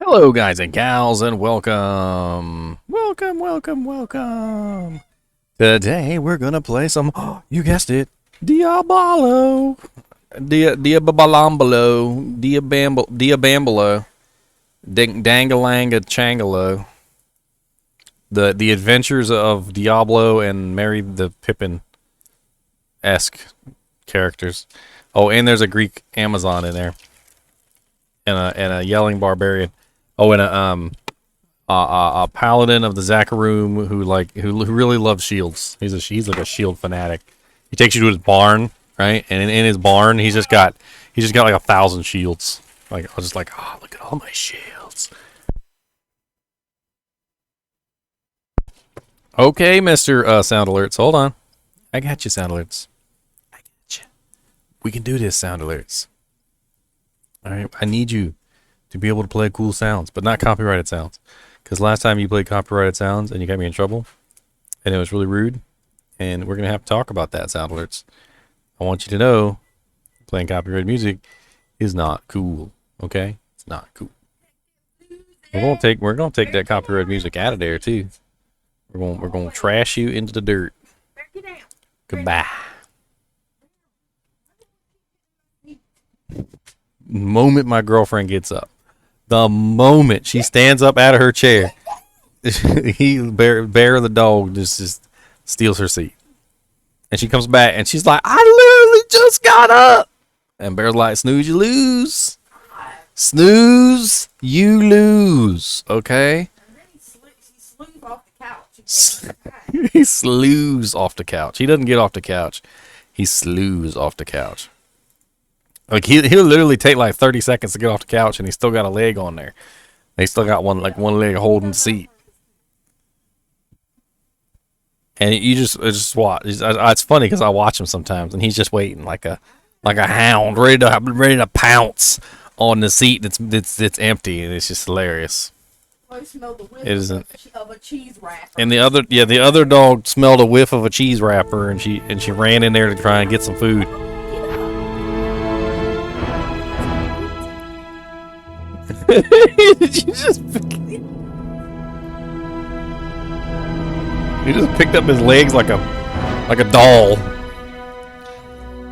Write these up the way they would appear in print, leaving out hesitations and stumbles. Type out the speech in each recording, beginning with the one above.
Hello, guys and gals, and welcome. Today we're gonna play some. You guessed it, Diablo, Diabambalo, Dangalanga Changalo. The Adventures of Diablo and Mary the Pippin esque characters. Oh, and there's a Greek Amazon in there, and a yelling barbarian. Oh, and a paladin of the Zakharoom who really loves shields. He's like a shield fanatic. He takes you to his barn, right? And in his barn, he's just got like 1,000 shields. Like I was just like, oh, look at all my shields. Okay, Mister Sound Alerts, hold on. I got you, Sound Alerts. I got you. We can do this, Sound Alerts. All right, I need you to be able to play cool sounds, but not copyrighted sounds. Because last time you played copyrighted sounds and you got me in trouble, and it was really rude, and we're going to have to talk about that, Sound Alerts. I want you to know playing copyrighted music is not cool, okay? It's not cool. We're gonna take that copyrighted music out of there too. We're gonna trash you into the dirt. Goodbye. The moment my girlfriend gets up, the moment she stands up out of her chair, Bear the dog just steals her seat. And she comes back and she's like, I literally just got up. And Bear's like, snooze, you lose. Snooze, you lose. Okay? He slews off the couch. He doesn't get off the couch. He slews off the couch. Like he'll literally take like 30 seconds to get off the couch, and he's still got a leg on there. They still got one leg holding the seat. And you just watch. It's funny because I watch him sometimes, and he's just waiting like a hound, ready to pounce on the seat that's empty, and it's just hilarious. It isn't. Of a cheese wrapper. And the other dog smelled a whiff of a cheese wrapper, and she ran in there to try and get some food. Did you just? He just picked up his legs like a doll.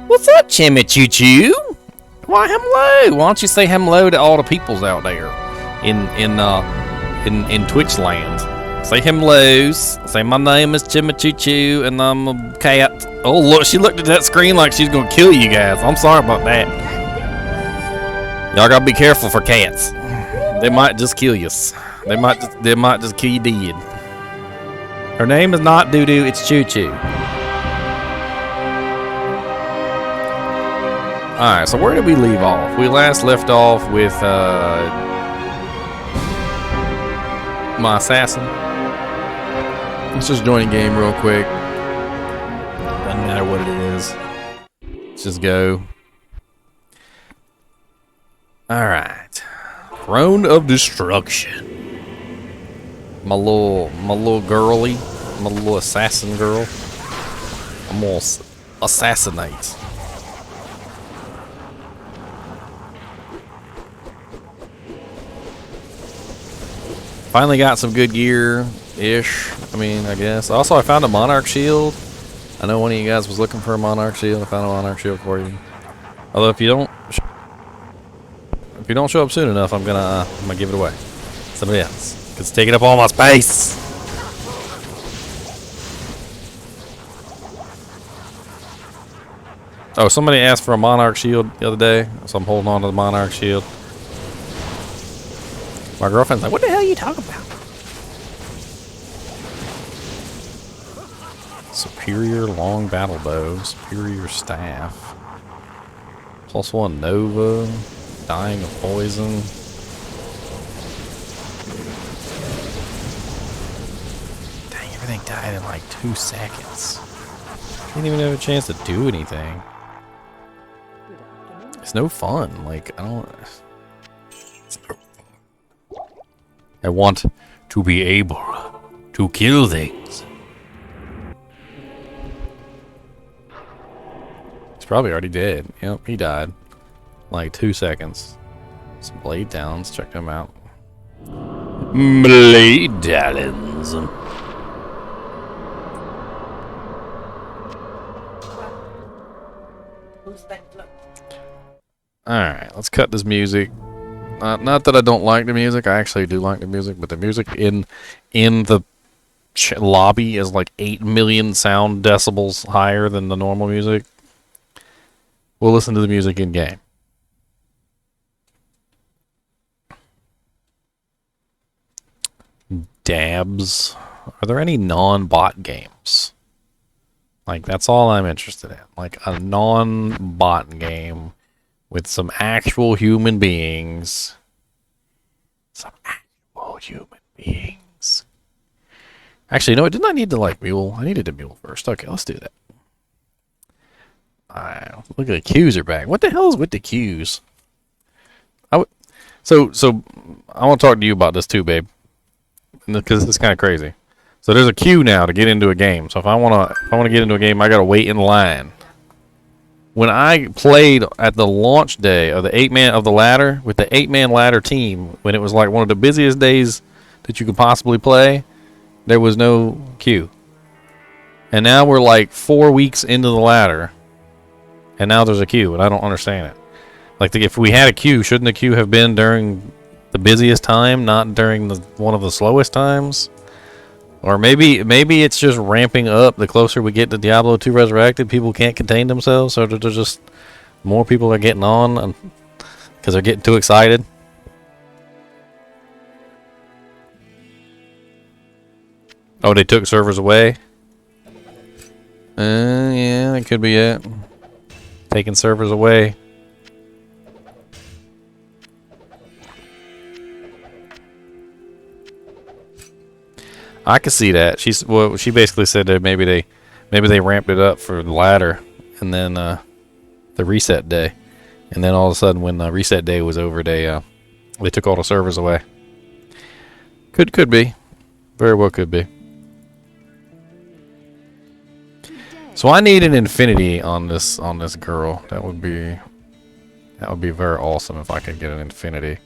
What's up, Chimmy Choo Choo? Why, hello. Why don't you say hello to all the peoples out there in Twitch land? Say hellos. Say my name is Chimmy Choo Choo and I'm a cat. Oh look, she looked at that screen like she's gonna kill you guys. I'm sorry about that. Y'all gotta be careful for cats. They might just kill you. They might just kill you dead. Her name is not Doo Doo, it's Choo Choo. Alright, so where did we leave off? We last left off with my assassin. Let's just join a game real quick. Doesn't matter what it is. Let's just go. Alright. Throne of Destruction. My little girly. My little assassin girl. I'm gonna assassinate. Finally got some good gear-ish. I mean, I guess. Also, I found a Monarch shield. I know one of you guys was looking for a Monarch shield. I found a Monarch shield for you. Although, if you don't show up soon enough, I'm gonna give it away. Somebody else. It's taking up all my space. Oh, somebody asked for a Monarch shield the other day, so I'm holding on to the Monarch shield. My girlfriend's like, what the hell are you talking about? Superior long battle bow, superior staff. +1 Nova, dying of poison. Dang, everything died in like 2 seconds. Didn't even have a chance to do anything. It's no fun. Like, I don't. It's no. I want to be able to kill things. He's probably already dead. Yep, he died. Like 2 seconds. Some blade downs. Check them out. Medallions. Alright, let's cut this music. Not that I don't like the music, I actually do like the music, but the music in the lobby is like 8 million sound decibels higher than the normal music. We'll listen to the music in game. Dabs. Are there any non-bot games? Like, that's all I'm interested in. Like, a non-bot game with some actual human beings. Some actual human beings. Actually, no, didn't I need to, like, mule? I needed to mule first. Okay, let's do that. Look at the queues are back. What the hell is with the queues? So I want to talk to you about this too, babe. Because this is kind of crazy. So there's a queue now to get into a game. So if I want to get into a game, I got to wait in line. When I played at the launch day of the 8-man of the ladder with the 8-man ladder team, when it was like one of the busiest days that you could possibly play, there was no queue. And now we're like 4 weeks into the ladder, and now there's a queue, and I don't understand it. Like, if we had a queue, shouldn't the queue have been during the busiest time, not during one of the slowest times? Or maybe it's just ramping up the closer we get to Diablo II Resurrected. People can't contain themselves, so there's just more people are getting on because they're getting too excited. Oh, they took servers away? Yeah, that could be it. Taking servers away. I could see that. She basically said that maybe they ramped it up for the ladder, and then the reset day, and then all of a sudden when the reset day was over, they took all the servers away. Could be, very well could be. So I need an infinity on this girl. That would be very awesome if I could get an infinity.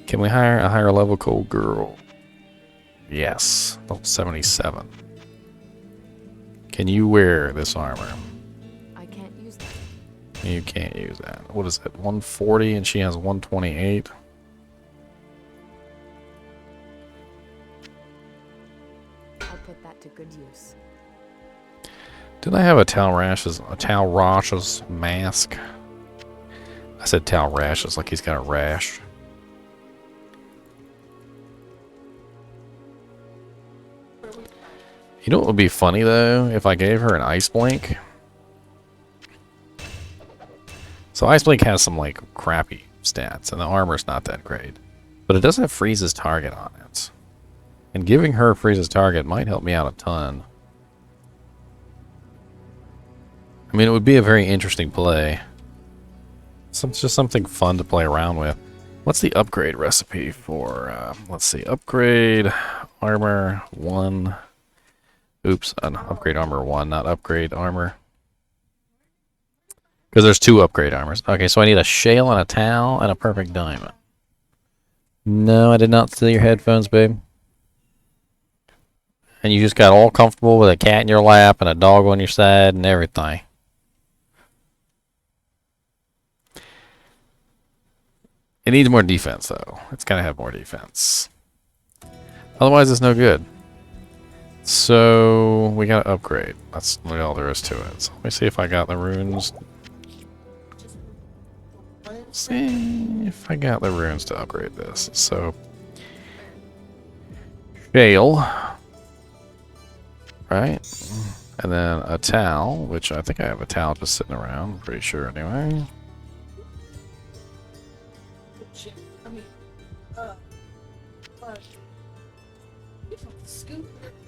Can we hire a higher level cold girl? Yes. Level 77. Can you wear this armor? I can't use that. You can't use that. What is it? 140 and she has 128. I'll put that to good use. Did I have a Tal Rash's mask? I said Tal Rashes like he's got a rash. You know what would be funny though? If I gave her an Ice Blink. So Ice Blink has some like crappy stats and the armor's not that great. But it does have Freeze's target on it. And giving her Freeze's target might help me out a ton. I mean, it would be a very interesting play. Just something fun to play around with. What's the upgrade recipe for, let's see, upgrade armor 1. Oops, upgrade armor 1, not upgrade armor. Because there's 2 upgrade armors. Okay, so I need a shale and a towel and a perfect diamond. No, I did not steal your headphones, babe. And you just got all comfortable with a cat in your lap and a dog on your side and everything. It needs more defense, though. It's gotta have more defense. Otherwise, it's no good. So, we gotta upgrade. That's all there is to it. So, let me see if I got the runes. Let's see if I got the runes to upgrade this. So, shale. Right? And then a towel, which I think I have a towel just sitting around. I'm pretty sure, anyway.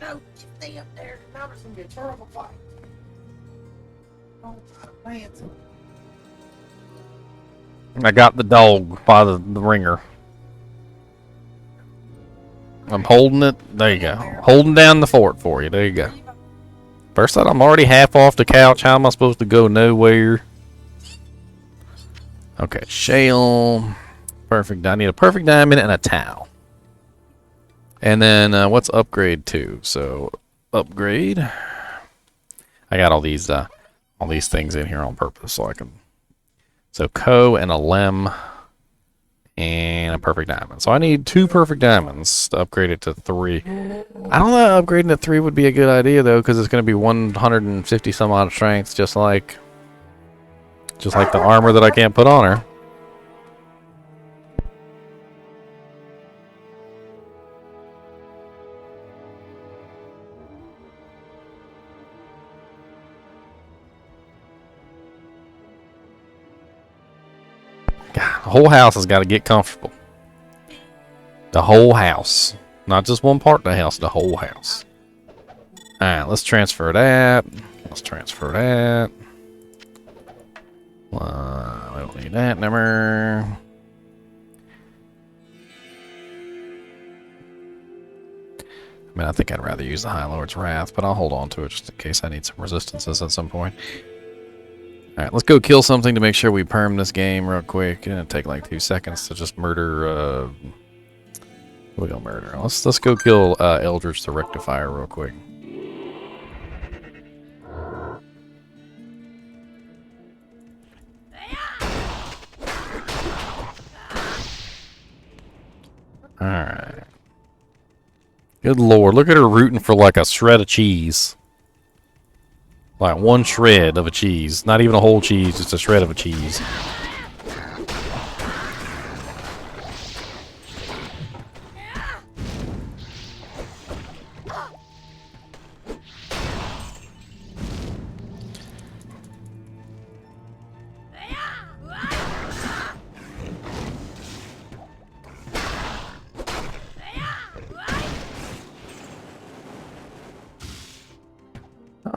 No, stay up there. Now there's gonna be a terrible fight. Oh, man. I got the dog by the ringer. I'm holding it. There you go. Holding down the fort for you. There you go. First thought, I'm already half off the couch. How am I supposed to go nowhere? Okay, shale. Perfect. I need a perfect diamond and a towel. And then what's upgrade to? So upgrade. I got all these things in here on purpose so I can. So and a lem and a perfect diamond. So I need 2 perfect diamonds to upgrade it to 3. I don't know. Upgrading to 3 would be a good idea though, because it's going to be 150 some odd strength, just like the armor that I can't put on her. God, the whole house has got to get comfortable. The whole house. Not just one part of the house, the whole house. Alright, let's transfer that. Let's transfer that. I don't need that number. I mean, I think I'd rather use the High Lord's Wrath, but I'll hold on to it just in case I need some resistances at some point. Alright, let's go kill something to make sure we perm this game real quick. It'll take like 2 seconds to just murder, we're gonna murder. Let's go kill Eldritch the Rectifier real quick. Alright. Good lord, look at her rooting for like a shred of cheese. Like 1 shred of a cheese. Not even a whole cheese, just a shred of a cheese.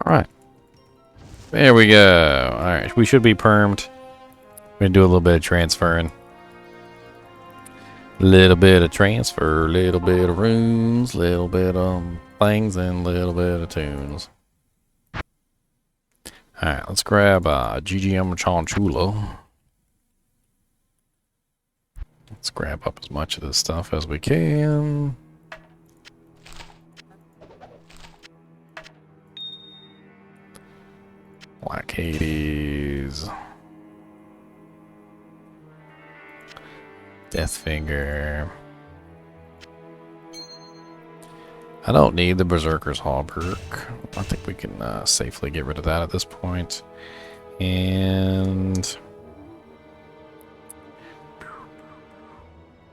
Alright. There we go. Alright, we should be permed. We're gonna do a little bit of transferring. Little bit of transfer, little bit of runes, little bit of things, and little bit of tunes. Alright, let's grab GGM Chinchilla. Let's grab up as much of this stuff as we can. Black Hades. Deathfinger. I don't need the Berserker's Hauberk. I think we can safely get rid of that at this point. And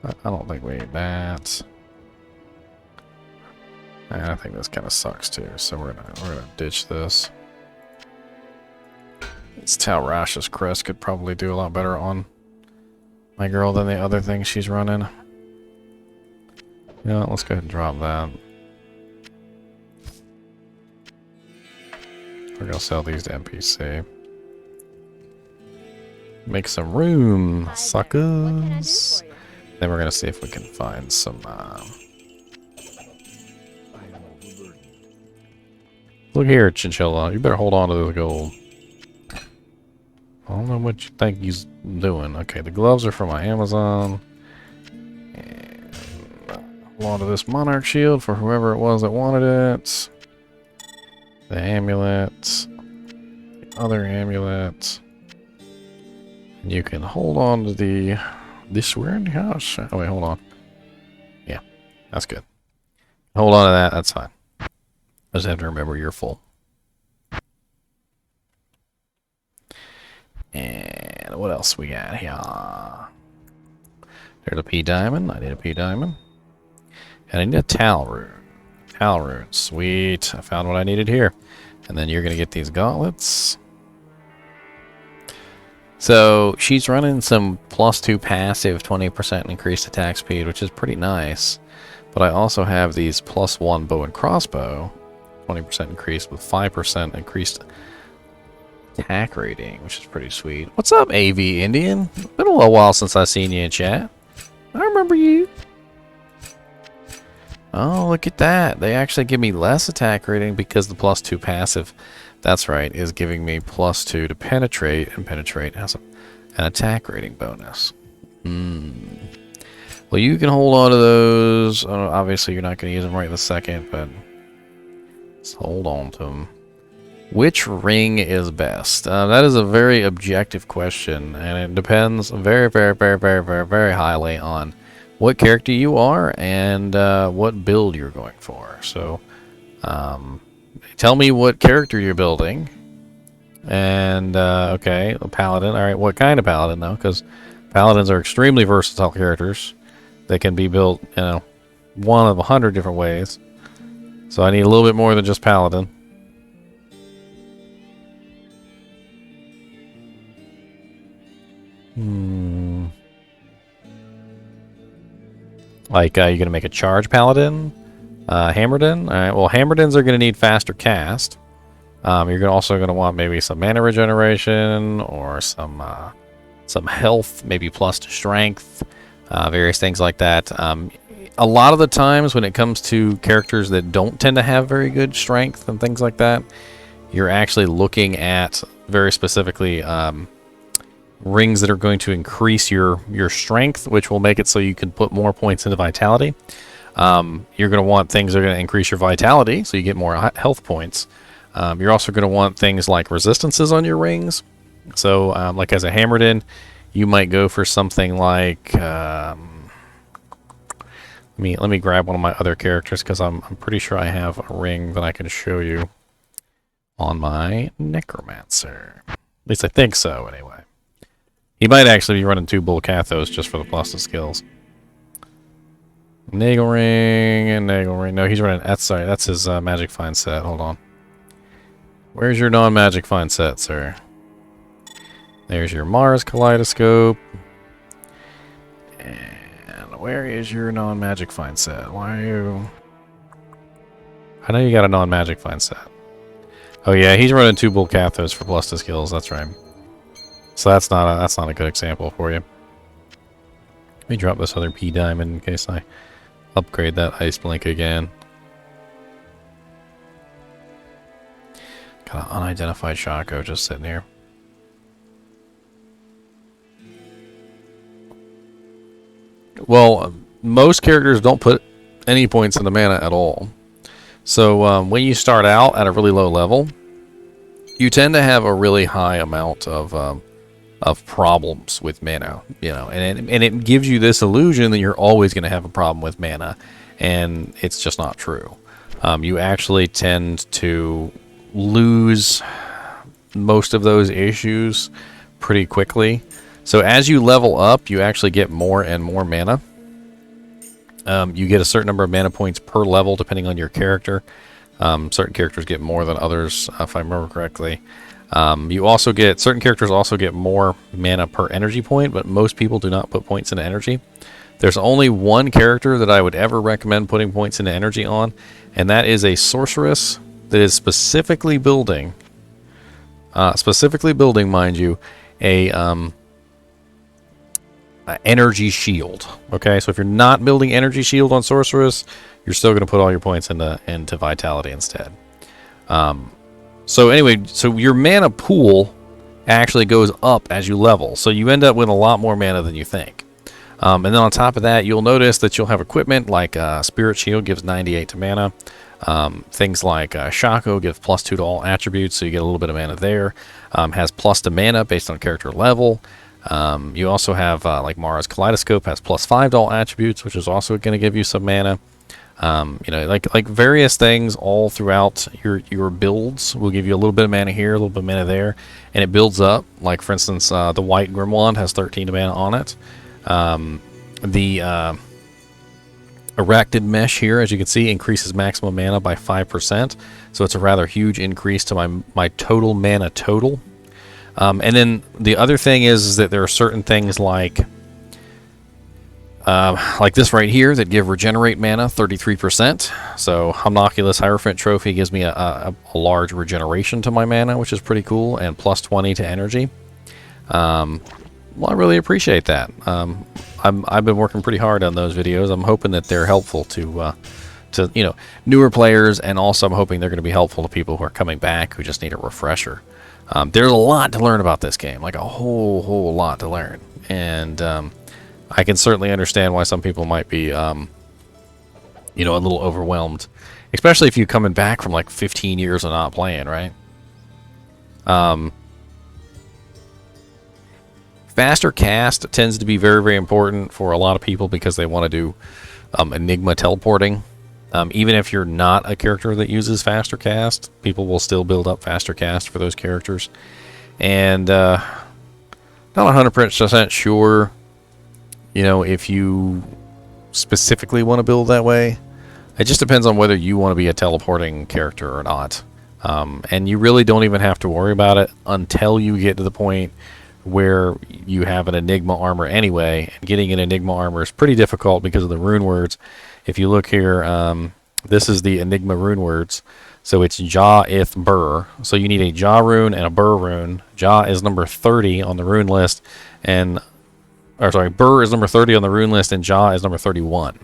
I don't think we need that. And I think this kind of sucks too, so we're gonna ditch this. This Talrash's Crest could probably do a lot better on my girl than the other things she's running. Yeah, let's go ahead and drop that. We're gonna sell these to NPC. Make some room, suckers. Then we're gonna see if we can find some. Look here, Chinchilla. You better hold on to the gold. I don't know what you think he's doing. Okay, the gloves are from my Amazon. And hold on to this Monarch Shield for whoever it was that wanted it. The amulet. The other amulet. And you can hold on to the... This we're in the house. Oh wait, hold on. Yeah, that's good. Hold on to that, that's fine. I just have to remember you're full. And what else we got here? There's a P diamond. I need a P diamond. And I need a Tal rune. Tal rune. Sweet. I found what I needed here. And then you're going to get these gauntlets. So she's running some +2 passive 20% increased attack speed, which is pretty nice. But I also have these +1 bow and crossbow. 20% increased with 5% increased attack rating, which is pretty sweet. What's up, AV Indian? Been a little while since I seen you in chat. I remember you. Oh, look at that. They actually give me less attack rating because the +2 passive, that's right, is giving me +2 to penetrate, and penetrate has a An attack rating bonus. Well, you can hold on to those. Obviously, you're not going to use them right this second, but let's hold on to them. Which ring is best? That is a very objective question, and it depends very, very, very, very, very, very highly on what character you are and what build you're going for. So, tell me what character you're building. And, okay, a paladin. Alright, what kind of paladin, though? Because paladins are extremely versatile characters. They can be built, you know, one of 100 different ways. So I need a little bit more than just paladin. Like, you're going to make a charge paladin? Hammerdin? Alright, well, Hammerdins are going to need faster cast. You're also going to want maybe some mana regeneration or some health, maybe plus to strength, various things like that. A lot of the times when it comes to characters that don't tend to have very good strength and things like that, you're actually looking at very specifically rings that are going to increase your strength, which will make it so you can put more points into vitality. You're going to want things that are going to increase your vitality, so you get more health points. You're also going to want things like resistances on your rings. So, like as a Hammerdin, you might go for something like... let me grab one of my other characters, because I'm pretty sure I have a ring that I can show you on my Necromancer. At least I think so, anyway. He might actually be running 2 Bull Cathos just for the plus to skills. Nagel Ring and Nagel Ring. No, he's running... that's his Magic Find set. Hold on. Where's your non-Magic Find set, sir? There's your Mars Kaleidoscope. And where is your non-Magic Find set? Why are you... I know you got a non-Magic Find set. Oh yeah, he's running 2 Bull Cathos for plus to skills, that's right. So that's not a good example for you. Let me drop this other P diamond in case I upgrade that Ice Blink again. Got an unidentified Shaco just sitting here. Well, most characters don't put any points into mana at all. So when you start out at a really low level, you tend to have a really high amount of problems with mana, you know, and it gives you this illusion that you're always going to have a problem with mana, and it's just not true. You actually tend to lose most of those issues pretty quickly. So as you level up, you actually get more and more mana. You get a certain number of mana points per level depending on your character. Certain characters get more than others, if I remember correctly. Certain characters also get more mana per energy point, but most people do not put points into energy. There's only one character that I would ever recommend putting points into energy on, and that is a sorceress that is specifically building, mind you, a energy shield. Okay, so if you're not building energy shield on sorceress, you're still going to put all your points into vitality instead. So anyway, so your mana pool actually goes up as you level, so you end up with a lot more mana than you think. And then on top of that, you'll notice that you'll have equipment like Spirit Shield gives 98 to mana. Things like Shaco give +2 to all attributes, so you get a little bit of mana there. Has plus to mana based on character level. You also have like Mara's Kaleidoscope has +5 to all attributes, which is also going to give you some mana. You know, like various things all throughout your builds will give you a little bit of mana here, a little bit of mana there, and it builds up. Like for instance, the White Grimwand has 13 mana on it. The Erected Mesh here, as you can see, increases maximum mana by 5%, so it's a rather huge increase to my total mana total. And then the other thing is that there are certain things like this right here that give regenerate mana 33%. So Homunculus Hierophant Trophy gives me a large regeneration to my mana, which is pretty cool, and +20 to energy. Well, I really appreciate that. I've been working pretty hard on those videos. I'm hoping that they're helpful to you know, newer players, and also I'm hoping they're going to be helpful to people who are coming back who just need a refresher. There's a lot to learn about this game, like a whole lot to learn. And I can certainly understand why some people might be, a little overwhelmed. Especially if you're coming back from like 15 years of not playing, right? Faster cast tends to be very important for a lot of people because they want to do Enigma teleporting. Even if you're not a character that uses faster cast, people will still build up faster cast for those characters. And not 100% sure, if you specifically want to build that way. It just depends on whether you want to be a teleporting character or not. And you really don't even have to worry about it until you get to the point where you have an Enigma armor anyway. And getting an Enigma armor is pretty difficult because of the rune words. If you look here, this is the Enigma rune words. So it's Jah, Ith, Burr. So you need a Jah rune and a Burr rune. Jah is number 30 on the rune list, Burr is number 30 on the rune list, and Jah is number 31.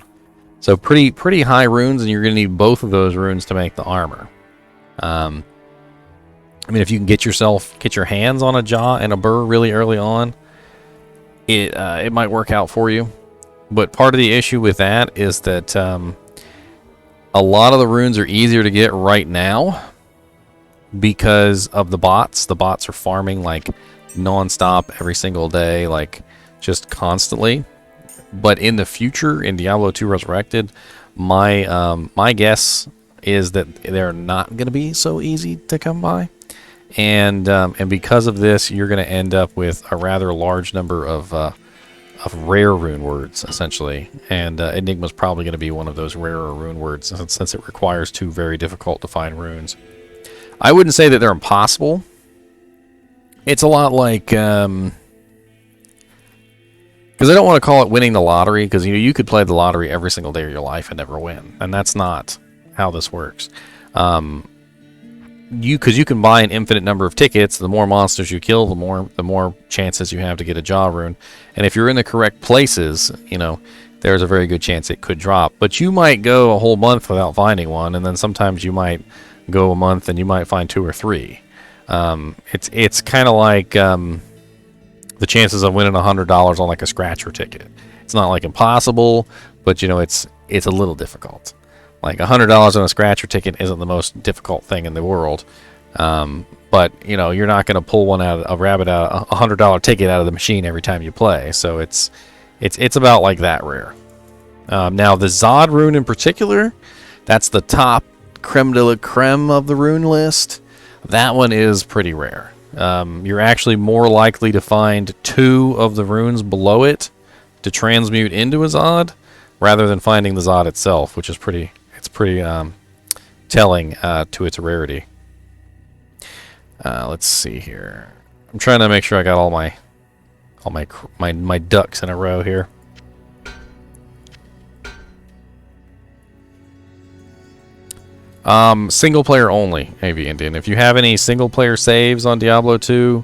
So pretty high runes, and you're going to need both of those runes to make the armor. If you can get your hands on a Jah and a Burr really early on, it might work out for you. But part of the issue with that is that a lot of the runes are easier to get right now because of the bots. The bots are farming like non-stop every single day, like just constantly. But in the future, in Diablo II Resurrected, my guess is that they're not going to be so easy to come by, and because of this, you're going to end up with a rather large number of rare rune words, essentially. And Enigma's probably going to be one of those rarer rune words, since it requires 2 very difficult to find runes. I wouldn't say that they're impossible. It's a lot like, because I don't want to call it winning the lottery, because you could play the lottery every single day of your life and never win, and that's not how this works. Because you can buy an infinite number of tickets. The more monsters you kill, the more chances you have to get a Jah rune. And if you're in the correct places, there's a very good chance it could drop. But you might go a whole month without finding one, and then sometimes you might go a month and you might find 2 or 3. It's kind of like the chances of winning $100 on like a scratcher ticket. It's not like impossible, but it's a little difficult. Like $100 on a scratcher ticket isn't the most difficult thing in the world, but you're not going to pull a $100 ticket out of the machine every time you play. So it's about like that rare. Now the Zod rune in particular, that's the top creme de la creme of the rune list. That one is pretty rare. You're actually more likely to find 2 of the runes below it to transmute into a Zod, rather than finding the Zod itself, which is pretty telling to its rarity. Let's see here. I'm trying to make sure I got all my ducks in a row here. Single player only, AV Indian. If you have any single player saves on Diablo 2,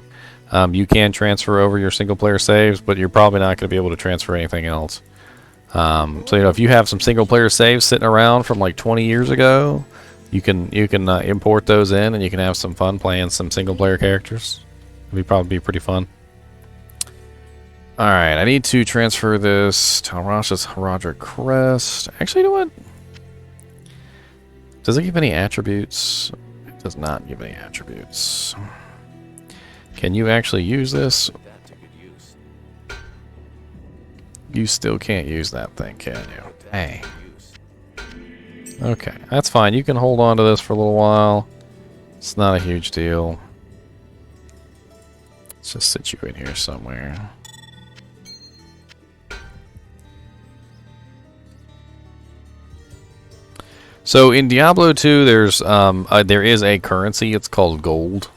you can transfer over your single player saves, but you're probably not going to be able to transfer anything else. So if you have some single player saves sitting around from like 20 years ago, you can import those in, and you can have some fun playing some single player characters. It'll probably be pretty fun. All right, I need to transfer this to Rasha's Roderick Crest. Actually, you know what? Does it give any attributes? It does not give any attributes. Can you actually use this? You still can't use that thing, can you? Hey. Okay, that's fine. You can hold on to this for a little while. It's not a huge deal. Let's just sit you in here somewhere. So in Diablo 2, there is a currency. It's called gold,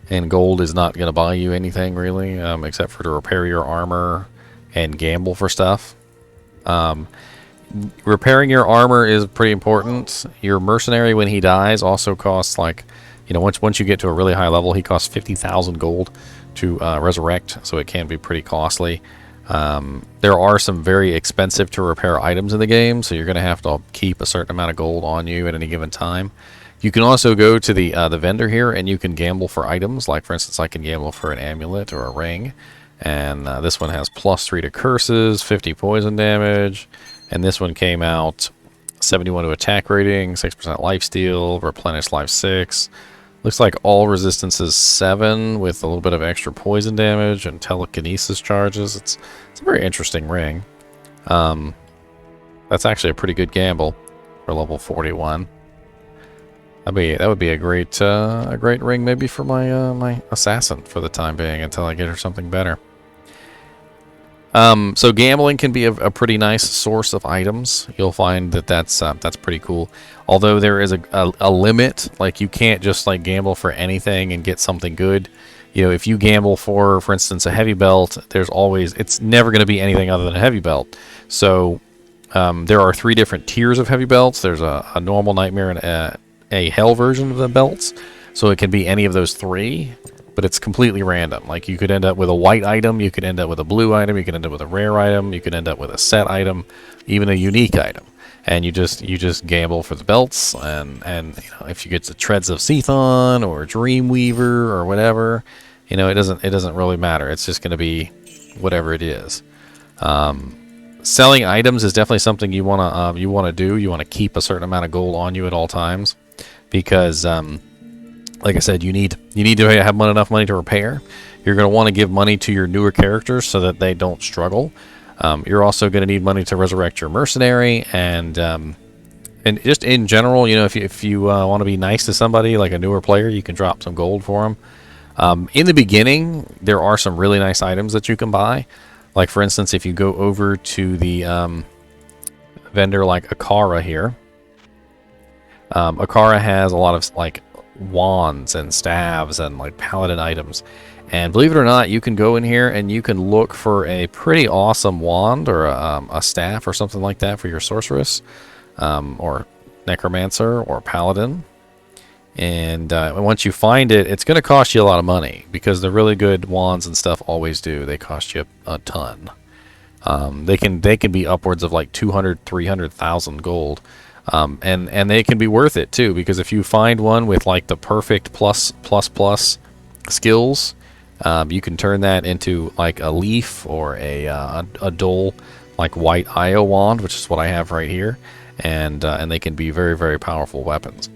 and gold is not going to buy you anything really, except for to repair your armor and gamble for stuff. Repairing your armor is pretty important. Your mercenary, when he dies, also costs once you get to a really high level, he costs 50,000 gold to resurrect, so it can be pretty costly. There are some very expensive to repair items in the game, so you're going to have to keep a certain amount of gold on you at any given time, You can also go to the vendor here, and you can gamble for items. Like, for instance, I can gamble for an amulet or a ring. And this one has +3 to curses, 50 poison damage. And this one came out 71 to attack rating, 6% lifesteal, replenish life 6. Looks like all resistances 7 with a little bit of extra poison damage and telekinesis charges. It's a very interesting ring. That's actually a pretty good gamble for level 41. That would be a great ring maybe for my my assassin for the time being until I get her something better. So gambling can be a pretty nice source of items. You'll find that that's pretty cool. Although there is a limit, like you can't just like gamble for anything and get something good. You know, if you gamble for instance, a heavy belt, it's never going to be anything other than a heavy belt. So there are 3 different tiers of heavy belts. There's a normal, nightmare, and a hell version of the belts. So it can be any of those 3. But it's completely random. Like, you could end up with a white item, you could end up with a blue item, you could end up with a rare item, you could end up with a set item, even a unique item. And you just gamble for the belts, and you know, if you get the Treads of Seathon or Dreamweaver or whatever, you know, it doesn't really matter. It's just going to be whatever it is. Selling items is definitely something you wanna do. You want to keep a certain amount of gold on you at all times, because like I said, you need to have enough money to repair. You're going to want to give money to your newer characters so that they don't struggle. You're also going to need money to resurrect your mercenary, and just in general, you know, if you want to be nice to somebody like a newer player, you can drop some gold for them. In the beginning, there are some really nice items that you can buy. Like, for instance, if you go over to the vendor like Akara here, Akara has a lot of like wands and staves and like paladin items, and believe it or not, you can go in here and you can look for a pretty awesome wand or a staff or something like that for your sorceress, or necromancer or paladin. And once you find it, it's going to cost you a lot of money, because the really good wands and stuff always do. They cost you a ton. They can be upwards of like 200,000-300,000 gold. And they can be worth it too, because if you find one with like the perfect plus skills, you can turn that into like a leaf or a dull like white Io wand, which is what I have right here, and they can be very, very powerful weapons.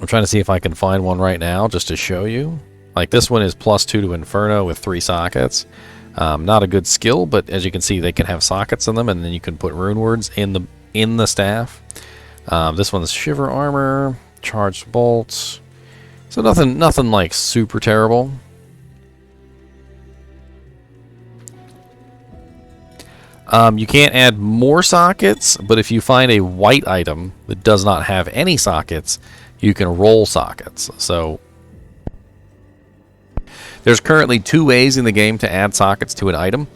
I'm trying to see if I can find one right now just to show you. Like, this one is +2 to Inferno with 3 sockets. Not a good skill, but as you can see, they can have sockets in them, and then you can put rune words in the staff. This one's Shiver Armor, Charged Bolts. So nothing like super terrible. You can't add more sockets, but if you find a white item that does not have any sockets, you can roll sockets. So there's currently 2 ways in the game to add sockets to an item.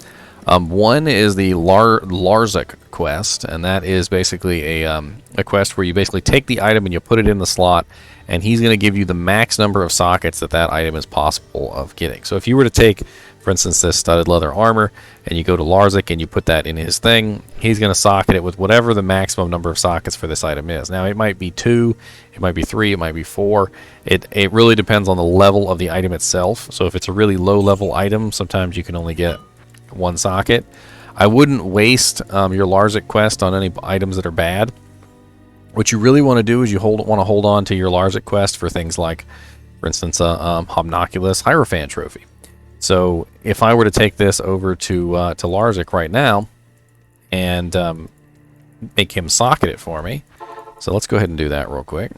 One is the Larzik quest, and that is basically a quest where you basically take the item and you put it in the slot, and he's going to give you the max number of sockets that item is possible of getting. So if you were to take, for instance, this studded leather armor, and you go to Larzik and you put that in his thing, he's going to socket it with whatever the maximum number of sockets for this item is. Now, it might be 2, it might be 3, it might be 4. It really depends on the level of the item itself. So if it's a really low level item, sometimes you can only get 1 socket. I wouldn't waste your Larzik quest on any items that are bad. What you really want to do is you want to hold on to your Larzik quest for things like, for instance, a Homnoculus Hierophant trophy. So if I were to take this over to Larzik right now and make him socket it for me, so let's go ahead and do that real quick.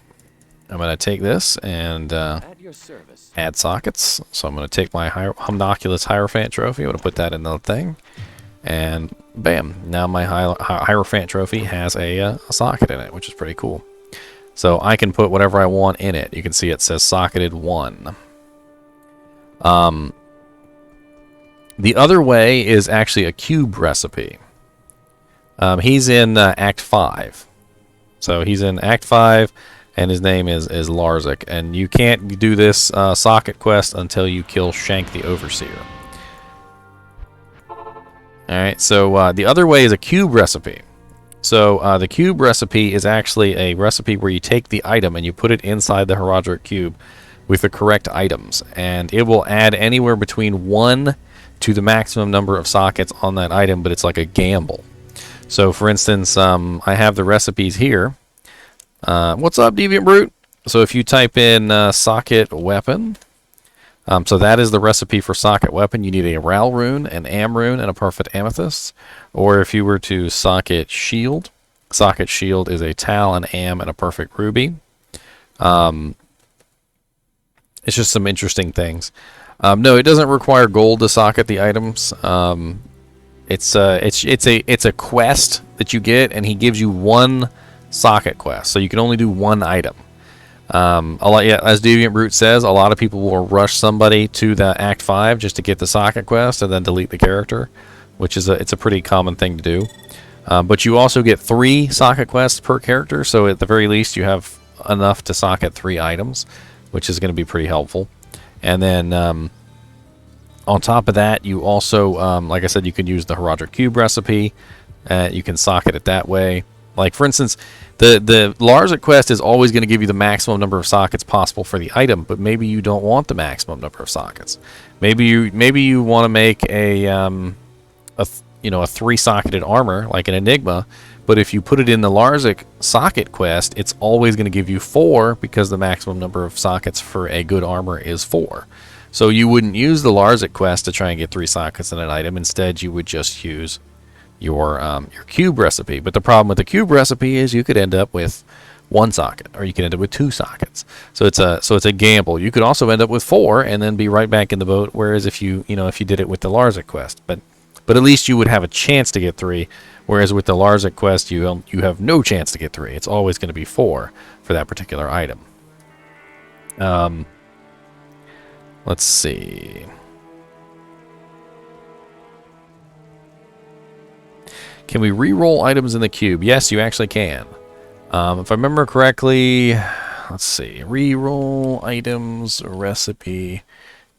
I'm going to take this and add sockets. So I'm going to take my Homnoculus Hierophant trophy. I'm going to put that in the thing, and bam! Now my Hierophant trophy has a socket in it, which is pretty cool. So I can put whatever I want in it. You can see it says socketed 1. The other way is actually a cube recipe. He's in Act 5. So he's in Act 5, and his name is Larzik. And you can't do this socket quest until you kill Shank the Overseer. Alright, so the other way is a cube recipe. So the cube recipe is actually a recipe where you take the item and you put it inside the Herodric cube with the correct items, and it will add anywhere between 1 to the maximum number of sockets on that item, but it's like a gamble. So for instance, I have the recipes here. What's up, Deviant Brute? So if you type in socket weapon, so that is the recipe for socket weapon. You need a Ral rune, an Am rune, and a perfect amethyst. Or if you were to socket shield is a Tal, an Am, and a perfect ruby. It's just some interesting things. No, it doesn't require gold to socket the items. It's a quest that you get, and he gives you 1 socket quest, so you can only do 1 item. As Deviant Brute says, a lot of people will rush somebody to the Act 5 just to get the socket quest and then delete the character, which is it's a pretty common thing to do. But you also get 3 socket quests per character, so at the very least you have enough to socket 3 items, which is going to be pretty helpful. And then on top of that, you also, like I said, you can use the Herodric cube recipe. You can socket it that way. Like, for instance, the Larzik quest is always going to give you the maximum number of sockets possible for the item, but maybe you don't want the maximum number of sockets. Maybe you want to make a 3-socketed armor, like an Enigma, but if you put it in the Larzik socket quest, it's always going to give you 4 because the maximum number of sockets for a good armor is 4. So you wouldn't use the Larzik quest to try and get 3 sockets in an item. Instead, you would just use your cube recipe. But the problem with the cube recipe is you could end up with 1 socket, or you could end up with 2 sockets. So it's a gamble. You could also end up with 4 and then be right back in the boat. Whereas if you did it with the Larzik quest, but at least you would have a chance to get 3. Whereas with the Larzik quest, you have no chance to get 3. It's always going to be 4 for that particular item. Let's see. Can we re-roll items in the cube? Yes, you actually can. If I remember correctly, let's see. Re-roll items, recipe,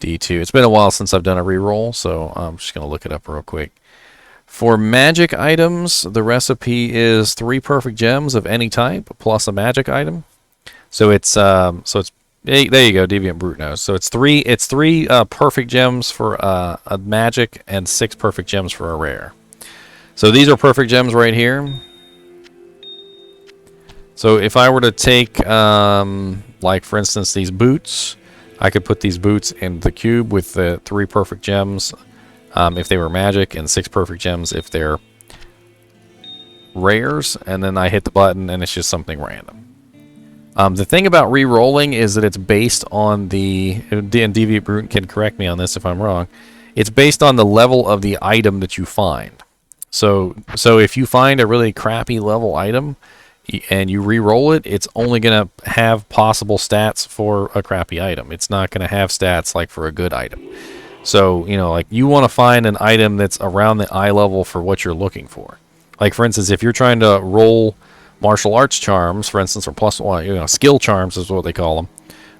D2. It's been a while since I've done a re-roll, so I'm just going to look it up real quick. For magic items, the recipe is 3 perfect gems of any type plus a magic item. So it's there you go, Deviant Brute knows. So it's 3 perfect gems for a magic and 6 perfect gems for a rare. So these are perfect gems right here. So if I were to take like for instance these boots, I could put these boots in the cube with the 3 perfect gems if they were magic, and 6 perfect gems if they're rares, and then I hit the button and it's just something random. The thing about re-rolling is that it's based on the, and Deviant Brute can correct me on this if I'm wrong, it's based on the level of the item that you find. So if you find a really crappy level item and you re-roll it, it's only going to have possible stats for a crappy item. It's not going to have stats like for a good item. So, like you want to find an item that's around the eye level for what you're looking for. Like, for instance, if you're trying to roll martial arts charms, for instance, or +1, skill charms is what they call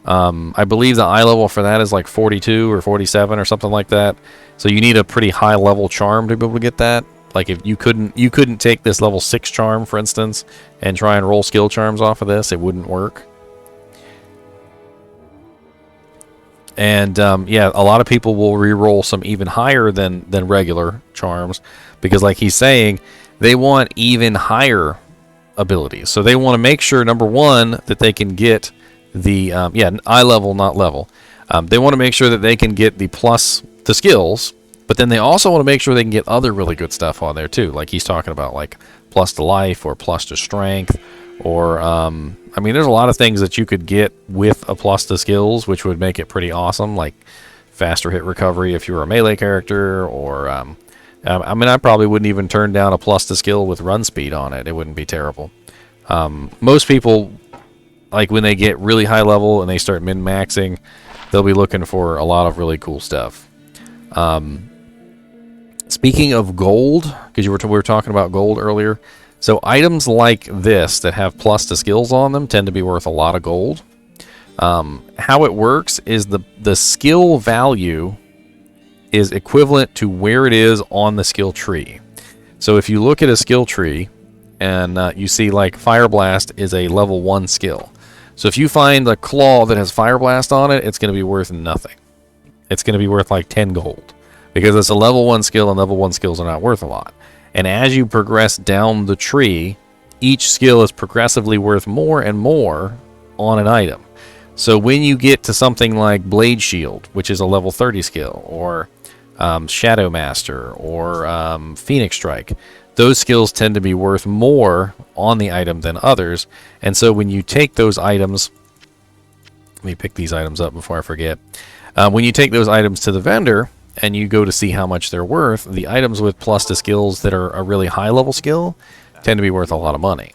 them. I believe the eye level for that is like 42 or 47 or something like that. So you need a pretty high level charm to be able to get that. Like if you couldn't take this level 6 charm, for instance, and try and roll skill charms off of this, it wouldn't work. And yeah, a lot of people will re-roll some even higher than regular charms because, like he's saying, they want even higher abilities. So they want to make sure, number one, that they can get the eye level, not level. They want to make sure that they can get the plus the skills, but then they also want to make sure they can get other really good stuff on there too. Like he's talking about, like plus to life or plus to strength, or I mean, there's a lot of things that you could get with a plus to skills, which would make it pretty awesome, like faster hit recovery if you were a melee character, or I mean, I probably wouldn't even turn down a plus to skill with run speed on it. It wouldn't be terrible. Most people, like when they get really high level and they start min-maxing, they'll be looking for a lot of really cool stuff. Speaking of gold, because we were talking about gold earlier, so items like this that have plus to skills on them tend to be worth a lot of gold. How it works is the skill value is equivalent to where it is on the skill tree. So if you look at a skill tree, and you see like Fire Blast is a level 1 skill. So if you find a claw that has Fire Blast on it, it's going to be worth nothing. It's going to be worth like 10 gold because it's a level 1 skill, and level 1 skills are not worth a lot. And as you progress down the tree, each skill is progressively worth more and more on an item. So when you get to something like Blade Shield, which is a level 30 skill, or Shadow Master, or Phoenix Strike, those skills tend to be worth more on the item than others. And so when you take those items, let me pick these items up before I forget. When you take those items to the vendor and you go to see how much they're worth, the items with plus to skills that are a really high level skill tend to be worth a lot of money.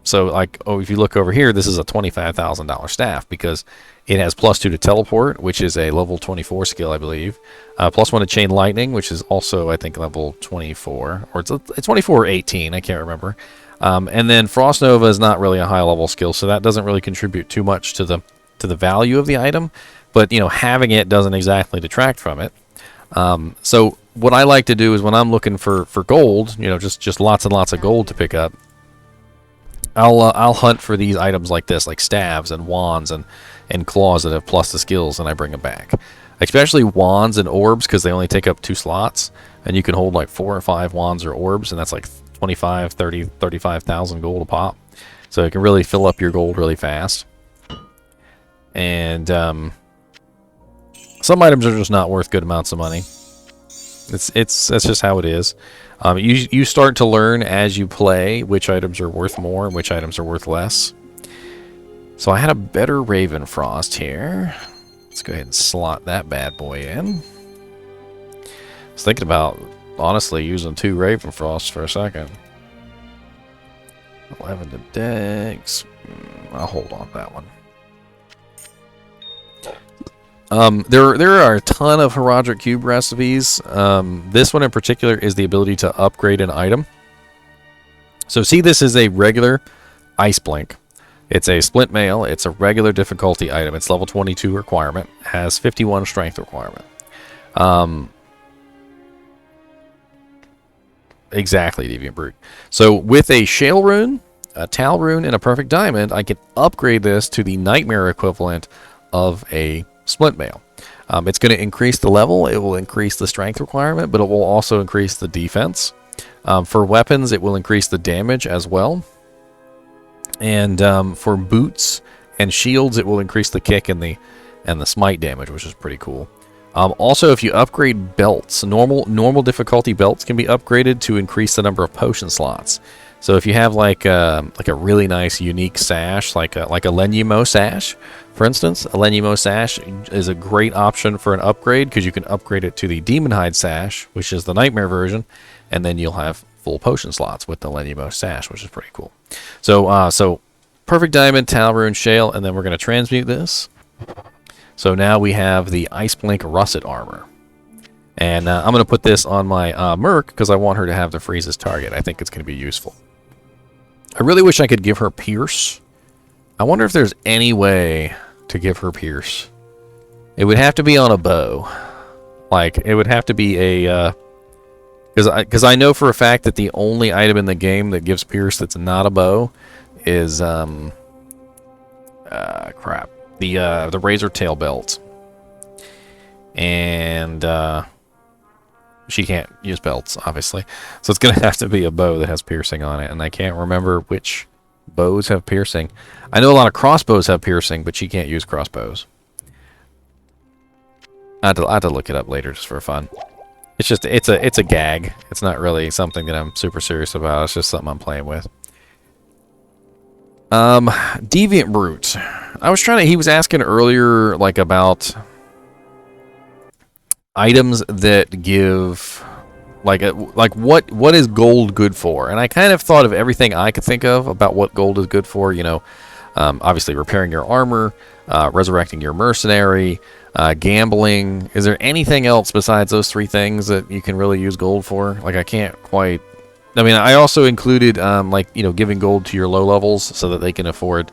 So like, if you look over here, this is a $25,000 staff because it has +2 to teleport, which is a level 24 skill, I believe. +1 to chain lightning, which is also, I think, level 24, or it's 24 or 18, I can't remember. And then Frost Nova is not really a high level skill, so that doesn't really contribute too much to the value of the item. But having it doesn't exactly detract from it. So what I like to do is when I'm looking for gold, just lots and lots of gold to pick up, I'll hunt for these items like this, like staves and wands and claws that have plus to skills, and I bring them back. Especially wands and orbs, because they only take up 2 slots, and you can hold like 4 or 5 wands or orbs, and that's like 25, 30, 35,000 gold a pop. So it can really fill up your gold really fast. And some items are just not worth good amounts of money. That's just how it is. You start to learn as you play which items are worth more and which items are worth less. So I had a better Raven Frost here. Let's go ahead and slot that bad boy in. I was thinking about, honestly, using 2 Raven Frosts for a second. 11 to Dex. I'll hold on to that one. There are a ton of Herodric Cube recipes. This one in particular is the ability to upgrade an item. So see, this is a regular Ice Blink. It's a Splint Mail. It's a regular difficulty item. It's level 22 requirement. Has 51 strength requirement. Exactly, Deviant Brute. So with a Shale Rune, a Tal Rune, and a Perfect Diamond, I can upgrade this to the Nightmare equivalent of a Splint Mail. It's going to increase the level, it will increase the strength requirement, but it will also increase the defense. For weapons, it will increase the damage as well. And for boots and shields, it will increase the kick and the smite damage, which is pretty cool. Also, if you upgrade belts, normal difficulty belts can be upgraded to increase the number of potion slots. So if you have like a really nice unique sash, like a Lenyimo sash, for instance, a Lenyimo sash is a great option for an upgrade because you can upgrade it to the Demon Hide sash, which is the Nightmare version, and then you'll have full potion slots with the Lenyimo sash, which is pretty cool. So Perfect Diamond, Tal Rune, Shale, and then we're going to transmute this. So now we have the Ice Blink Russet armor. And I'm going to put this on my Merc because I want her to have the freeze as target. I think it's going to be useful. I really wish I could give her Pierce. I wonder if there's any way to give her Pierce. It would have to be on a bow. Like, it would have to be a... Because I know for a fact that the only item in the game that gives Pierce that's not a bow is... crap. The Razor Tail Belt. And... she can't use belts, obviously. So it's going to have to be a bow that has piercing on it. And I can't remember which bows have piercing. I know a lot of crossbows have piercing, but she can't use crossbows. I have to look it up later just for fun. It's just, it's a gag. It's not really something that I'm super serious about. It's just something I'm playing with. Deviant Brute. He was asking earlier, like, about... items that give like what is gold good for, and I kind of thought of everything I could think of about what gold is good for. Obviously repairing your armor, resurrecting your mercenary, gambling. Is there anything else besides those 3 things that you can really use gold for? Like, I can't quite. I mean, I also included giving gold to your low levels so that they can afford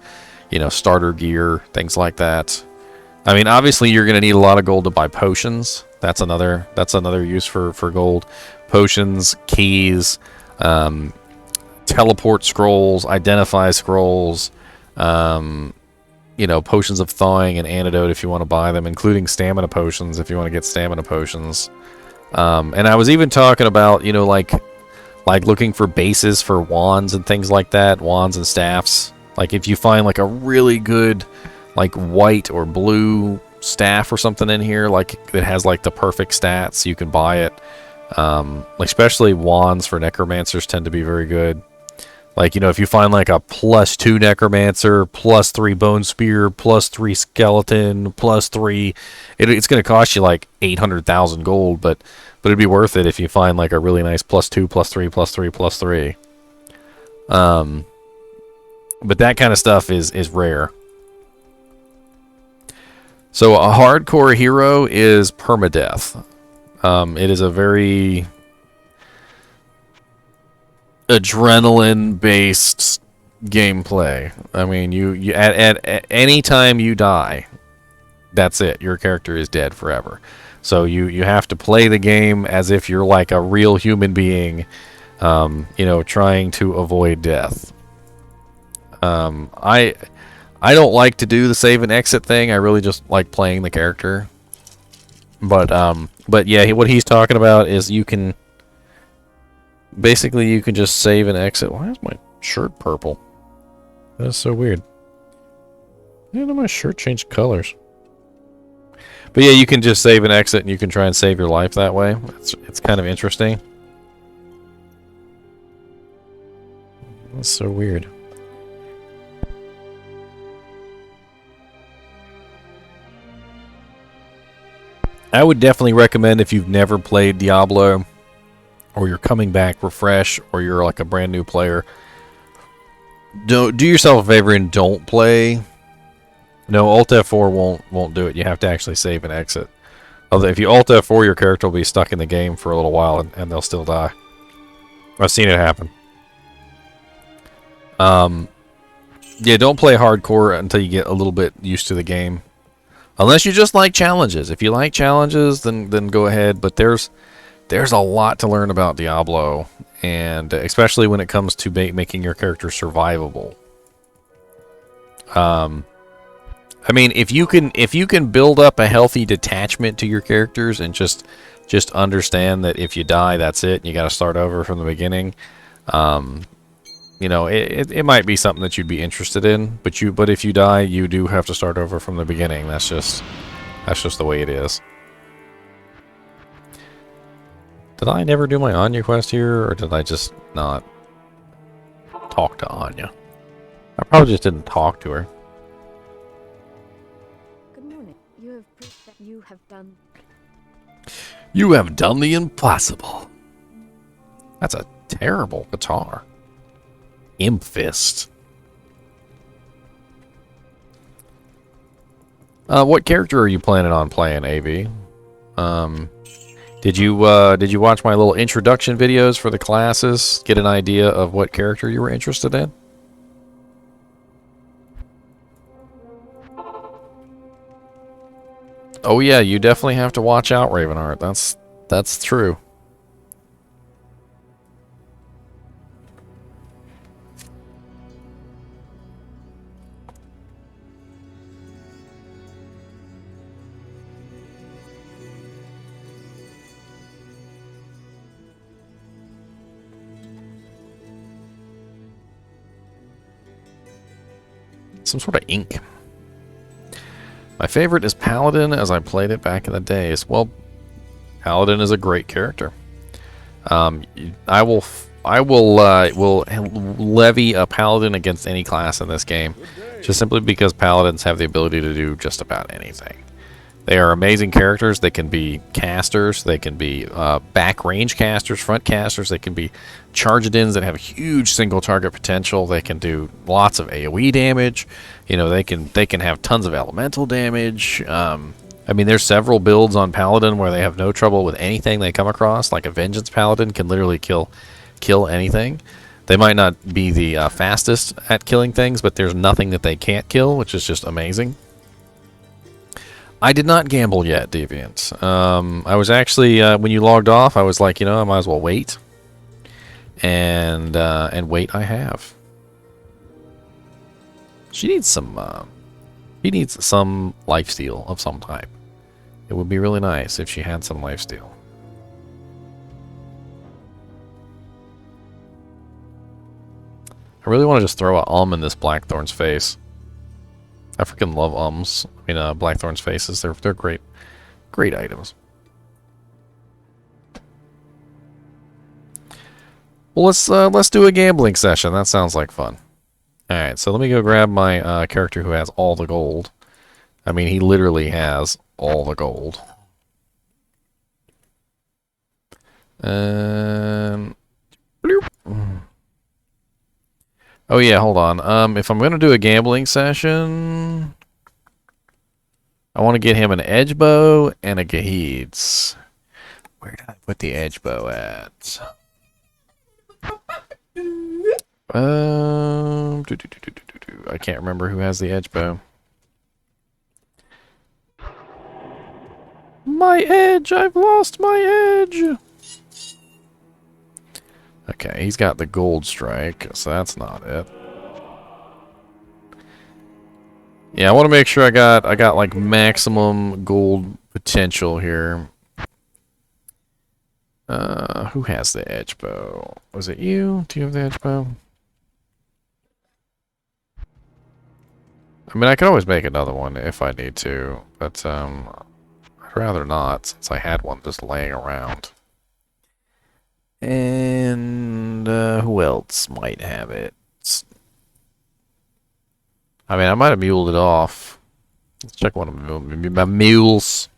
starter gear, things like that. I mean, obviously you're going to need a lot of gold to buy potions. That's another use for gold. Potions, keys, teleport scrolls, identify scrolls, you know, potions of thawing and antidote if you want to buy them, including stamina potions if you want to get stamina potions. And I was even talking about, you know, like looking for bases for wands and things like that, wands and staffs. Like if you find like a really good like white or blue staff or something in here, like that has like the perfect stats, you can buy it. Like especially wands for necromancers tend to be very good. Like, you know, if you find like a +2 necromancer, +3 bone spear, +3 skeleton, +3, it's going to cost you like 800,000 gold, but it'd be worth it if you find like a really nice +2, +3, +3, +3. But that kind of stuff is rare. So a hardcore hero is permadeath. It is a very adrenaline-based gameplay. I mean, you at any time you die, that's it. Your character is dead forever. So you have to play the game as if you're like a real human being, you know, trying to avoid death. I don't like to do the save and exit thing. I really just like playing the character. But yeah, what he's talking about is you can basically you can just save and exit. Why is my shirt purple? That is so weird. Why did my shirt change colors? But yeah, you can just save and exit, and you can try and save your life that way. It's kind of interesting. That's so weird. I would definitely recommend if you've never played Diablo, or you're coming back refresh, or you're like a brand new player, do yourself a favor and don't play. No, Alt F4 won't do it. You have to actually save and exit. Although if you Alt F4, your character will be stuck in the game for a little while and they'll still die. I've seen it happen. Yeah, don't play hardcore until you get a little bit used to the game. Unless you just like challenges. If you like challenges, then go ahead. But there's a lot to learn about Diablo, and especially when it comes to making your character survivable. I mean, if you can build up a healthy detachment to your characters and just understand that if you die, that's it, and you got to start over from the beginning. You know, it might be something that you'd be interested in, but if you die, you do have to start over from the beginning. That's just the way it is. Did I never do my Anya quest here, or did I just not talk to Anya? I probably just didn't talk to her. Good morning. You have proved that you have done. You have done the impossible. That's a terrible guitar. Imp Fist. What character are you planning on playing, AV? Did you watch my little introduction videos for the classes? Get an idea of what character you were interested in? Oh yeah, you definitely have to watch out, Ravenheart. That's true. Some sort of ink. My favorite is Paladin, as I played it back in the days. Well, Paladin is a great character. I will levy a Paladin against any class in this game, just simply because Paladins have the ability to do just about anything. They are amazing characters. They can be casters. They can be back range casters, front casters. They can be charge-ins that have huge single target potential. They can do lots of AoE damage. You know, they can have tons of elemental damage. I mean, there's several builds on Paladin where they have no trouble with anything they come across. Like a Vengeance Paladin can literally kill anything. They might not be the fastest at killing things, but there's nothing that they can't kill, which is just amazing. I did not gamble yet, Deviant. I was actually, when you logged off, I was like, you know, I might as well wait. And weight I have. She needs some lifesteal of some type. It would be really nice if she had some lifesteal. I really want to just throw a in this Blackthorn's face. I freaking love Blackthorn's faces. They're great, great items. Well, let's do a gambling session. That sounds like fun. All right, so let me go grab my character who has all the gold. I mean, he literally has all the gold. Bloop. Oh yeah, hold on. If I'm gonna do a gambling session, I want to get him an edge bow and a Gaheeds. Where did I put the edge bow at? I can't remember who has the edge bow. My edge! I've lost my edge! Okay, he's got the gold strike, so that's not it. Yeah, I want to make sure I got like maximum gold potential here. Who has the edge bow? Was it you? Do you have the edge bow? I mean, I could always make another one if I need to, but I'd rather not since I had one just laying around. And who else might have it? I mean, I might have muled it off. Let's check one of my mules.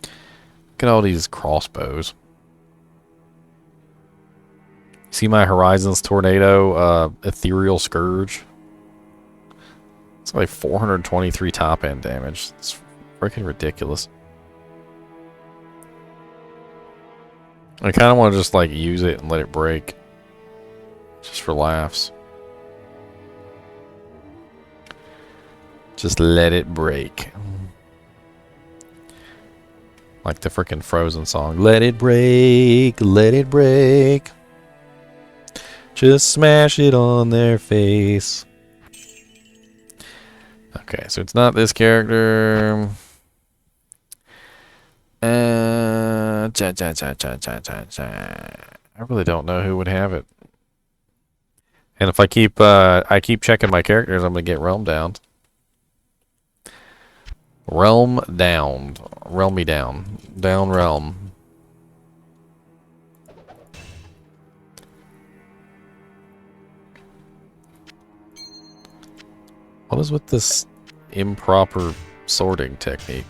Look at all these crossbows. See my Horizons Tornado Ethereal Scourge? It's like 423 top end damage. It's freaking ridiculous. I kind of want to just like use it and let it break. Just for laughs. Just let it break. Like the freaking Frozen song. Let it break, let it break. Just smash it on their face. Okay, so it's not this character. I really don't know who would have it. And if I keep checking my characters, I'm gonna get realm downed. Realm downed. Realm me down. Down realm. What is with this improper sorting technique?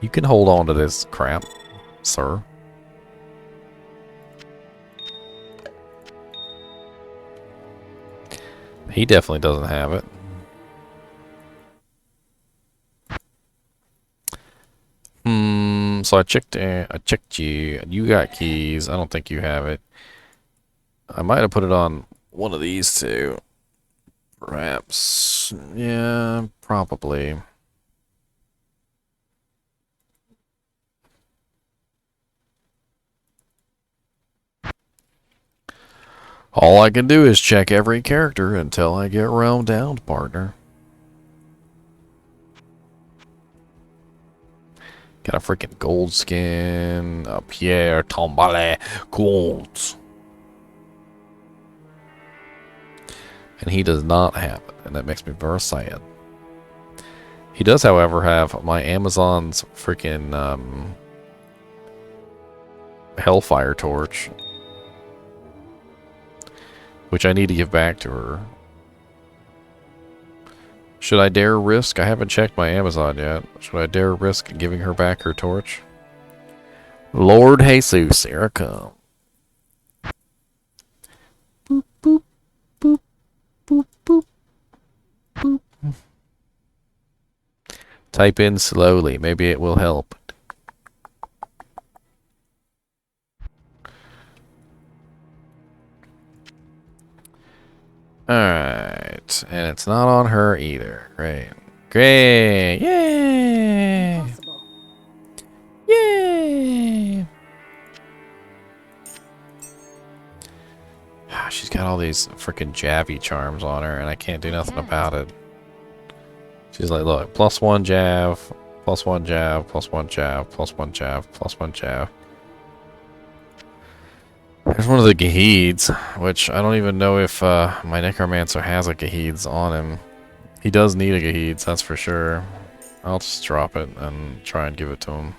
You can hold on to this crap, sir. He definitely doesn't have it. So I checked you. You got keys. I don't think you have it. I might have put it on one of these two. Perhaps. Yeah, probably. All I can do is check every character until I get realm down, partner. Got a freaking gold skin. A Pierre Tombale Gold. And he does not have it, and that makes me very sad. He does, however, have my Amazon's freaking Hellfire Torch, which I need to give back to her. Should I dare risk? I haven't checked my Amazon yet. Should I dare risk giving her back her torch? Lord Jesus, here I come. Boop, boop, boop, boop, boop, boop. Type in slowly. Maybe it will help. Alright. And it's not on her either. Great. Great. Yay! Possible. She's got all these freaking Javy charms on her, and I can't do nothing about it. She's like, look, +1 Jav, +1 Jav, +1 Jav, +1 Jav, +1 Jav. There's one of the Gaheeds, which I don't even know if my Necromancer has a Gaheeds on him. He does need a Gaheeds, that's for sure. I'll just drop it and try and give it to him.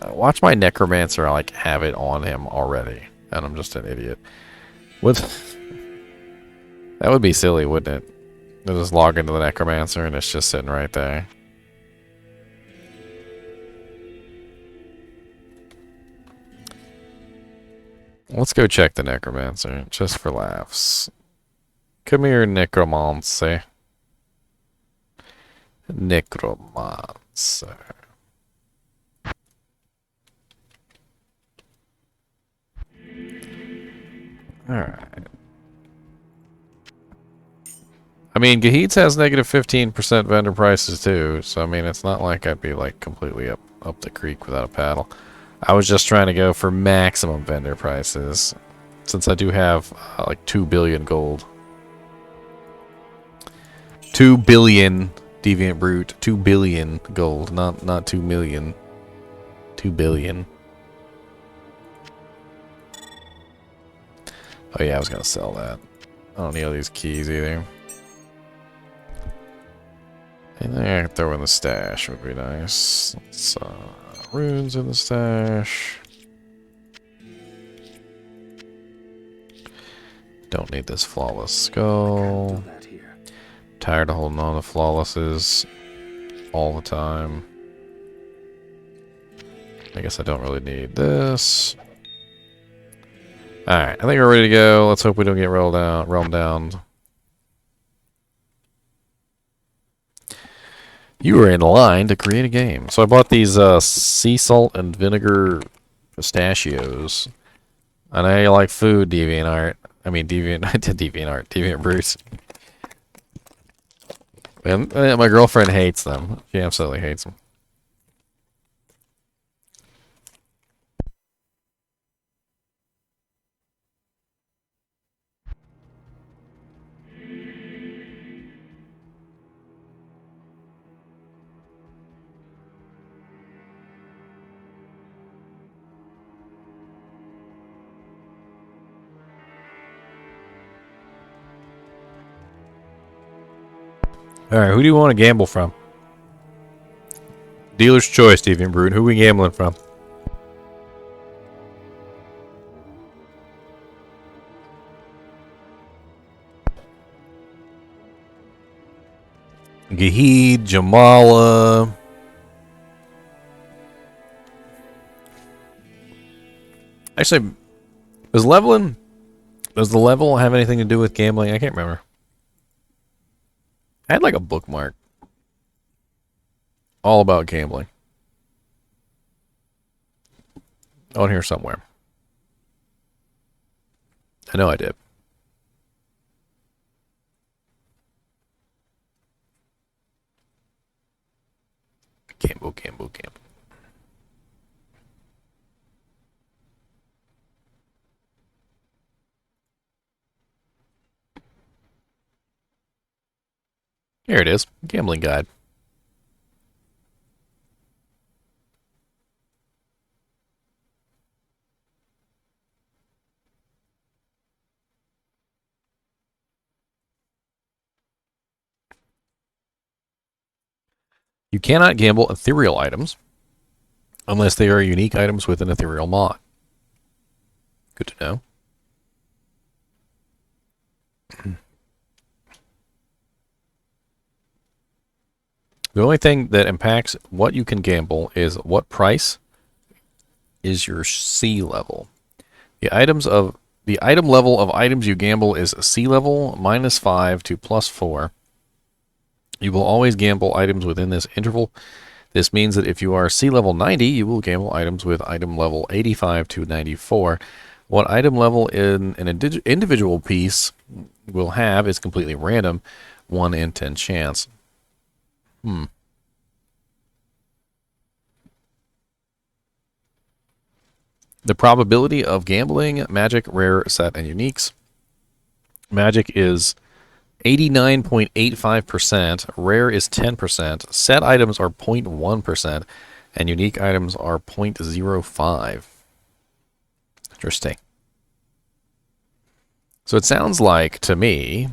Watch my Necromancer, like, have it on him already. And I'm just an idiot. What? That would be silly, wouldn't it? You'll just log into the Necromancer and it's just sitting right there. Let's go check the Necromancer, just for laughs. Come here, Necromancer. Necromancer. Alright. I mean, Gaheeds has negative 15% vendor prices too, so I mean, it's not like I'd be like completely up the creek without a paddle. I was just trying to go for maximum vendor prices, since I do have like 2 billion gold. 2 billion Deviant Brute, 2 billion gold, not 2 million. 2 billion. Oh yeah, I was gonna sell that. I don't need all these keys either. And I could throw in the stash would be nice. Let's, runes in the stash. Don't need this flawless skull. Tired of holding on to flawlesses all the time. I guess I don't really need this. Alright, I think we're ready to go. Let's hope we don't get realmed down. You are in line to create a game. So I bought these sea salt and vinegar pistachios. I know you like food, DeviantArt. I mean, Deviant Bruce. And my girlfriend hates them. She absolutely hates them. Alright, who do you want to gamble from? Dealer's choice, Deviant Brute. Who are we gambling from? Gaheed, Jamala. Actually, does the level have anything to do with gambling? I can't remember. I had like a bookmark all about gambling on here somewhere. I know I did. Gamble. Here it is. Gambling guide. You cannot gamble ethereal items unless they are unique items with an ethereal mod. Good to know. The only thing that impacts what you can gamble is what price is your sea level. The item level of items you gamble is sea level -5 to +4. You will always gamble items within this interval. This means that if you are sea level 90, you will gamble items with item level 85 to 94. What item level in an individual piece will have is completely random, 1 in 10 chance. The probability of gambling, magic, rare, set, and uniques. Magic is 89.85%, rare is 10%, set items are 0.1%, and unique items are 0.05. Interesting. So it sounds like, to me,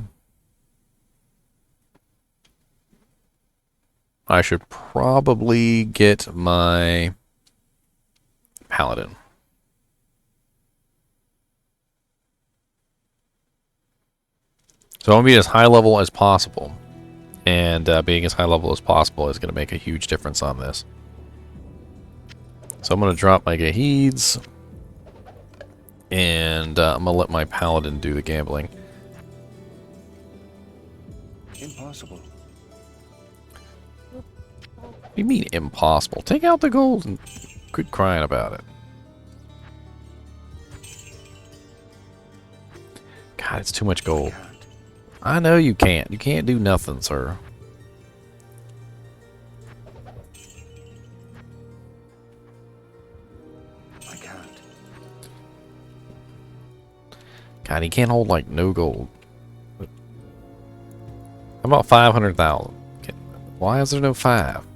I should probably get my paladin. So I want to be as high level as possible. And being as high level as possible is going to make a huge difference on this. So I'm going to drop my Gaheeds. And I'm going to let my paladin do the gambling. Impossible. What do you mean impossible? Take out the gold and quit crying about it. God, it's too much gold. I know you can't. You can't do nothing, sir. I can't. God, he can't hold, like, no gold. How about 500,000? Why is there no 5?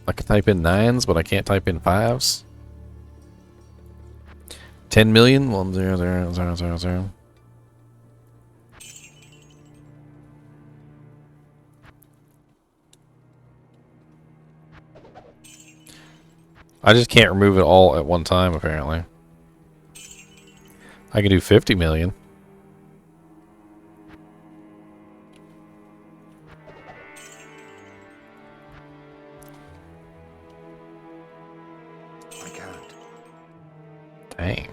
I can type in 9s, but I can't type in 5s. 10 million? 1000000. I just can't remove it all at one time, apparently. I can do 50 million. I can't. Dang.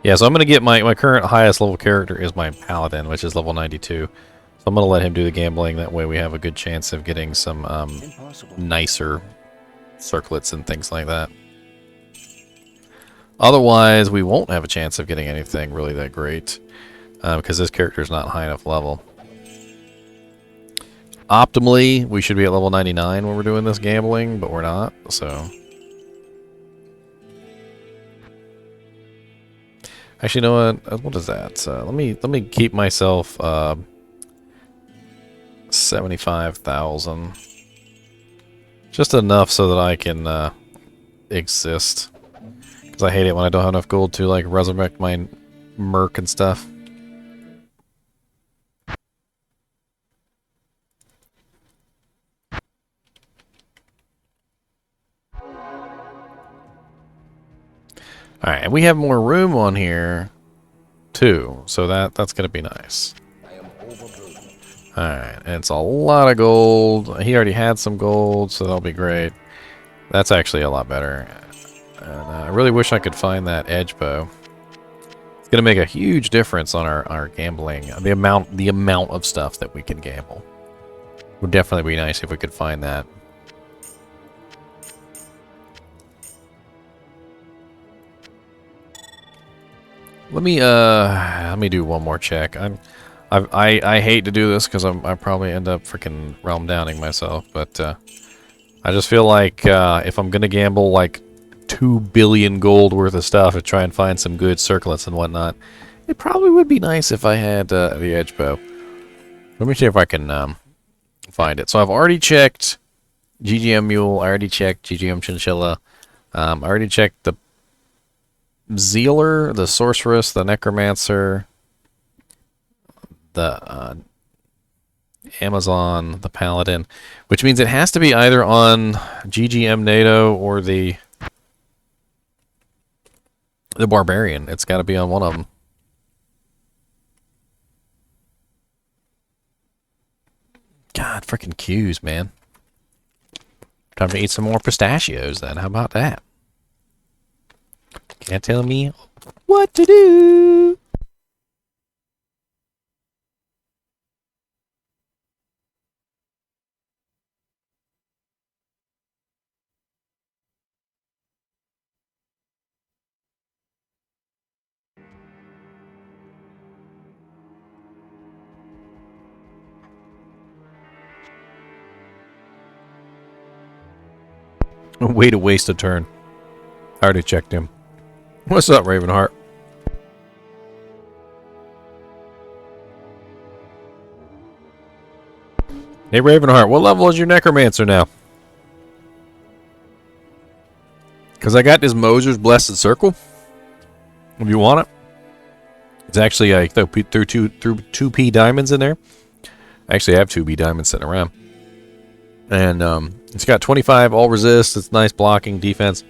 Yeah, so I'm going to get my current highest level character is my Paladin, which is level 92. So I'm going to let him do the gambling. That way we have a good chance of getting some nicer circlets and things like that. Otherwise, we won't have a chance of getting anything really that great. Because this character is not high enough level. Optimally, we should be at level 99 when we're doing this gambling, but we're not, so... Actually, you know what? What is that? Let me keep myself 75,000, just enough so that I can exist. Because I hate it when I don't have enough gold to like resurrect my merc and stuff. All right, and we have more room on here too, so that's gonna be nice. Alright, and it's a lot of gold. He already had some gold, so that'll be great. That's actually a lot better. And I really wish I could find that edge bow. It's going to make a huge difference on our gambling. The amount of stuff that we can gamble. Would definitely be nice if we could find that. Let me do one more check. I hate to do this because I probably end up freaking realm downing myself, but I just feel like if I'm gonna gamble like 2 billion gold worth of stuff to try and find some good circlets and whatnot, it probably would be nice if I had the edge bow. Let me see if I can find it. So I've already checked GGM Mule. I already checked GGM Chinchilla. I already checked the Zealer, the Sorceress, the Necromancer, the Amazon, the Paladin, which means it has to be either on GGM NATO or the Barbarian. It's got to be on one of them. God, freaking cues, man. Time to eat some more pistachios then. How about that? Can't tell me what to do. Way to waste a turn. I already checked him. What's up, Ravenheart? Hey, Ravenheart, what level is your Necromancer now? Because I got this Moser's Blessed Circle. If you want it. It's actually, I threw 2P diamonds in there. I actually have 2B diamonds sitting around. And it's got 25 all resist. It's nice blocking, defense.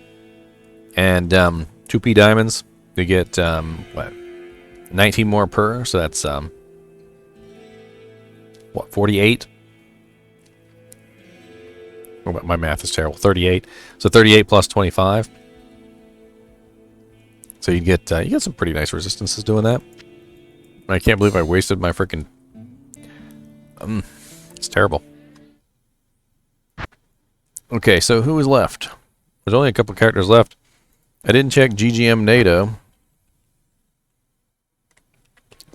And 2P diamonds. You get, what? 19 more per. So that's, what, 48? Oh, my math is terrible. 38. So 38 plus 25. So you get some pretty nice resistances doing that. I can't believe I wasted my freaking. It's terrible. Okay, so who is left? There's only a couple characters left. I didn't check GGM NATO.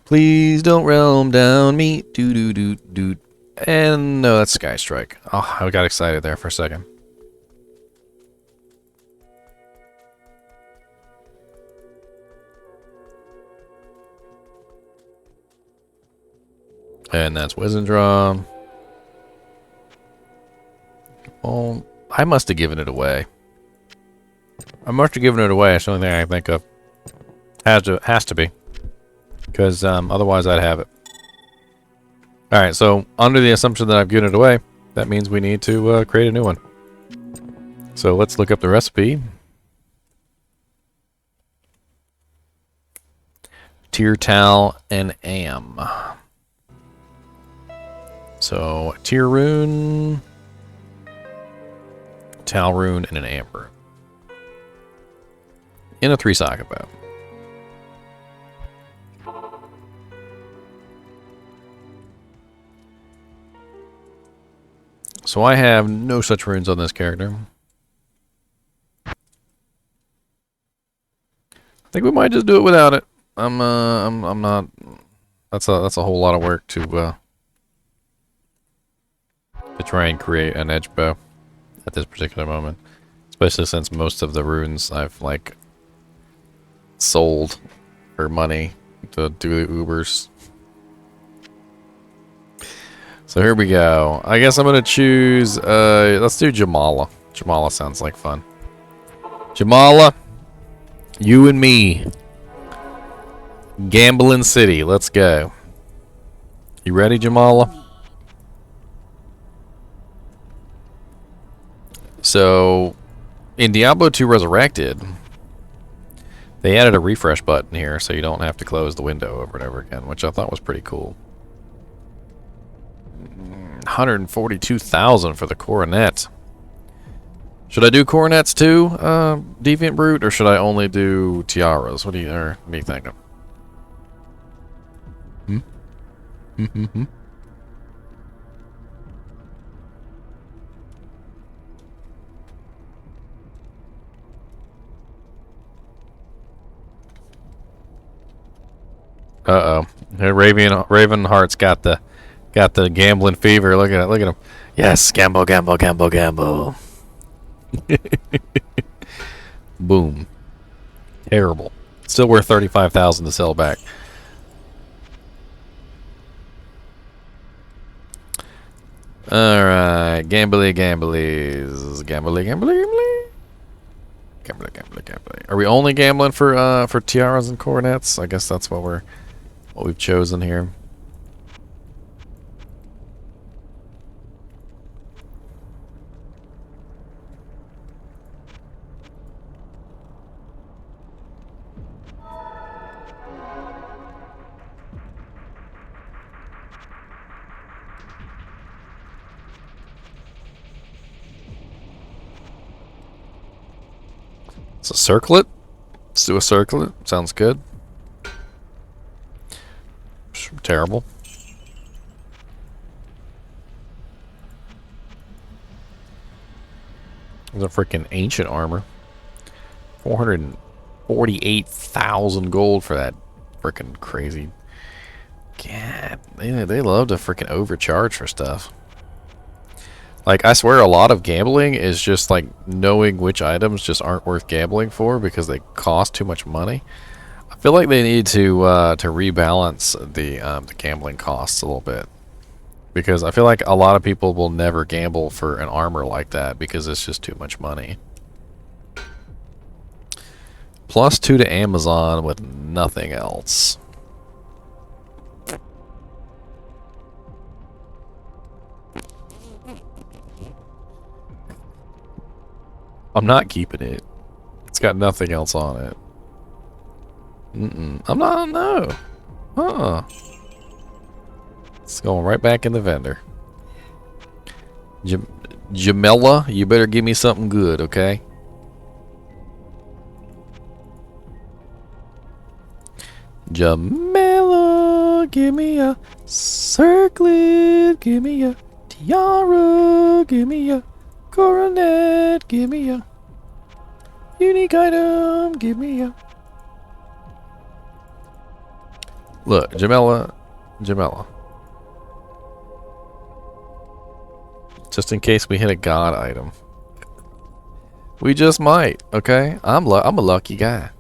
Please don't realm down me. Doo doo doo doo. And no, that's Sky Strike. Oh, I got excited there for a second. And that's Wizendraw. Oh, I must have given it away. I must have given it away. That's the only thing I can think of. Has to be. Because otherwise I'd have it. Alright, so under the assumption that I've given it away, that means we need to create a new one. So let's look up the recipe. Tear Tal and Am. So, Tear Rune, Tal Rune, and an Amber. In a 3-socket bow. So I have no such runes on this character. I think we might just do it without it. I'm not. That's a whole lot of work to try and create an edge bow at this particular moment, especially since most of the runes I've like sold for money to do the Ubers. So here we go. I guess I'm gonna choose. Let's do Jamala. Jamala sounds like fun. Jamala, you and me, Gambling City. Let's go. You ready, Jamala? So, in Diablo II Resurrected, they added a refresh button here so you don't have to close the window over and over again, which I thought was pretty cool. 142,000 for the coronet. Should I do coronets too, Deviant Brute, or should I only do tiaras? What do you think? Uh-oh. Ravenheart's got the gambling fever. Look at it. Look at him. Yes, gamble, gamble, gamble, gamble. Boom. Terrible. Still worth 35,000 to sell back. Alright, gambly, gamblies. Gambly, gambly, gambly. Gambly, gambly, gambly. Are we only gambling for tiaras and coronets? I guess that's what we've chosen here. So circlet. Let's do a circlet. Sounds good. Terrible. There's a freaking ancient armor. 448,000 gold for that freaking crazy. God, they love to freaking overcharge for stuff. Like, I swear a lot of gambling is just like knowing which items just aren't worth gambling for because they cost too much money. I feel like they need to rebalance the gambling costs a little bit. Because I feel like a lot of people will never gamble for an armor like that because it's just too much money. +2 to Amazon with nothing else. I'm not keeping it. It's got nothing else on it. I'm not, no. It's going right back in the vendor. Jamela, you better give me something good, okay? Jamela, give me a circlet, give me a tiara, give me a coronet, give me a unique item, give me a... Look, Jamela. Just in case we hit a god item. We just might, okay? I'm a lucky guy.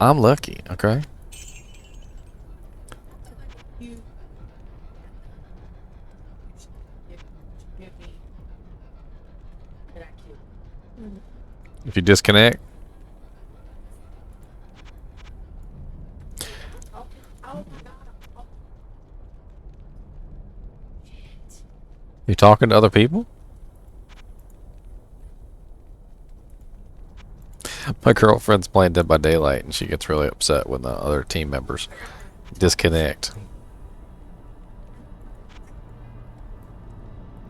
I'm lucky, okay? If you disconnect. You talking to other people? My girlfriend's playing Dead by Daylight and she gets really upset when the other team members disconnect.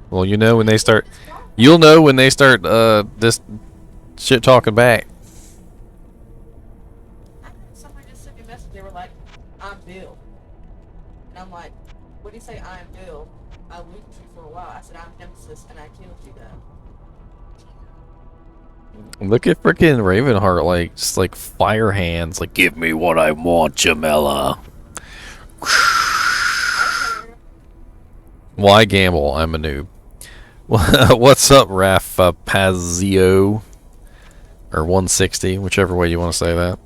Well, you know when they start, you'll know when they start this shit talking back. Somebody just sent me a message. They were like, "I'm Bill," and I'm like, "What do you say? I'm Bill? I looped you for a while." I said, "I'm Nemesis, and I killed you though." Look at frickin' Ravenheart, like, just like fire hands, like, give me what I want, Jamela. Why gamble? I'm a noob. What's up, Raft Pazio? Or 160, whichever way you want to say that.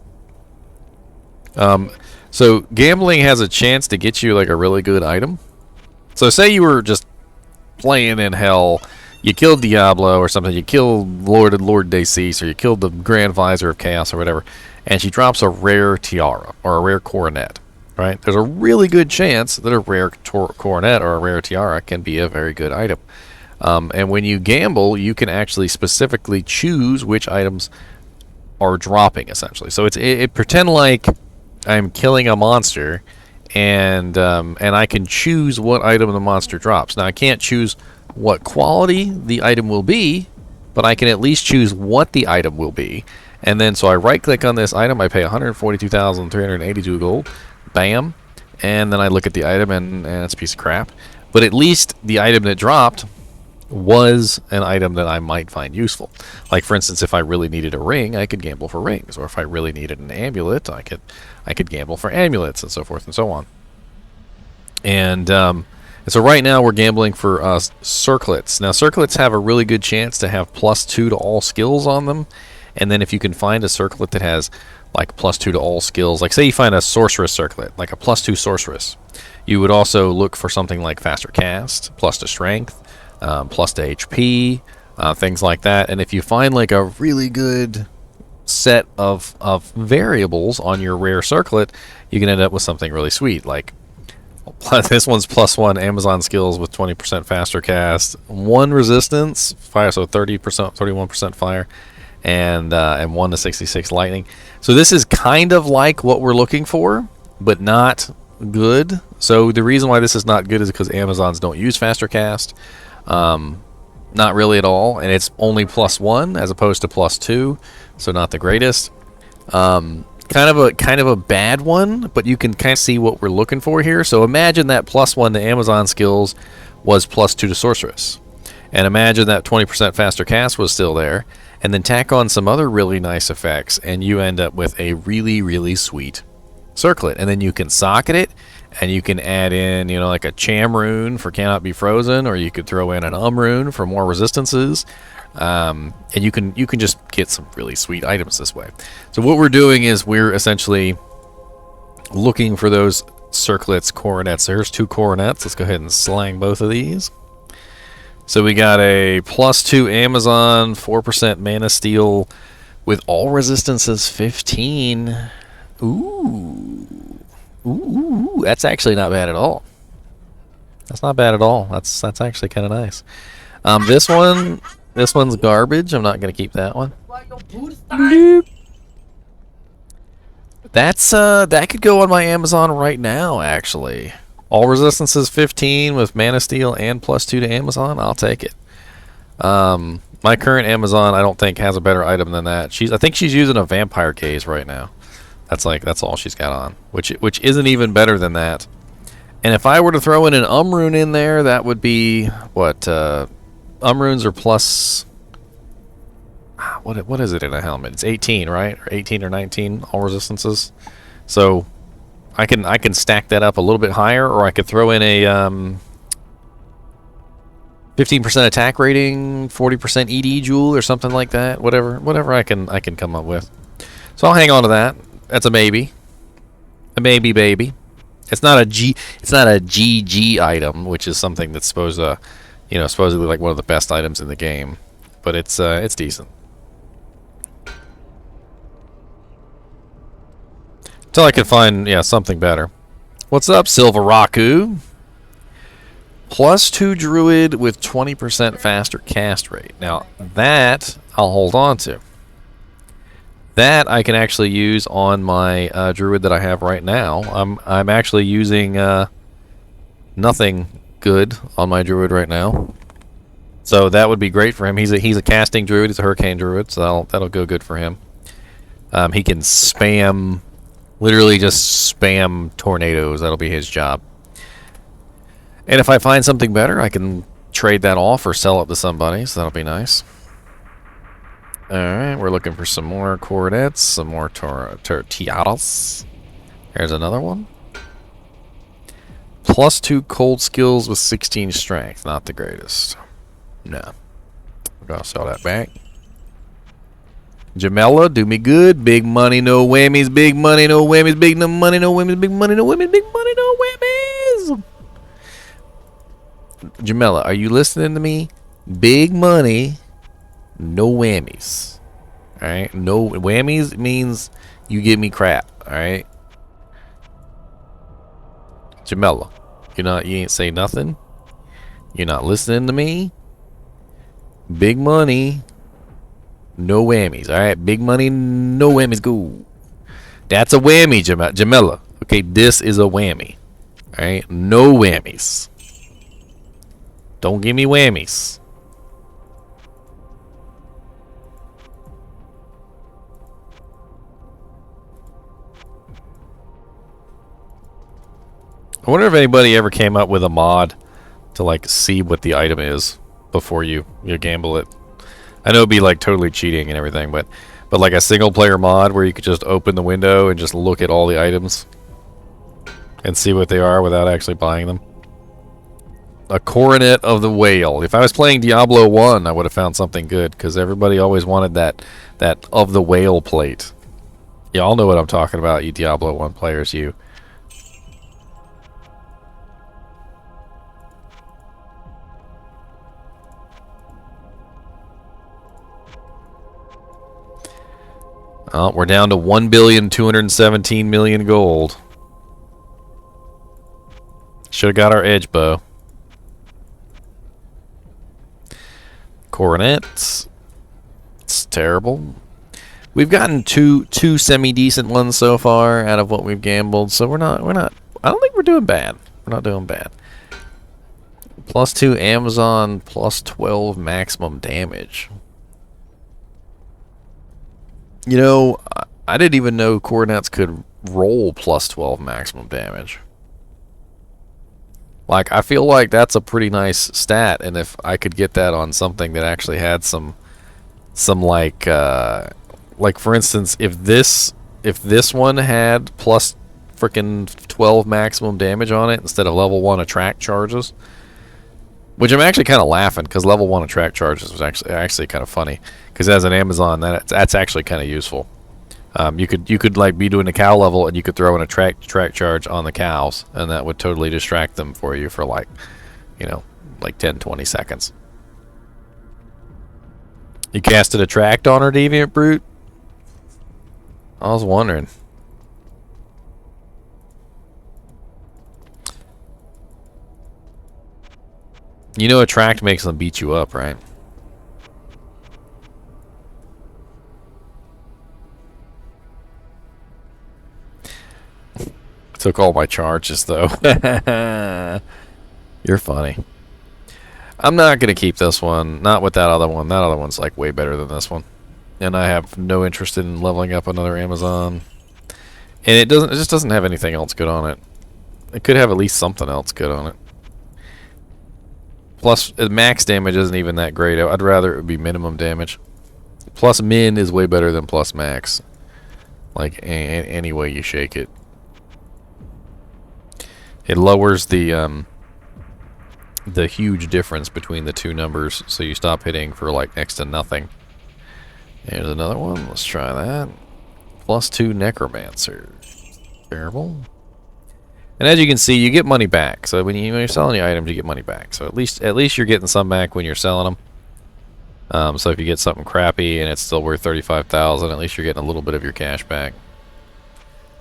So gambling has a chance to get you like a really good item. So say you were just playing in hell, you killed Diablo or something, you killed Lord Decease, or you killed the Grand Visor of Chaos or whatever, and she drops a rare tiara or a rare coronet, right? There's a really good chance that a rare coronet or a rare tiara can be a very good item. And when you gamble, you can actually specifically choose which items are dropping, essentially. So it pretend like I'm killing a monster, and I can choose what item the monster drops. Now I can't choose what quality the item will be, but I can at least choose what the item will be. And then so I right click on this item, I pay 142,382 gold, bam, and then I look at the item and it's a piece of crap. But at least the item that dropped was an item that I might find useful. Like for instance, if I really needed a ring, I could gamble for rings, or if I really needed an amulet, I could gamble for amulets, and so forth and so on. And so right now we're gambling for circlets. Now circlets have a really good chance to have +2 to all skills on them, and then if you can find a circlet that has like +2 to all skills, like say you find a sorceress circlet, like a +2 sorceress, you would also look for something like faster cast, + to strength, + to HP, things like that. And if you find like a really good set of variables on your rare circlet, you can end up with something really sweet. Like this one's +1 Amazon skills with 20% faster cast, 1 resistance fire, so 30%, 31% fire, and 1 to 66 lightning. So this is kind of like what we're looking for, but not good. So the reason why this is not good is because Amazons don't use faster cast. Not really at all, and it's only +1 as opposed to +2, so not the greatest. Kind of a bad one, but you can kind of see what we're looking for here. So imagine that +1 to Amazon skills was +2 to sorceress, and imagine that 20% faster cast was still there, and then tack on some other really nice effects, and you end up with a really, really sweet circlet. And then you can socket it, And you can add in, you know, like a Cham rune for cannot be frozen, or you could throw in an rune for more resistances. And you can just get some really sweet items this way. So what we're doing is we're essentially looking for those circlets, coronets. There's 2 coronets. Let's go ahead and slang both of these. So we got a +2 Amazon, 4% mana steel with all resistances 15. Ooh, that's actually not bad at all. That's not bad at all. That's actually kind of nice. This one's garbage. I'm not gonna keep that one. Bloop. That could go on my Amazon right now. Actually, all resistances 15 with mana steel and +2 to Amazon. I'll take it. My current Amazon, I don't think has a better item than that. I think she's using a vampire gaze right now. That's all she's got on, which isn't even better than that. And if I were to throw in an rune in there, that would be what? Runes are plus. What is it in a helmet? It's 18, right? Or 18 or 19 all resistances. So I can stack that up a little bit higher, or I could throw in a 15% attack rating, 40% ED jewel, or something like that. Whatever I can come up with. So I'll hang on to that. That's a maybe. A maybe baby. It's not a GG item, which is something that's supposedly like one of the best items in the game, but it's decent. Until I can find something better. What's up, Silveraku? +2 druid with 20% faster cast rate. Now that I'll hold on to. That I can actually use on my druid that I have right now. I'm actually using nothing good on my druid right now, so that would be great for him. He's a casting druid. He's a hurricane druid, so that'll go good for him. He can spam, literally just spam tornadoes. That'll be his job. And if I find something better, I can trade that off or sell it to somebody. So that'll be nice. Alright, we're looking for some more coordinates, some more tortillas. There's another one. +2 cold skills with 16 strength. Not the greatest. No. We're gonna sell that back. Jamela, do me good. Big money, no whammies. Big money, no whammies. Big no money, no whammies. Big money, no whammies. Big money, no whammies. Jamela, are you listening to me? Big money. No whammies. Alright? No whammies means you give me crap. Alright? Jamela, you ain't say nothing. You're not listening to me. Big money. No whammies. Alright? Big money, no whammies. Go. That's a whammy, Jamela. Okay, this is a whammy. Alright? No whammies. Don't give me whammies. I wonder if anybody ever came up with a mod to like see what the item is before you gamble it. I know it'd be like totally cheating and everything, but like a single player mod where you could just open the window and just look at all the items and see what they are without actually buying them. A coronet of the whale. If I was playing Diablo 1, I would have found something good because everybody always wanted that of the whale plate. Y'all know what I'm talking about, you Diablo 1 players, you. Oh, we're down to 1,217,000,000 gold. Should have got our edge bow. Coronets. It's terrible. We've gotten two semi-decent ones so far out of what we've gambled, so we're not I don't think we're doing bad. We're not doing bad. +2 Amazon, +12 maximum damage. You know, I didn't even know coordinates could roll +12 maximum damage. Like, I feel like that's a pretty nice stat, and if I could get that on something that actually had some like for instance, if this one had plus frickin' 12 maximum damage on it instead of level 1 attract charges. Which I'm actually kind of laughing, because level 1 attract charges was actually kind of funny. Because as an Amazon, that's actually kind of useful. You could like be doing a cow level, and you could throw an attract charge on the cows, and that would totally distract them for you for like, you know, like 10-20 seconds. You casted attract on her, Deviant Brute? I was wondering. You know attract makes them beat you up, right? Took all my charges, though. You're funny. I'm not going to keep this one. Not with that other one. That other one's like way better than this one. And I have no interest in leveling up another Amazon. And it just doesn't have anything else good on it. It could have at least something else good on it. Plus, max damage isn't even that great. I'd rather it would be minimum damage. Plus min is way better than plus max. Like, any way you shake it. It lowers the huge difference between the two numbers, so you stop hitting for like next to nothing. Here's another one. Let's try that. Plus 2 necromancer. Terrible. And as you can see, you get money back. So when you're selling your items, you get money back. So at least you're getting some back when you're selling them. So if you get something crappy and it's still worth 35,000, at least you're getting a little bit of your cash back.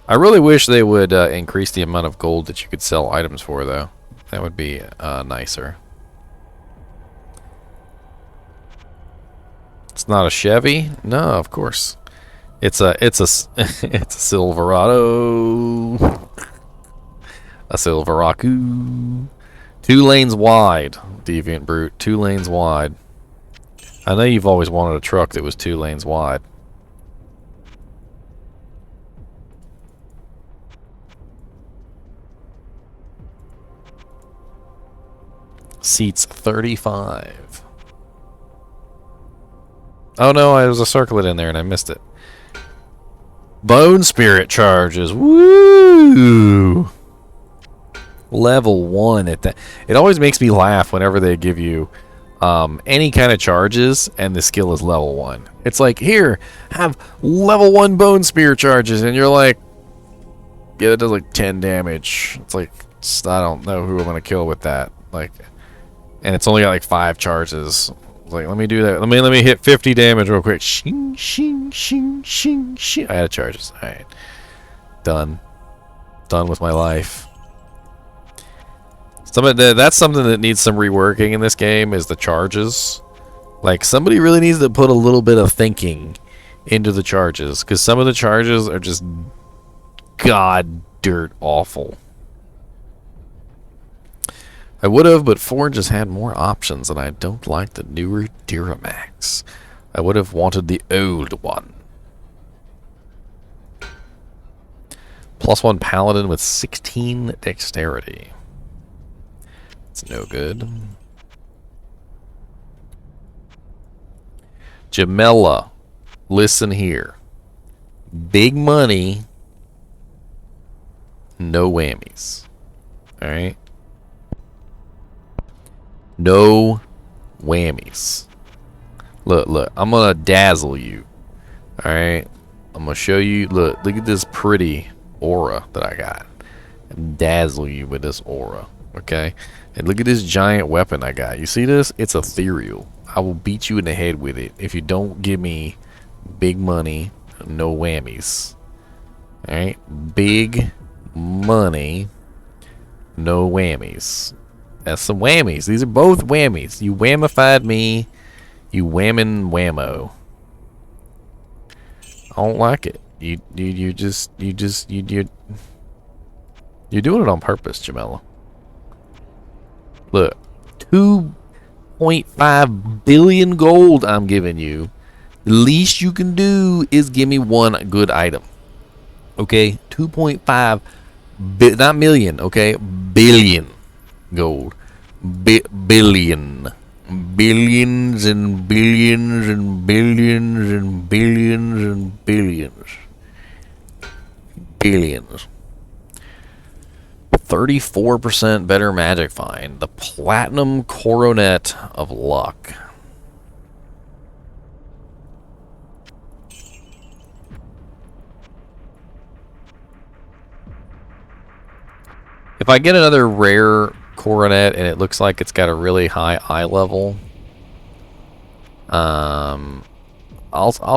I really wish they would increase the amount of gold that you could sell items for, though. That would be nicer. It's not a Chevy? No, of course. It's a it's a Silverado. A Silverado. 2 lanes wide, Deviant Brute. 2 lanes wide. I know you've always wanted a truck that was 2 lanes wide. Seats 35. Oh no, there was a circlet in there and I missed it. Bone Spirit charges. Woo! Level 1 at that. It always makes me laugh whenever they give you any kind of charges and the skill is level 1. It's like, here, have level 1 Bone Spear charges, and you're like, yeah, that does like 10 damage. It's like, I don't know who I'm gonna kill with that. Like, and it's only got like 5 charges. It's like, let me do that. Let me hit 50 damage real quick. Shing, shing, shing, shing, shing. I had charges. All right, done with my life. That's something that needs some reworking in this game, is the charges. Like, somebody really needs to put a little bit of thinking into the charges, because some of the charges are just god dirt awful. I would have, but Forge has had more options, and I don't like the newer Duramax. I would have wanted the old one. +1 Paladin with 16 dexterity. It's no good. Jamela, listen here. Big money, no whammies. Alright? No whammies. Look, I'm gonna dazzle you. Alright? I'm gonna show you, look at this pretty aura that I got. Dazzle you with this aura. Okay? And look at this giant weapon I got. You see this? It's ethereal. I will beat you in the head with it if you don't give me big money, no whammies. Alright? Big money, no whammies. That's some whammies. These are both whammies. You whamified me. You whammin' whammo. I don't like it. You're doing it on purpose, Jamela. Look, 2.5 billion gold I'm giving you. The least you can do is give me one good item. Okay? 2.5 not million, okay? Billion gold. Billion. Billions and billions and billions and billions and billions. Billions. 34% better magic find. The Platinum Coronet of Luck. If I get another rare coronet and it looks like it's got a really high eye level, I'll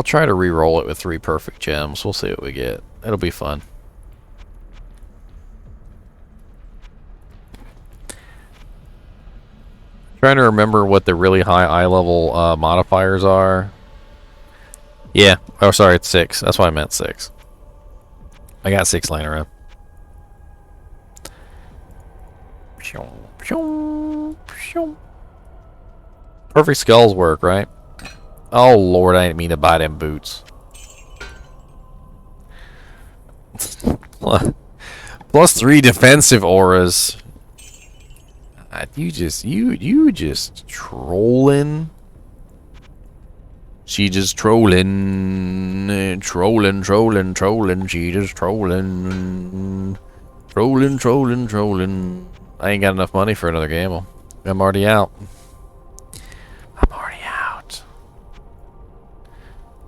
try to re-roll it with 3 perfect gems. We'll see what we get. It'll be fun. Trying to remember what the really high eye level modifiers are. Yeah. Oh, sorry, it's 6. That's why I meant 6. I got 6 laying around. Perfect skulls work, right? Oh Lord, I didn't mean to buy them boots. Plus 3 defensive auras. You just trolling. She just trolling. Trolling. She just trolling. Trolling. I ain't got enough money for another gamble. I'm already out.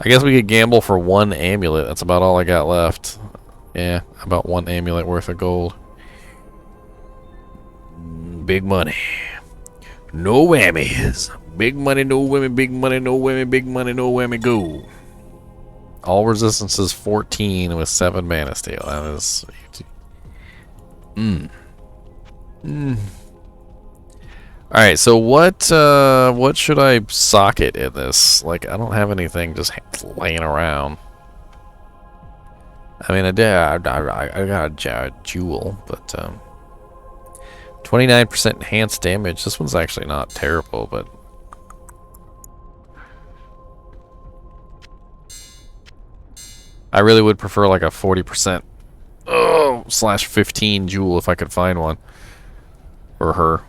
I guess we could gamble for 1 amulet. That's about all I got left. Yeah, about 1 amulet worth of gold. Big money. No whammies. Big money, no whammy, big money, no whammy, big money, no whammy, go. All resistances 14 with 7 mana steel. That is... Alright, so what should I socket in this? Like, I don't have anything just laying around. I mean, I got a jewel, but 29% enhanced damage. This one's actually not terrible, but I really would prefer like a 40% slash 15 jewel if I could find one for her.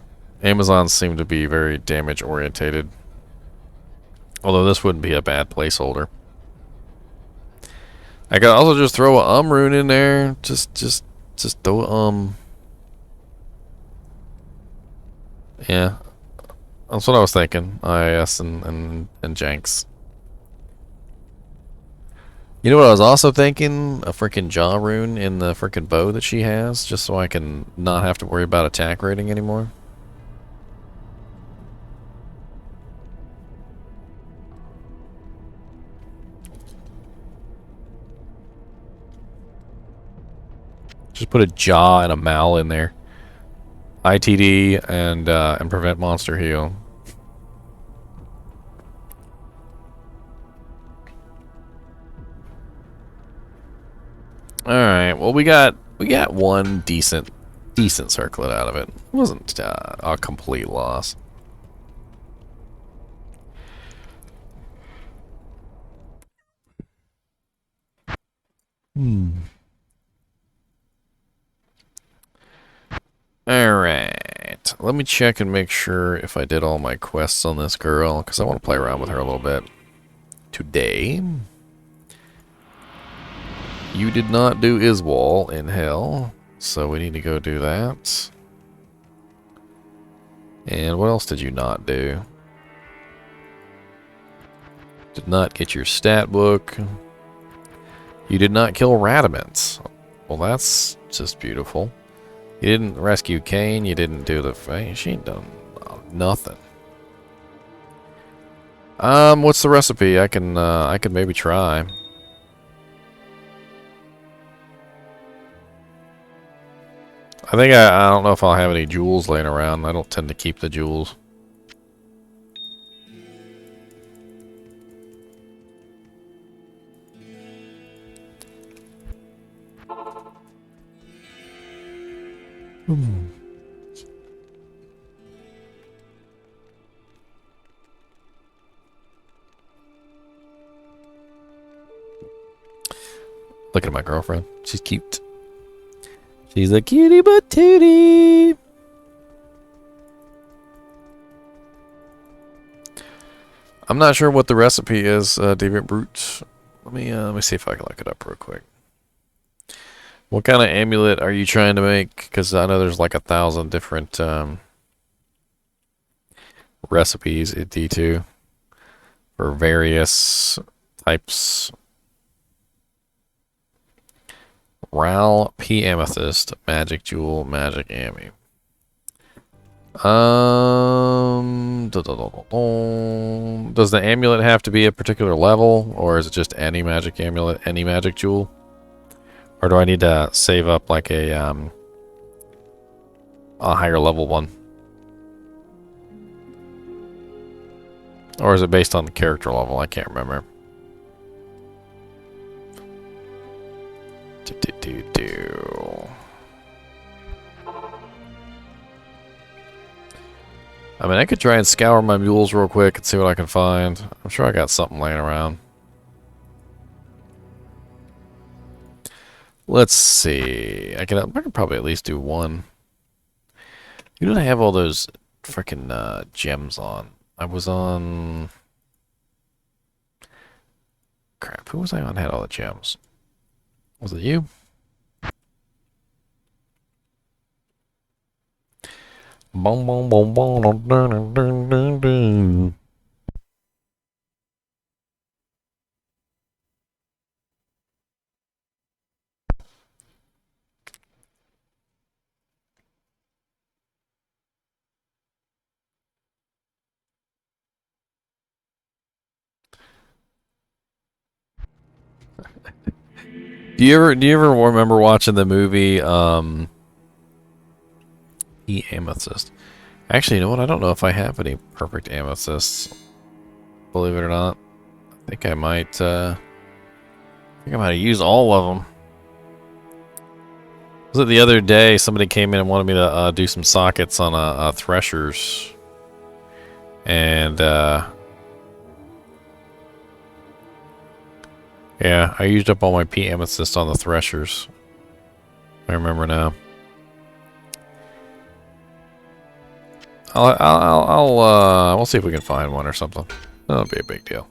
Amazons seem to be very damage orientated. Although this wouldn't be a bad placeholder. I could also just throw a rune in there. Just throw a Yeah. That's what I was thinking. IIS and Janks. You know what I was also thinking? A freaking jaw rune in the freaking bow that she has, just so I can not have to worry about attack rating anymore. Just put a jaw and a mal in there. ITD and prevent monster heal. All right. Well, we got 1 decent circlet out of it. It wasn't a complete loss. Alright, let me check and make sure if I did all my quests on this girl, because I want to play around with her a little bit today. You did not do Iswal in hell, so we need to go do that. And what else did you not do? Did not get your stat book. You did not kill Radamant. Well, that's just beautiful. You didn't rescue Kane. You didn't do the... She ain't done nothing. What's the recipe? I can maybe try. I think I don't know if I'll have any jewels laying around. I don't tend to keep the jewels. Look at my girlfriend. She's cute. She's a cutie but tootie. I'm not sure what the recipe is, Deviant Brute. Let me see if I can look it up real quick. What kind of amulet are you trying to make? Because I know there's like 1,000 different recipes at D2 for various types. Ral P Amethyst, Magic Jewel, Magic Ammy. Does the amulet have to be a particular level, or is it just any magic amulet, any magic jewel? Or do I need to save up like a higher level one? Or is it based on the character level? I can't remember. I mean, I could try and scour my mules real quick and see what I can find. I'm sure I got something laying around. Let's see. I can probably at least do one. You don't have all those freaking gems on. I was on... Crap, who was I on had all the gems? Was it you? Boom, boom, boom, boom, dun, dun, dun, dun, dun. Do you ever remember watching the movie The Amethyst? Actually, you know what? I don't know if I have any perfect amethysts. Believe it or not. I think I might use all of them. Was it the other day somebody came in and wanted me to do some sockets on a threshers, and yeah, I used up all my P amethyst on the threshers. I remember now. We'll see if we can find one or something. That'll be a big deal.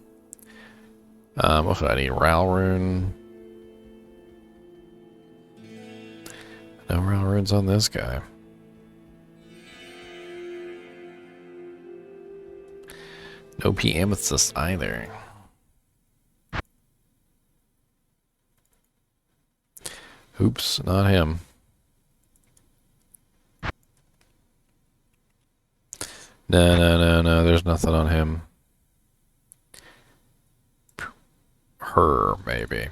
What do I need? Ral rune. No Ral runes on this guy. No P amethyst either. Oops, not him. No, there's nothing on him. Her, maybe.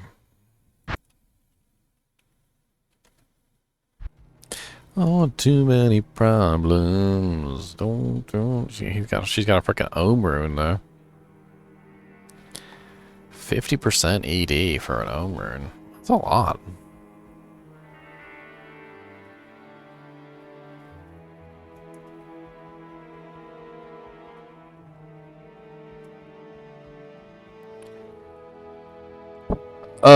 Oh, too many problems. Don't. She's got a freaking ohm rune though. 50% ED for an ohm rune. That's a lot.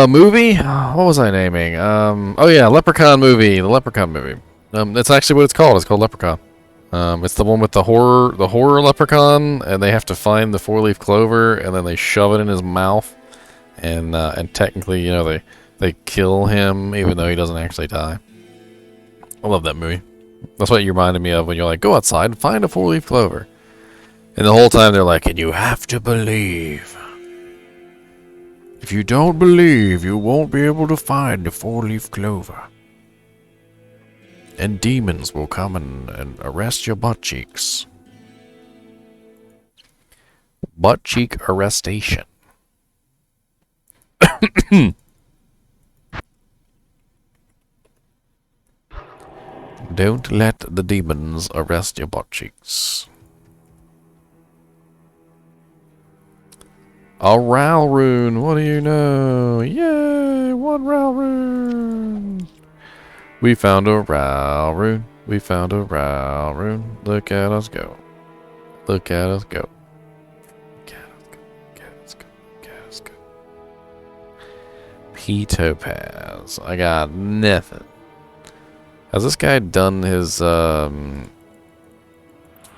Movie? What was I naming? Oh yeah, Leprechaun movie. The Leprechaun movie. That's actually what it's called. It's called Leprechaun. It's the one with the horror leprechaun, and they have to find the four-leaf clover, and then they shove it in his mouth, and technically, you know, they kill him even though he doesn't actually die. I love that movie. That's what you reminded me of when you're like, go outside and find a four-leaf clover, and the whole time they're like, and you have to believe. If you don't believe, you won't be able to find the four-leaf clover. And demons will come and arrest your butt cheeks. Butt cheek arrestation. Don't let the demons arrest your butt cheeks. A Ral rune, what do you know? Yay, one Ral rune. We found a Ral rune. We found a Ral rune. Look at us go. Look at us go. Look at us go. Look at us go. Look at us go. P Topaz. I got nothing. Has this guy done his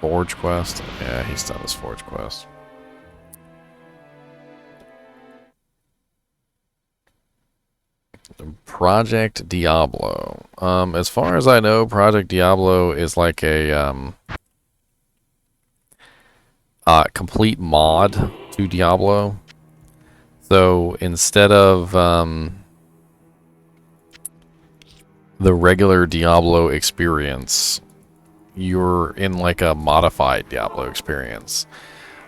forge quest? Yeah, he's done his forge quest. I'm Project Diablo. As far as I know, Project Diablo is like a complete mod to Diablo. So instead of the regular Diablo experience, you're in like a modified Diablo experience.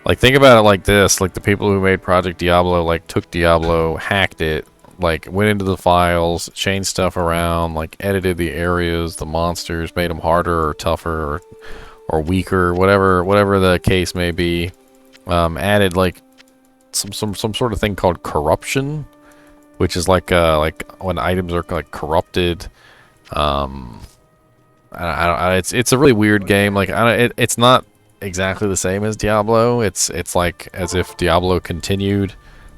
Like, think about it like this. Like, the people who made Project Diablo, like, took Diablo, hacked it, like, went into the files, changed stuff around, like, edited the areas, the monsters, made them harder or tougher or weaker, whatever the case may be. Added, like, some sort of thing called corruption, which is like when items are, like, corrupted. It's a really weird game. Like, it's not exactly the same as Diablo. It's like as if Diablo continued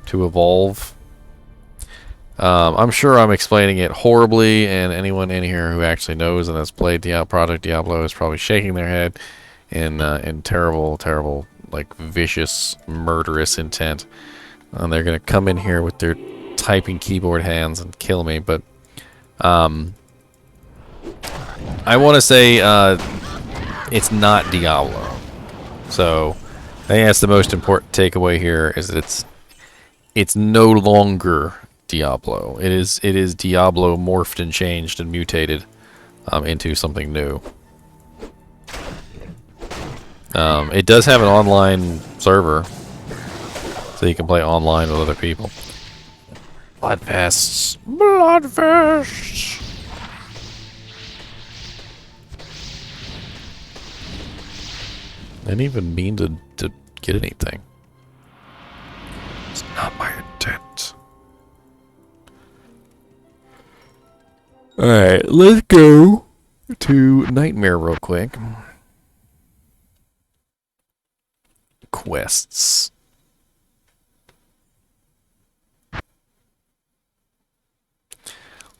to evolve. I'm sure I'm explaining it horribly, and anyone in here who actually knows and has played Project Diablo is probably shaking their head in terrible, like, vicious, murderous intent. And they're gonna come in here with their typing keyboard hands and kill me. But I want to say it's not Diablo. So I think that's the most important takeaway here, is that it's no longer Diablo. It is Diablo morphed and changed and mutated into something new. It does have an online server, so you can play online with other people. Bloodfests. Bloodfests. I didn't even mean to get anything. It's not my intent. Alright, let's go to Nightmare real quick. Quests.